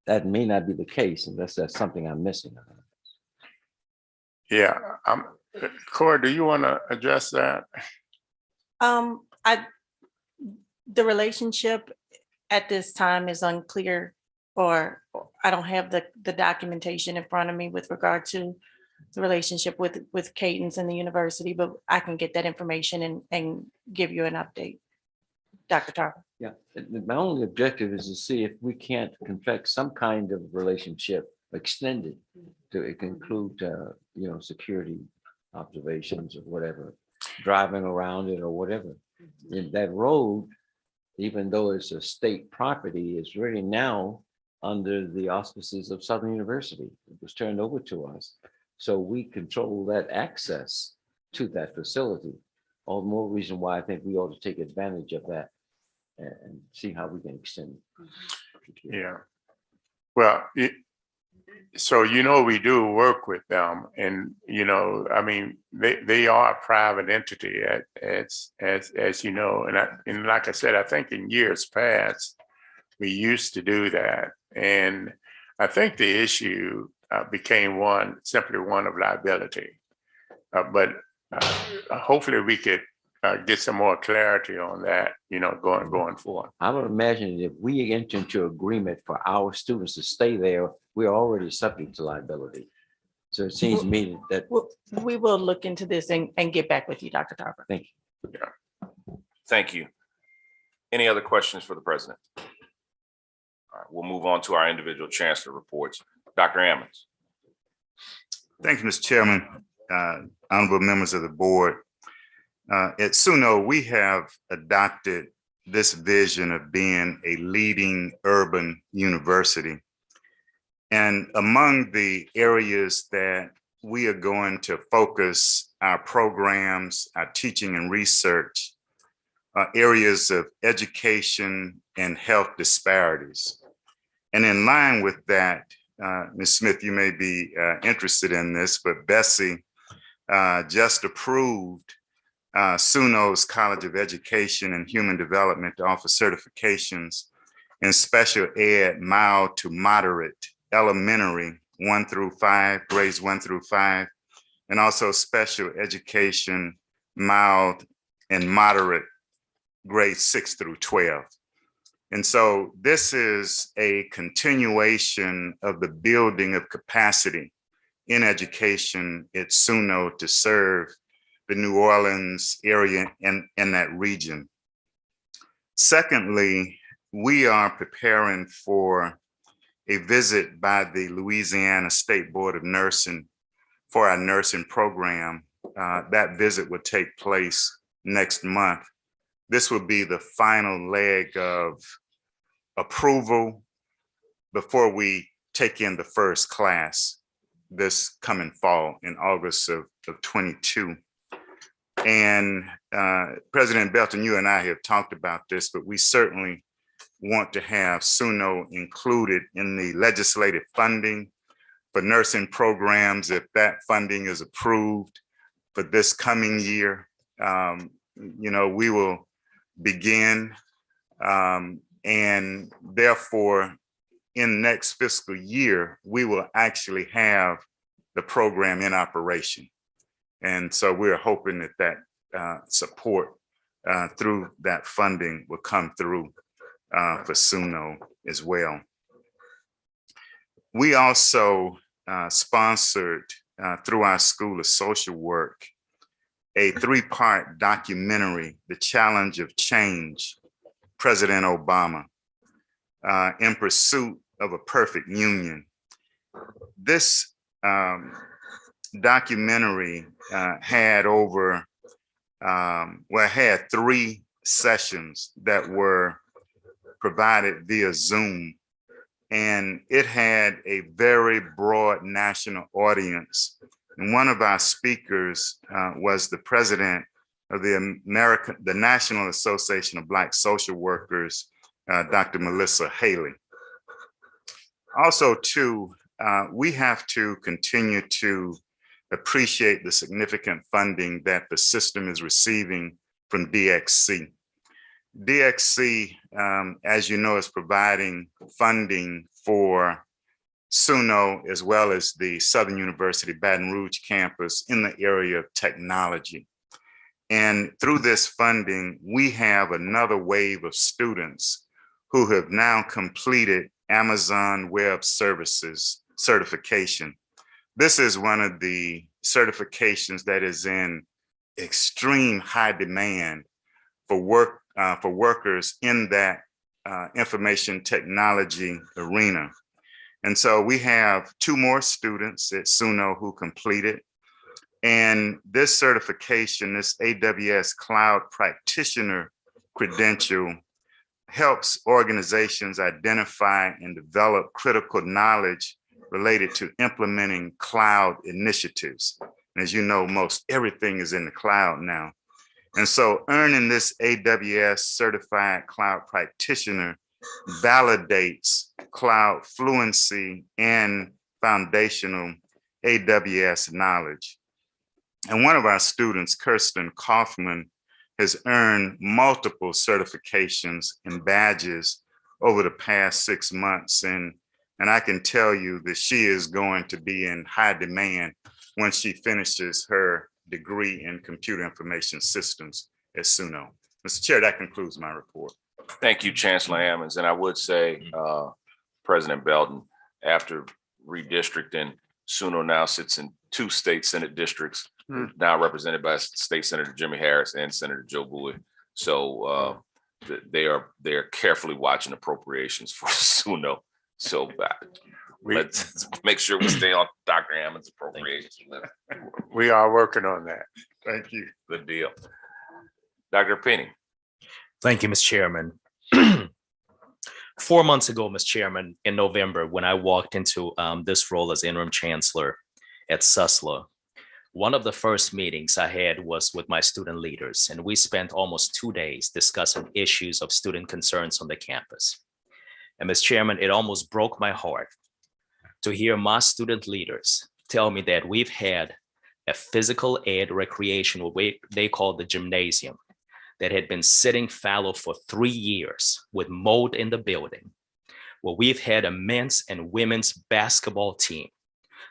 that may not be the case unless that's something I'm missing. Yeah, Corey, do you want to address that? The relationship at this time is unclear, or I don't have the documentation in front of me with regard to the relationship with Cadence and the university, but I can get that information and give you an update. Dr. Tarver. Yeah, my only objective is to see if we can't confect some kind of relationship extended to include, security observations or whatever, driving around it or whatever. In that road, even though it's a state property, is really now under the auspices of Southern University. It was turned over to us. So we control that access to that facility. All the more reason why I think we ought to take advantage of that and see how we can extend it. Yeah. Well, so we do work with them, and they are a private entity, as you know, and like I said, I think in years past we used to do that, and I think the issue became simply one of liability, but hopefully we could get some more clarity on that, going forward. I would imagine if we enter into agreement for our students to stay there, we're already subject to liability. So it seems to me that we will look into this and get back with you, Dr. Tarver. Thank you. Yeah. Thank you. Any other questions for the president? All right, we'll move on to our individual chancellor reports. Dr. Ammons. Thank you, Mr. Chairman, honorable members of the board. At Suno, we have adopted this vision of being a leading urban university. And among the areas that we are going to focus our programs, our teaching and research, are areas of education and health disparities. And in line with that, Ms. Smith, you may be interested in this, but Bessie just approved Suno's College of Education and Human Development to offer certifications in special ed mild to moderate elementary 1 through 5, grades 1 through 5, and also special education mild and moderate grades 6 through 12. And so this is a continuation of the building of capacity in education at Suno to serve the New Orleans area and that region. Secondly, we are preparing for a visit by the Louisiana State Board of Nursing for our nursing program. That visit will take place next month. This will be the final leg of approval before we take in the first class this coming fall in August of 22. And President Belton, you and I have talked about this, but we certainly want to have Suno included in the legislative funding for nursing programs if that funding is approved for this coming year. We will begin and therefore in next fiscal year, we will actually have the program in operation. And so we're hoping that support through that funding will come through for Suno as well. We also sponsored through our School of Social Work a 3-part documentary, The Challenge of Change, President Obama, in Pursuit of a Perfect Union. This documentary had had 3 sessions that were provided via Zoom, and it had a very broad national audience. And one of our speakers was the president of the National Association of Black Social Workers, Dr. Melissa Haley. Also, too, we have to continue to appreciate the significant funding that the system is receiving from DXC. DXC, as you know, is providing funding for Suno as well as the Southern University Baton Rouge campus in the area of technology. And through this funding, we have another wave of students who have now completed Amazon Web Services certification. This is one of the certifications that is in extreme high demand for workers in that information technology arena. And so we have 2 more students at Suno who completed. And this certification, this AWS Cloud Practitioner credential, helps organizations identify and develop critical knowledge related to implementing cloud initiatives. And as you know, most everything is in the cloud now. And so earning this AWS certified cloud practitioner validates cloud fluency and foundational AWS knowledge. And one of our students, Kirsten Kaufman, has earned multiple certifications and badges over the past 6 months. And I can tell you that she is going to be in high demand when she finishes her degree in computer information systems at Suno. Mr. Chair, that concludes my report. Thank you, Chancellor Ammons. And I would say, President Belton, after redistricting, Suno now sits in 2 state Senate districts, now represented by State Senator Jimmy Harris and Senator Joe Bowie. So they are carefully watching appropriations for Suno. So let's make sure we stay on Dr. Ammons' appropriations list. We are working on that. Thank you. Good deal. Dr. Penny. Thank you, Mr. Chairman. 4 months ago, Mr. Chairman, in November, when I walked into this role as interim chancellor at SUSLA, one of the first meetings I had was with my student leaders, and we spent almost 2 days discussing issues of student concerns on the campus. And Mr. Chairman, it almost broke my heart to hear my student leaders tell me that we've had a physical ed recreation, what they call the gymnasium, that had been sitting fallow for 3 years with mold in the building, where we've had a men's and women's basketball team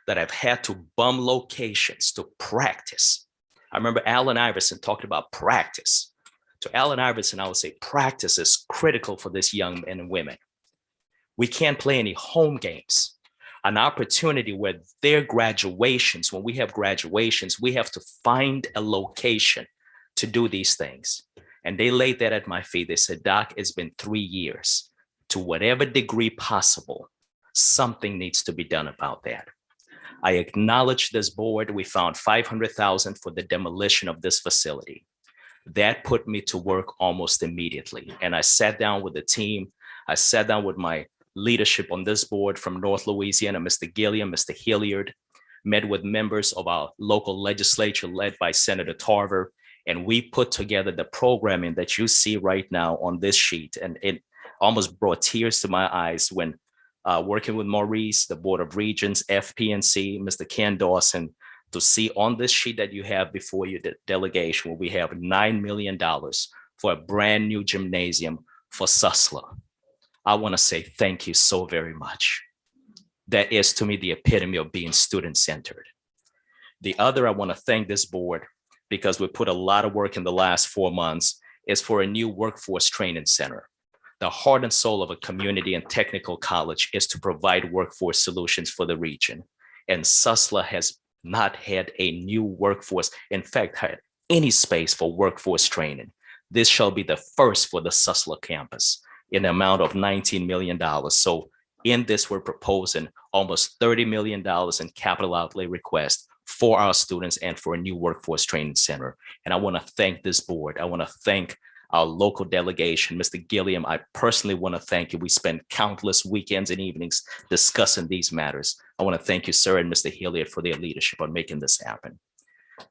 that have had to bum locations to practice. I remember Allen Iverson talked about practice. To Allen Iverson, I would say practice is critical for this young men and women. We can't play any home games. An opportunity where their graduations, when we have graduations, we have to find a location to do these things. And they laid that at my feet. They said, Doc, it's been 3 years. To whatever degree possible, something needs to be done about that. I acknowledge this board. We found $500,000 for the demolition of this facility. That put me to work almost immediately. And I sat down with the team. I sat down with my leadership on this board from North Louisiana, Mr. Gilliam, Mr. Hilliard, met with members of our local legislature led by Senator Tarver, and we put together the programming that you see right now on this sheet. And it almost brought tears to my eyes when working with Maurice, the Board of Regents, FPNC, Mr. Ken Dawson, to see on this sheet that you have before you, the delegation, where we have $9 million for a brand new gymnasium for SUSLA. I want to say thank you so very much. That is, to me, the epitome of being student-centered. The other, I want to thank this board because we put a lot of work in the last 4 months, is for a new workforce training center. The heart and soul of a community and technical college is to provide workforce solutions for the region. And SUSLA has not had a new workforce, in fact, had any space for workforce training. This shall be the first for the SUSLA campus in the amount of $19 million. So in this, we're proposing almost $30 million in capital outlay request for our students and for a new workforce training center. And I want to thank this board. I want to thank our local delegation, Mr. Gilliam. I personally want to thank you. We spent countless weekends and evenings discussing these matters. I want to thank you, sir, and Mr. Hilliard for their leadership on making this happen.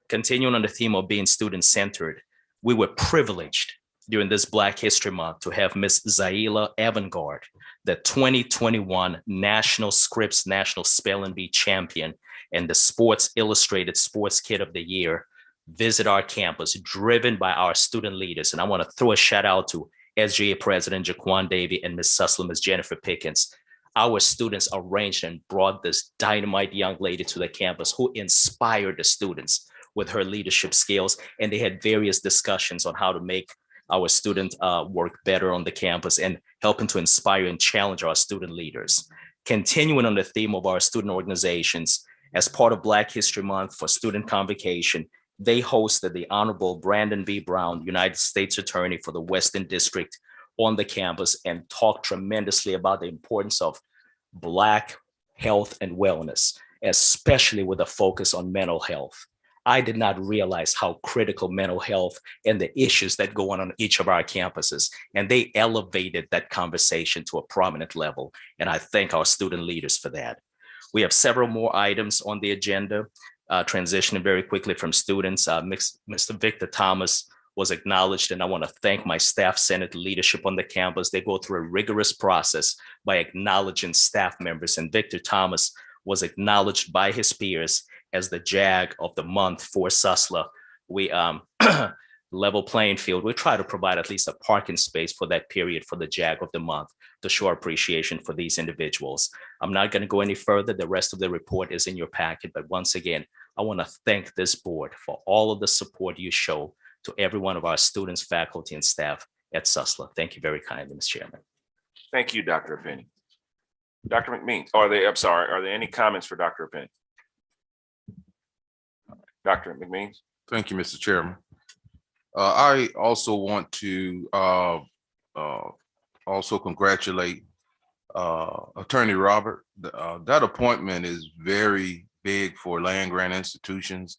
Continuing on the theme of being student-centered, we were privileged during this Black History Month to have Miss Zaila Avantgarde, the 2021 National Scripps National Spelling Bee champion and the Sports Illustrated Sports Kid of the Year, visit our campus, driven by our student leaders. And I want to throw a shout out to SGA President Jaquan Davey and Ms. Sussler, Ms. Jennifer Pickens. Our students arranged and brought this dynamite young lady to the campus who inspired the students with her leadership skills. And they had various discussions on how to make our student work better on the campus and helping to inspire and challenge our student leaders. Continuing on the theme of our student organizations, as part of Black History Month for Student Convocation, they hosted the Honorable Brandon B. Brown, United States Attorney for the Western District, on the campus and talked tremendously about the importance of Black health and wellness, especially with a focus on mental health. I did not realize how critical mental health and the issues that go on each of our campuses, and they elevated that conversation to a prominent level, and I thank our student leaders for that. We have several more items on the agenda. Transitioning very quickly from students, Mr. Victor Thomas was acknowledged, and I want to thank my staff Senate leadership on the campus. They go through a rigorous process by acknowledging staff members, and Victor Thomas was acknowledged by his peers as the JAG of the month for Sussler. We level playing field. We try to provide at least a parking space for that period for the JAG of the month to show appreciation for these individuals. I'm not going to go any further. The rest of the report is in your packet, but once again, I want to thank this board for all of the support you show to every one of our students, faculty, and staff at Sussler. Thank you very kindly, Mr. Chairman. Thank you, Dr. Penny. Dr. McMeans, are there any comments for Dr. Penny? Dr. McMeans? Thank you, Mr. Chairman. I also want to also congratulate Attorney Robert. That appointment is very big for land grant institutions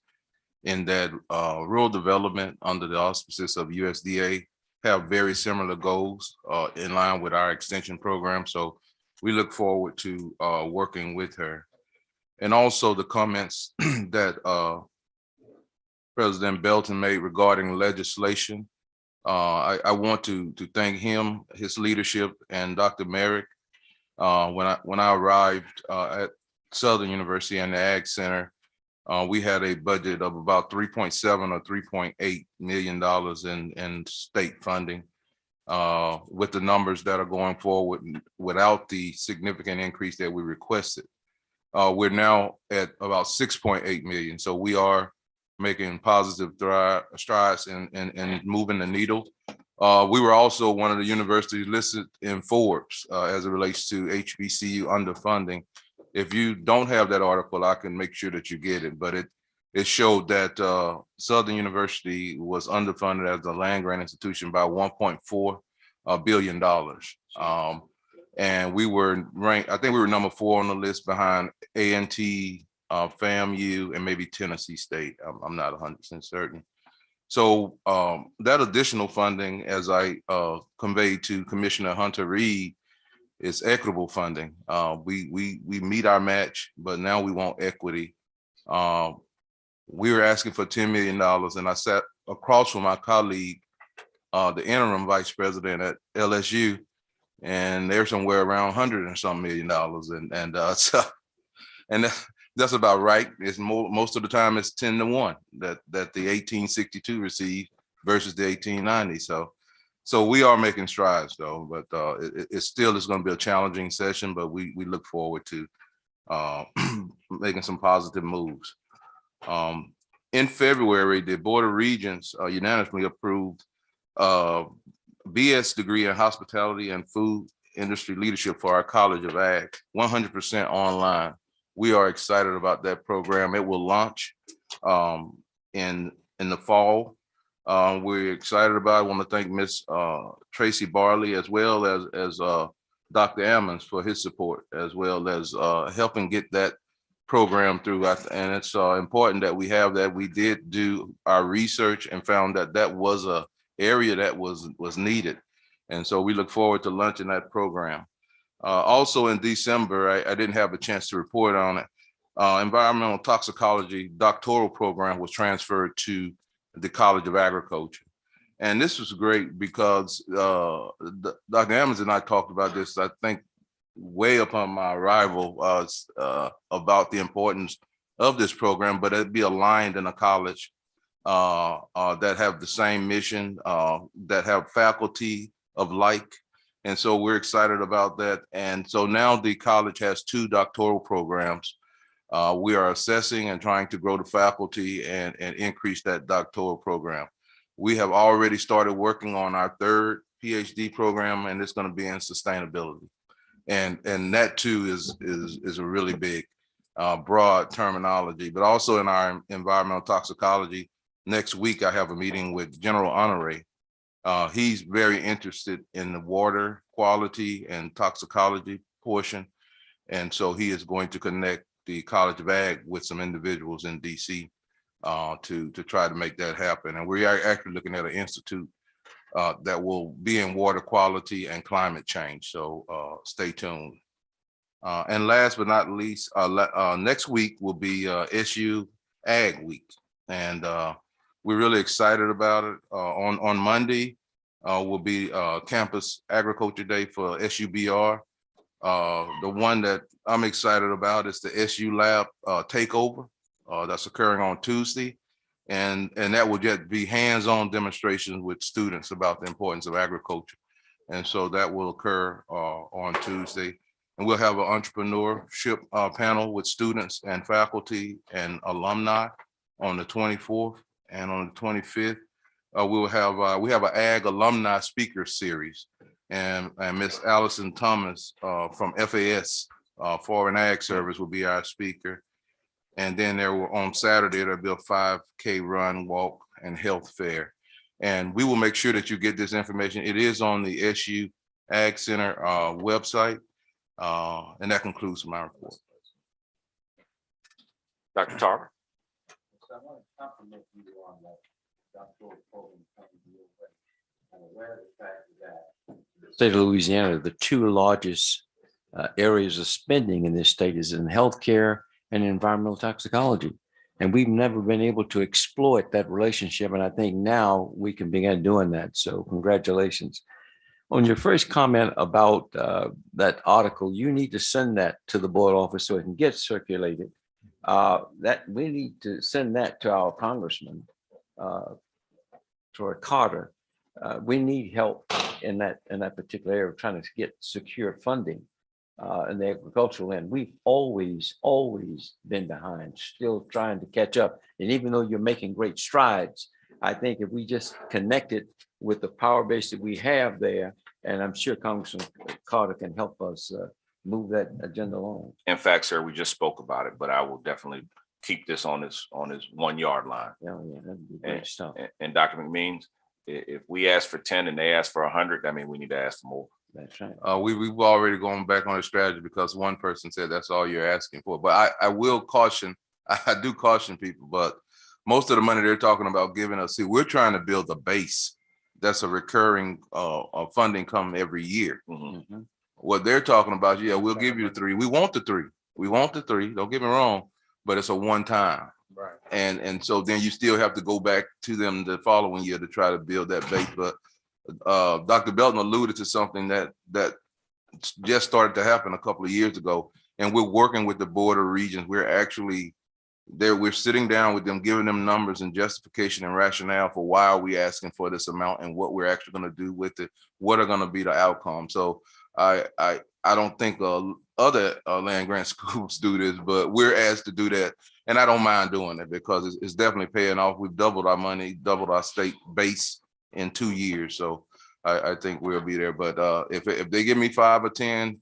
in that rural development under the auspices of USDA have very similar goals in line with our extension program. So we look forward to working with her. And also the comments that President Belton made regarding legislation. I want to thank him, his leadership, and Dr. Merrick. When I arrived at Southern University and the Ag Center, we had a budget of about $3.7 or $3.8 million in state funding. With the numbers that are going forward without the significant increase that we requested. We're now at about 6.8 million. So we are making positive strides in moving the needle. We were also one of the universities listed in Forbes as it relates to HBCU underfunding. If you don't have that article, I can make sure that you get it, but it showed that Southern University was underfunded as a land grant institution by $1.4 billion. And we were ranked, I think we were number 4 on the list behind A&T, FAMU, and maybe Tennessee State. I'm not 100% certain. So that additional funding, as I conveyed to Commissioner Hunter Reed, is equitable funding. We meet our match, but now we want equity. We were asking for $10 million, and I sat across from my colleague, the interim vice president at LSU, and they're somewhere around 100 and some $1 million, and that's about right. It's most of the time it's 10-1 that the 1862 received versus the 1890. So we are making strides though, but it still is going to be a challenging session, but we look forward to making some positive moves. In February, the Board of Regents unanimously approved BS degree in hospitality and food industry leadership for our College of Ag, 100% online. We are excited about that program. It will launch in the fall. We're excited about it. I want to thank Ms. Tracy Barley as well as Dr. Ammons for his support, as well as helping get that program through. And it's important that we have that. We did do our research and found that that was a area that was needed. And so we look forward to launching that program. Also in December, I didn't have a chance to report on it. Environmental toxicology doctoral program was transferred to the College of Agriculture. And this was great because Dr. Ammons and I talked about this, I think, way upon my arrival about the importance of this program, but it'd be aligned in a college that have the same mission, that have faculty of like. And so we're excited about that. And so now the college has 2 doctoral programs. We are assessing and trying to grow the faculty and increase that doctoral program. We have already started working on our 3rd PhD program, and it's going to be in sustainability. And that too is a really big, broad terminology, but also in our environmental toxicology. Next week, I have a meeting with General Honore. He's very interested in the water quality and toxicology portion. And so he is going to connect the College of Ag with some individuals in DC to try to make that happen. And we are actually looking at an institute that will be in water quality and climate change. So stay tuned. And last but not least, next week will be SU Ag Week. And we're really excited about it. On Monday will be Campus Agriculture Day for SUBR. The one that I'm excited about is the SU Lab takeover that's occurring on Tuesday. And that will just be hands-on demonstrations with students about the importance of agriculture. And so that will occur on Tuesday. And we'll have an entrepreneurship panel with students and faculty and alumni on the 24th and on the 25th. We have an Ag alumni speaker series, and Miss Allison Thomas from FAS, Foreign Ag Service, will be our speaker. And then there will, on Saturday, there'll be a 5K run, walk, and health fair. And we will make sure that you get this information. It is on the SU Ag Center website. And that concludes my report. Dr. Tarver. I want to compliment you on that doctoral program coming your way. I'm aware of the fact that the state of Louisiana, the 2 largest areas of spending in this state is in healthcare and environmental toxicology. And we've never been able to exploit that relationship. And I think now we can begin doing that. So congratulations. On your first comment about that article, you need to send that to the board office so it can get circulated. That we need to send that to our congressman, Troy Carter. We need help in that particular area of trying to get secure funding in the agricultural end. We've always been behind, still trying to catch up. And even though you're making great strides, I think if we just connect it with the power base that we have there, and I'm sure Congressman Carter can help us move that agenda along. In fact, sir, we just spoke about it, but I will definitely keep this on his 1 yard line. Yeah, that'd be great stuff. And Dr. McMeans, if we ask for 10 and they ask for 100, I mean, we need to ask for more. That's right. We've already gone back on the strategy because one person said that's all you're asking for. But I will caution, I do caution people, but most of the money they're talking about giving us, see, we're trying to build a base that's a recurring funding come every year. Mm-hmm. What they're talking about, yeah, we'll give you the 3. We want the 3. We want the 3. Don't get me wrong, but it's a one time. Right. And so then you still have to go back to them the following year to try to build that base. But Dr. Belton alluded to something that just started to happen a couple of years ago, and we're working with the Board of Regents. We're actually there. We're sitting down with them, giving them numbers and justification and rationale for why are we asking for this amount and what we're actually going to do with it. What are going to be the outcomes? So I don't think other land grant schools do this, but we're asked to do that, and I don't mind doing it because it's definitely paying off. We've doubled our money, doubled our state base in 2 years, so I think we'll be there. But if they give me 5 or 10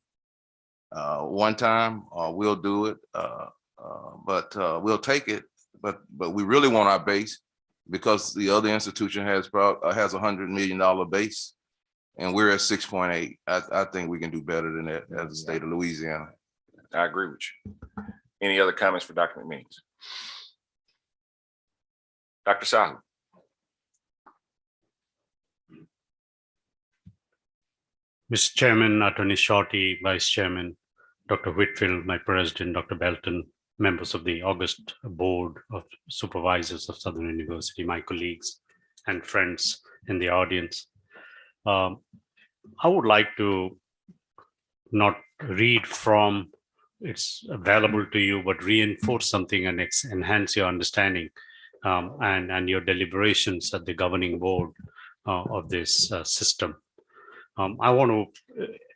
one time, we'll do it. But we'll take it. But we really want our base because the other institution has $100 million base, and we're at 6.8. I think we can do better than that as the state of Louisiana. I agree with you. Any other comments for Dr. McMeans? Dr. Sahu. Mr. Chairman, Attorney Shorty, Vice Chairman, Dr. Whitfield, my President, Dr. Belton, members of the August Board of Supervisors of Southern University, my colleagues and friends in the audience. I would like to not read from it's available to you, but reinforce something and enhance your understanding and your deliberations at the governing board of this system. I want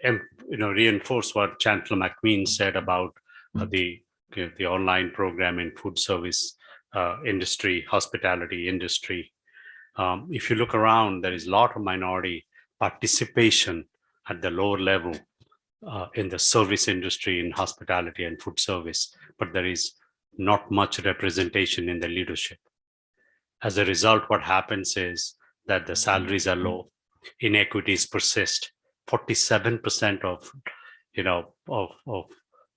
to, reinforce what Chancellor McMean said about the online program in food service industry, hospitality industry. If you look around, there is a lot of minority participation at the lower level in the service industry, in hospitality and food service, but there is not much representation in the leadership. As a result, what happens is that the salaries are low, inequities persist. 47% of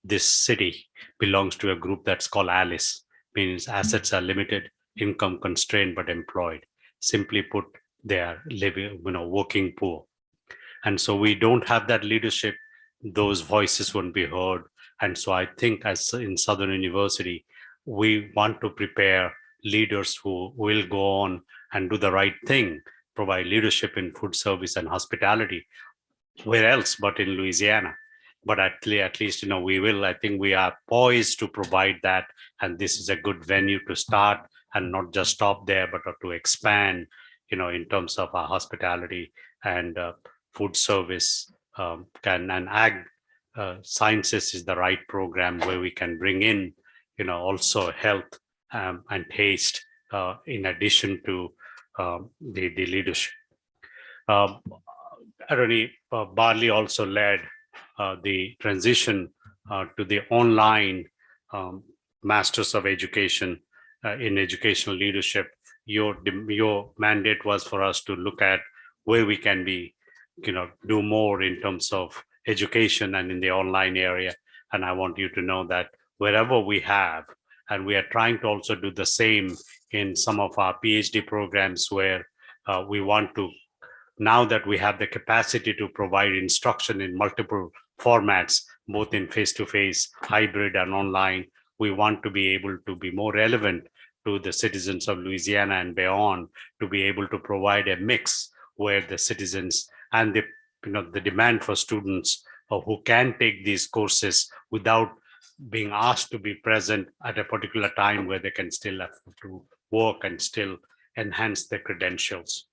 this city belongs to a group that's called Alice, means assets are limited, income constrained but employed. Simply put, they are living, working poor. And so we don't have that leadership. Those voices won't be heard. And so I think as in Southern University, we want to prepare leaders who will go on and do the right thing, provide leadership in food service and hospitality. Where else but in Louisiana? But at least, we will. I think we are poised to provide that. And this is a good venue to start and not just stop there, but to expand, in terms of our hospitality and food service. And ag sciences is the right program where we can bring in, also health and taste in addition to the leadership. Attorney Barley also led the transition to the online Masters of Education in Educational Leadership. Your mandate was for us to look at where we can be, do more in terms of education and in the online area. And I want you to know that wherever we have, and we are trying to also do the same in some of our PhD programs where we want to, now that we have the capacity to provide instruction in multiple formats, both in face-to-face, hybrid and online, we want to be able to be more relevant to the citizens of Louisiana and beyond, to be able to provide a mix where the citizens and the demand for students who can take these courses without being asked to be present at a particular time where they can still have to work and still enhance their credentials.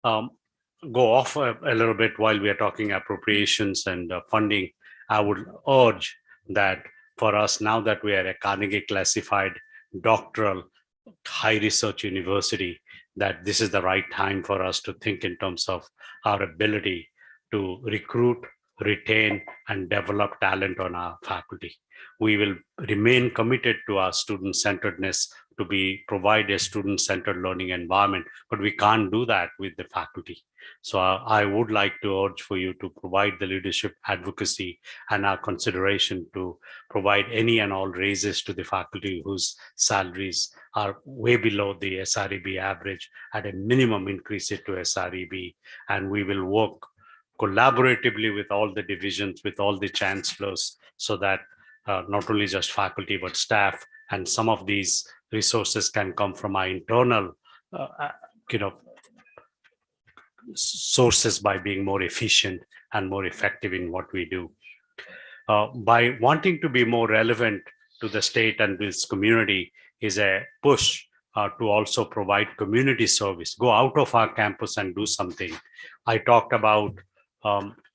Go off a little bit while we are talking appropriations and funding. I would urge that for us, now that we are a Carnegie classified doctoral high research university, that this is the right time for us to think in terms of our ability to recruit, retain, and develop talent on our faculty. We will remain committed to our student-centeredness to provide a student-centered learning environment, but we can't do that with the faculty. So I would like to urge for you to provide the leadership advocacy and our consideration to provide any and all raises to the faculty whose salaries are way below the SREB average. At a minimum, increase it to SREB, and we will work collaboratively with all the divisions, with all the chancellors, so that not only just faculty, but staff, and some of these resources can come from our internal sources by being more efficient and more effective in what we do. By wanting to be more relevant to the state and this community is a push to also provide community service, go out of our campus and do something. I talked about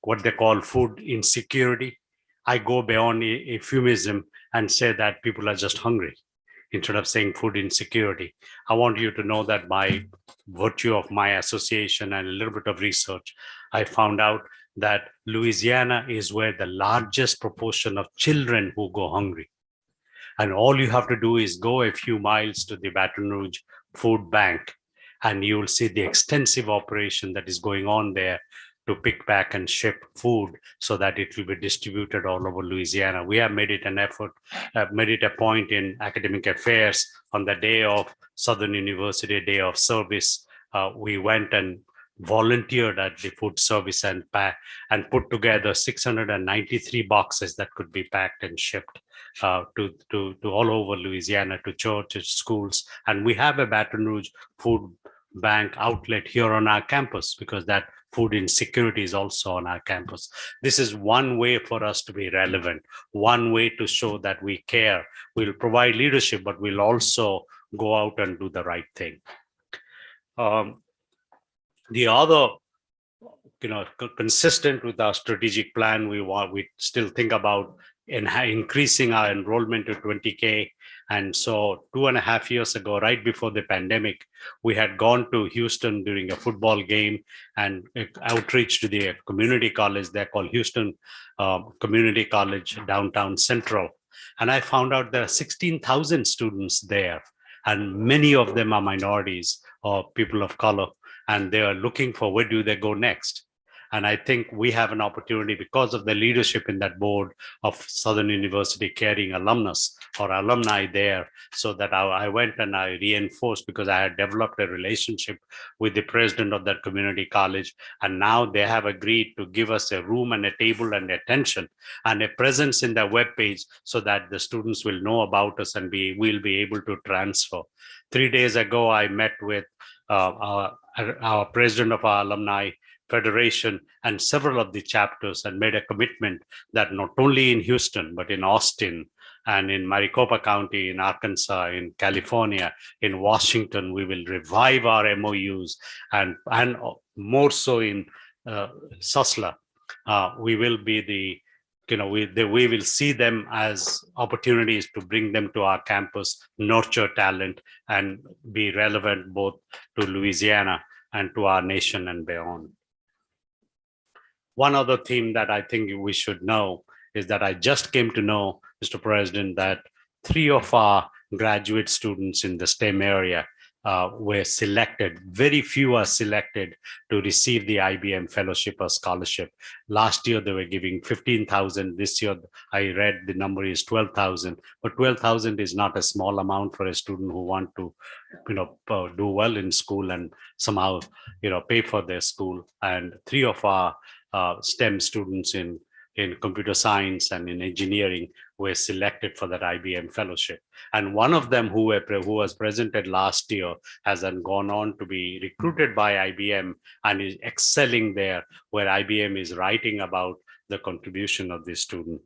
what they call food insecurity. I go beyond euphemism and say that people are just hungry instead of saying food insecurity. I want you to know that by virtue of my association and a little bit of research, I found out that Louisiana is where the largest proportion of children who go hungry. And all you have to do is go a few miles to the Baton Rouge Food Bank, and you will see the extensive operation that is going on there to pick, pack, and ship food so that it will be distributed all over Louisiana. We have made it an effort, made it a point in academic affairs on the day of Southern University Day of Service. We went and volunteered at the food service and put together 693 boxes that could be packed and shipped to all over Louisiana, to churches, schools. And we have a Baton Rouge food bank outlet here on our campus because that food insecurity is also on our campus. This is one way for us to be relevant, one way to show that we care. We'll provide leadership, but we'll also go out and do the right thing. The other consistent with our strategic plan. We still think about increasing our enrollment to 20K. And so 2.5 years ago, right before the pandemic, we had gone to Houston during a football game and outreach to the community college. They're called Houston Community College, downtown Central. And I found out there are 16,000 students there, and many of them are minorities or people of color, and they are looking for where do they go next. And I think we have an opportunity because of the leadership in that board of Southern University carrying alumnus or alumni there, so that I went and I reinforced, because I had developed a relationship with the president of that community college. And now they have agreed to give us a room and a table and attention and a presence in their webpage, so that the students will know about us and we'll be able to transfer. 3 days ago, I met with our president of our alumni Federation and several of the chapters, and made a commitment that not only in Houston, but in Austin and in Maricopa County, in Arkansas, in California, in Washington, we will revive our MOUs, and more so in Susla. We will be we will see them as opportunities to bring them to our campus, nurture talent, and be relevant both to Louisiana and to our nation and beyond. One other theme that I think we should know is that I just came to know, Mr. President, that 3 of our graduate students in the STEM area were selected. Very few are selected to receive the IBM fellowship or scholarship. Last year, they were giving 15,000. This year, I read the number is 12,000, but 12,000 is not a small amount for a student who want to, do well in school and somehow, pay for their school. And 3 of our STEM students in computer science and in engineering were selected for that IBM fellowship. And one of them who was presented last year has then gone on to be recruited by IBM and is excelling there, where IBM is writing about the contribution of the student.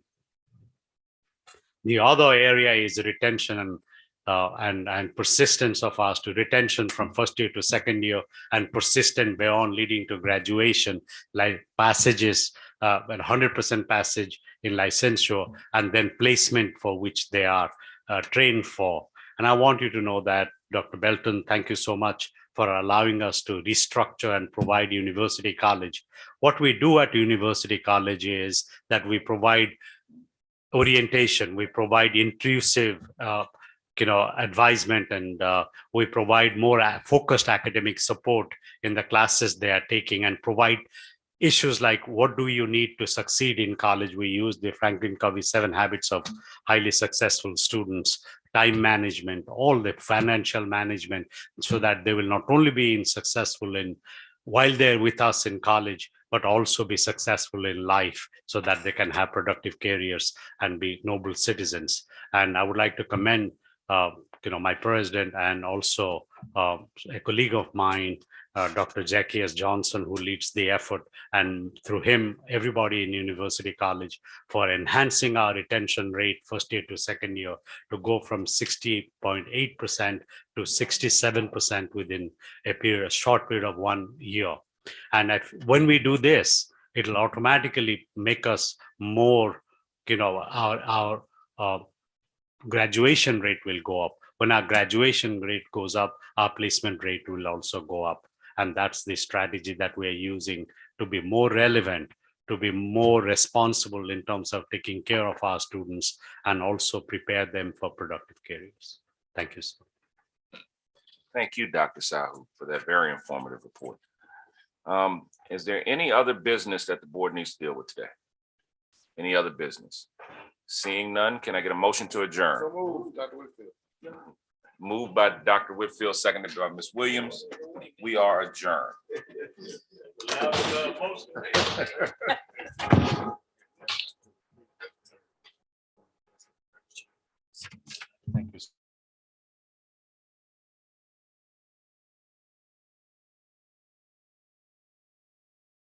The other area is retention and persistence of our retention from first year to second year, and persistent beyond, leading to graduation, like passages, 100% passage in licensure, and then placement for which they are trained for. And I want you to know that, Dr. Belton, thank you so much for allowing us to restructure and provide University College. What we do at University College is that we provide orientation, we provide intrusive advisement, and we provide more focused academic support in the classes they are taking, and provide issues like what do you need to succeed in college. We use the Franklin Covey 7 Habits of Highly Successful Students, time management, all the financial management, so that they will not only be successful while they're with us in college, but also be successful in life, so that they can have productive careers and be noble citizens. And I would like to commend my president, and also a colleague of mine, Dr. Jackie S. Johnson, who leads the effort, and through him, everybody in University College, for enhancing our retention rate first year to second year to go from 60.8% to 67% within a short period of 1 year. And when we do this, it'll automatically make us more, our graduation rate will go up. When our graduation rate goes up, our placement rate will also go up. And that's the strategy that we are using to be more relevant, to be more responsible in terms of taking care of our students, and also prepare them for productive careers. Thank you, sir. Thank you, Dr. Sahu, for that very informative report. Is there any other business that the board needs to deal with today? Any other business? Seeing none, can I get a motion to adjourn? So moved, Dr. Whitfield. Moved by Dr. Whitfield, seconded by Ms. Williams. We are adjourned.